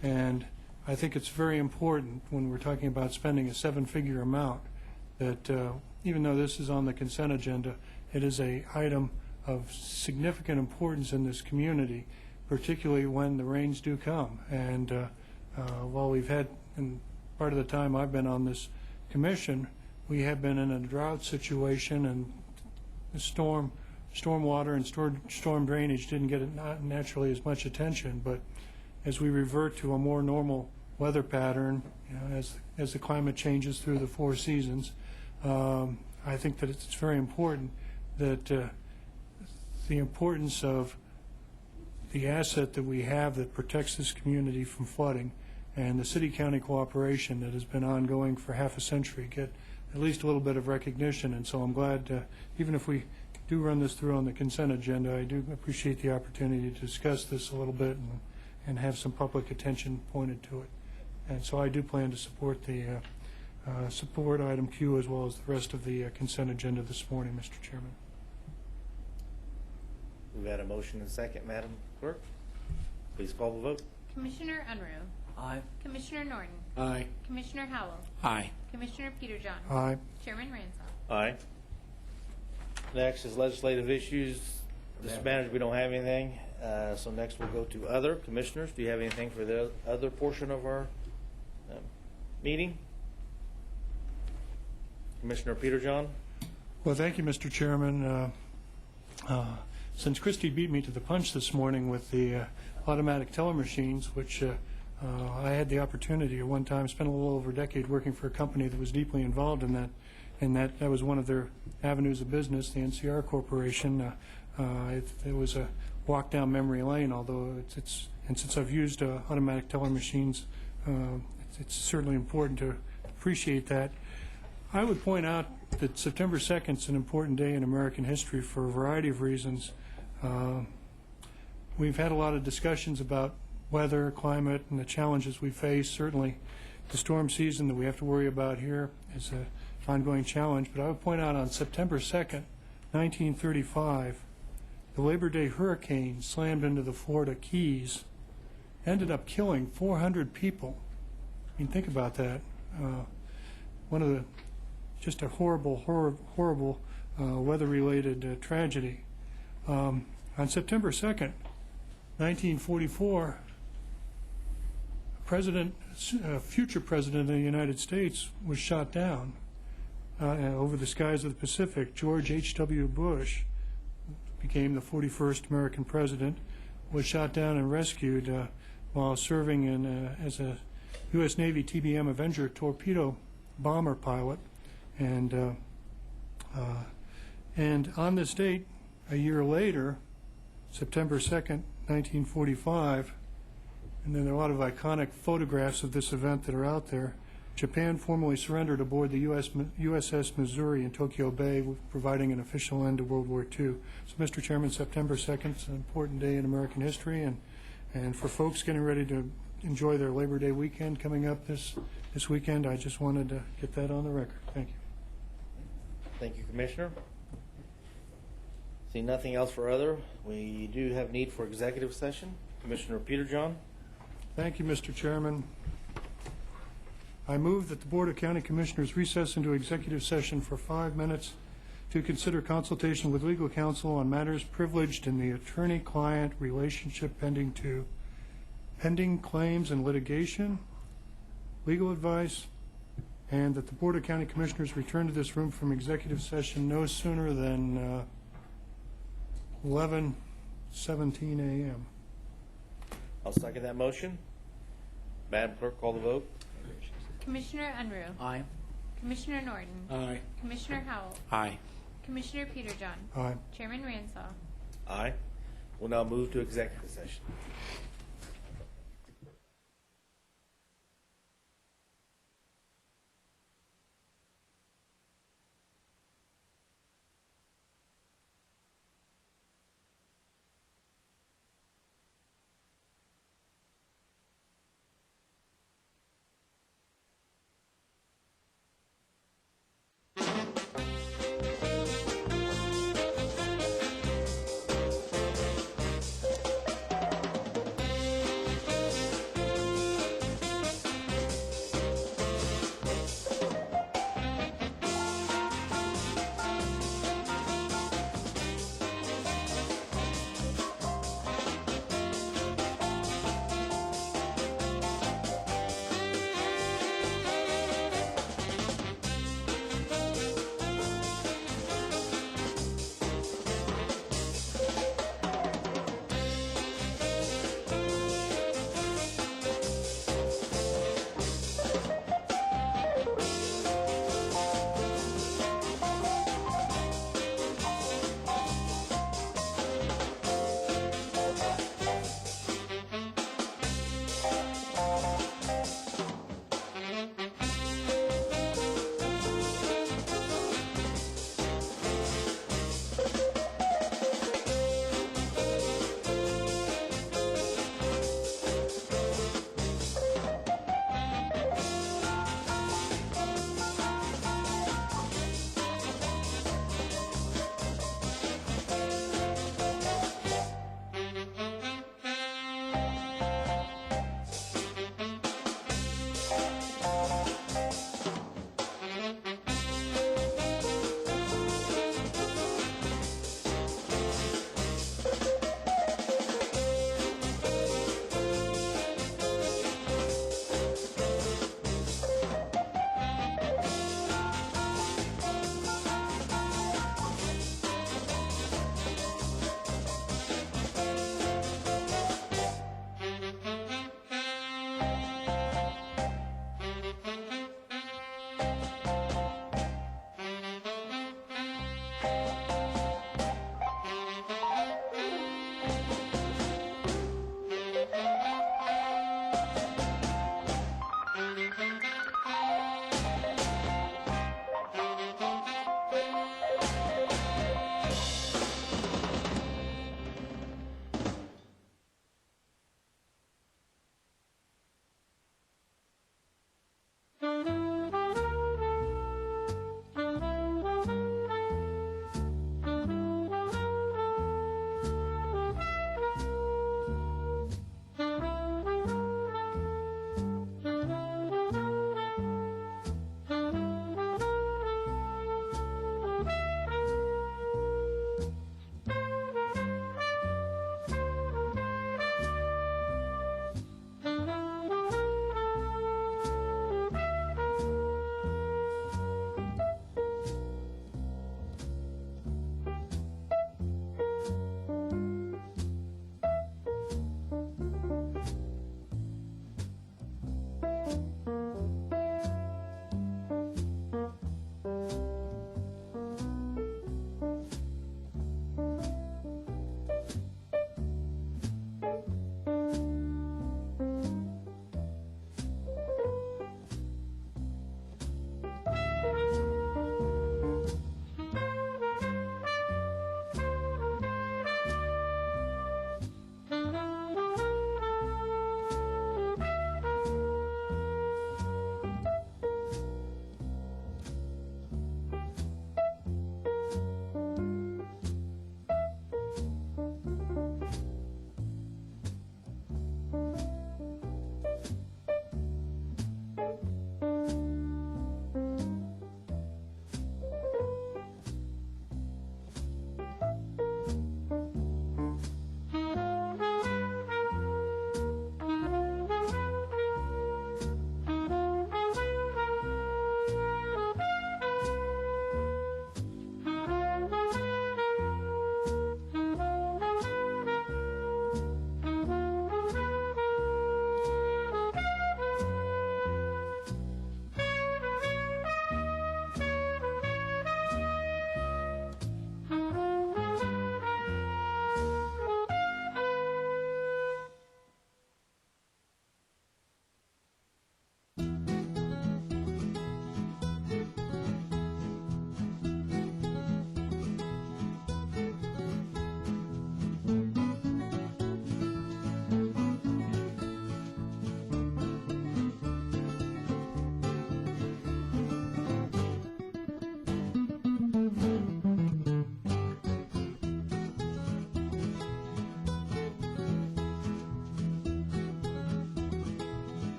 And I think it's very important when we're talking about spending a seven-figure amount that even though this is on the consent agenda, it is an item of significant importance in this community, particularly when the rains do come. And while we've had, and part of the time I've been on this commission, we have been in a drought situation, and the stormwater and storm drainage didn't get not naturally as much attention. But as we revert to a more normal weather pattern, as the climate changes through the 4 seasons, I think that it's very important that the importance of the asset that we have that protects this community from flooding and the city-county cooperation that has been ongoing for half a century get at least a little bit of recognition. And so I'm glad, even if we do run this through on the consent agenda, I do appreciate the opportunity to discuss this a little bit and have some public attention pointed to it. And so I do plan to support the support item Q as well as the rest of the consent agenda this morning, Mr. Chairman. We've had a motion and a second. Madam Clerk, please call the vote. Commissioner Unruh. Aye. Commissioner Norton. Aye. Commissioner Howell. Aye. Commissioner Peterjohn. Aye. Chairman Ransah. Aye. Next is legislative issues. Mr. Manager, we don't have anything. So next we'll go to other. Commissioners, do you have anything for the other portion of our meeting? Commissioner Peterjohn? Well, thank you, Mr. Chairman. Since Christie beat me to the punch this morning with the automatic teller machines, which I had the opportunity at one time, spent a little over a decade working for a company that was deeply involved in that, and that was one of their avenues of business, the NCR Corporation. It was a walk down memory lane, although and since I've used automatic teller machines, it's certainly important to appreciate that. I would point out that September 2nd is an important day in American history for a variety of reasons. We've had a lot of discussions about weather, climate, and the challenges we face. Certainly the storm season that we have to worry about here is an ongoing challenge. But I would point out on September 2nd, 1935, the Labor Day hurricane slammed into the Florida Keys, ended up killing 400 people. I mean, think about that. Just a horrible weather-related tragedy. On September 2nd, 1944, future President of the United States was shot down over the skies of the Pacific. George H.W. Bush became the 41st American president, was shot down and rescued while serving as a U.S. Navy TBM Avenger torpedo bomber pilot. And on this date, a year later, September 2nd, 1945, and then there are a lot of iconic photographs of this event that are out there. Japan formally surrendered aboard the USS Missouri in Tokyo Bay, providing an official end to World War II. So, Mr. Chairman, September 2nd is an important day in American history, and for folks getting ready to enjoy their Labor Day weekend coming up this weekend, I just wanted to get that on the record. Thank you. Thank you, Commissioner. See nothing else for other. We do have need for executive session. Commissioner Peterjohn. Thank you, Mr. Chairman. I move that the Board of County Commissioners recess into executive session for 5 minutes to consider consultation with legal counsel on matters privileged in the attorney-client relationship pending claims and litigation, legal advice, and that the Board of County Commissioners return to this room from executive session no sooner than 11:17 a.m. I'll second that motion. Madam Clerk, call the vote. Commissioner Unruh. Aye. Commissioner Norton. Aye. Commissioner Howell. Aye. Commissioner Peterjohn. Aye. Chairman Ransall. Aye. We'll now move to executive session.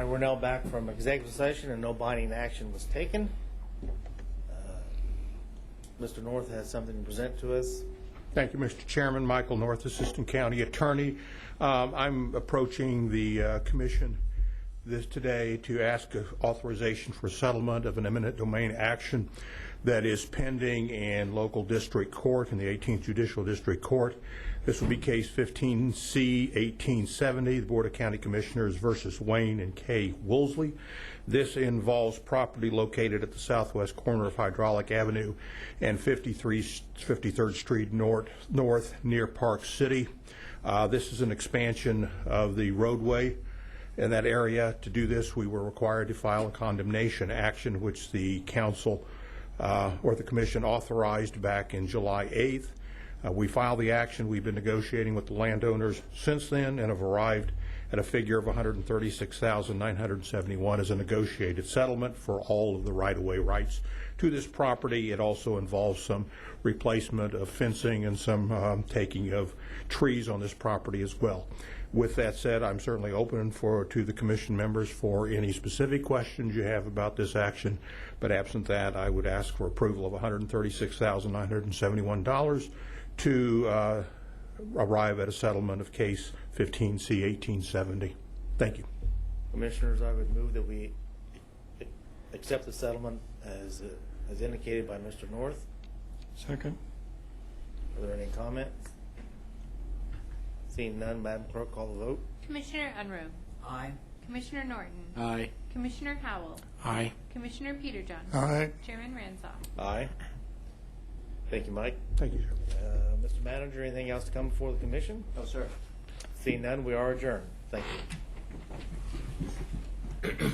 right, we're now back from executive session and no binding action was taken. Mr. North has something to present to us. Thank you, Mr. Chairman. Michael North, Assistant County Attorney. I'm approaching the Commission today to ask authorization for settlement of an eminent domain action that is pending in local district court, in the 18th Judicial District Court. This will be case 15C 1870, the Board of County Commissioners versus Wayne and Kay Woolsey. This involves property located at the southwest corner of Hydraulic Avenue and 53rd Street North near Park City. This is an expansion of the roadway in that area. To do this, we were required to file a condemnation action, which the council or the commission authorized back in July 8th. We filed the action. We've been negotiating with the landowners since then and have arrived at a figure of $136,971 as a negotiated settlement for all of the right-of-way rights to this property. It also involves some replacement of fencing and some taking of trees on this property as well. With that said, I'm certainly open to the commission members for any specific questions you have about this action, but absent that, I would ask for approval of $136,971 to arrive at a settlement of case 15C 1870. Thank you. Commissioners, I would move that we accept the settlement as indicated by Mr. North. Second. Are there any comments? Seeing none, Madam Clerk, call the vote. Commissioner Unruh. Aye. Commissioner Norton. Aye. Commissioner Howell. Aye. Commissioner Peterjohn. Aye. Chairman Ranzau. Aye. Thank you, Mike. Thank you, sir. Mr. Manager, anything else to come before the commission? No, sir. Seeing none, we are adjourned. Thank you.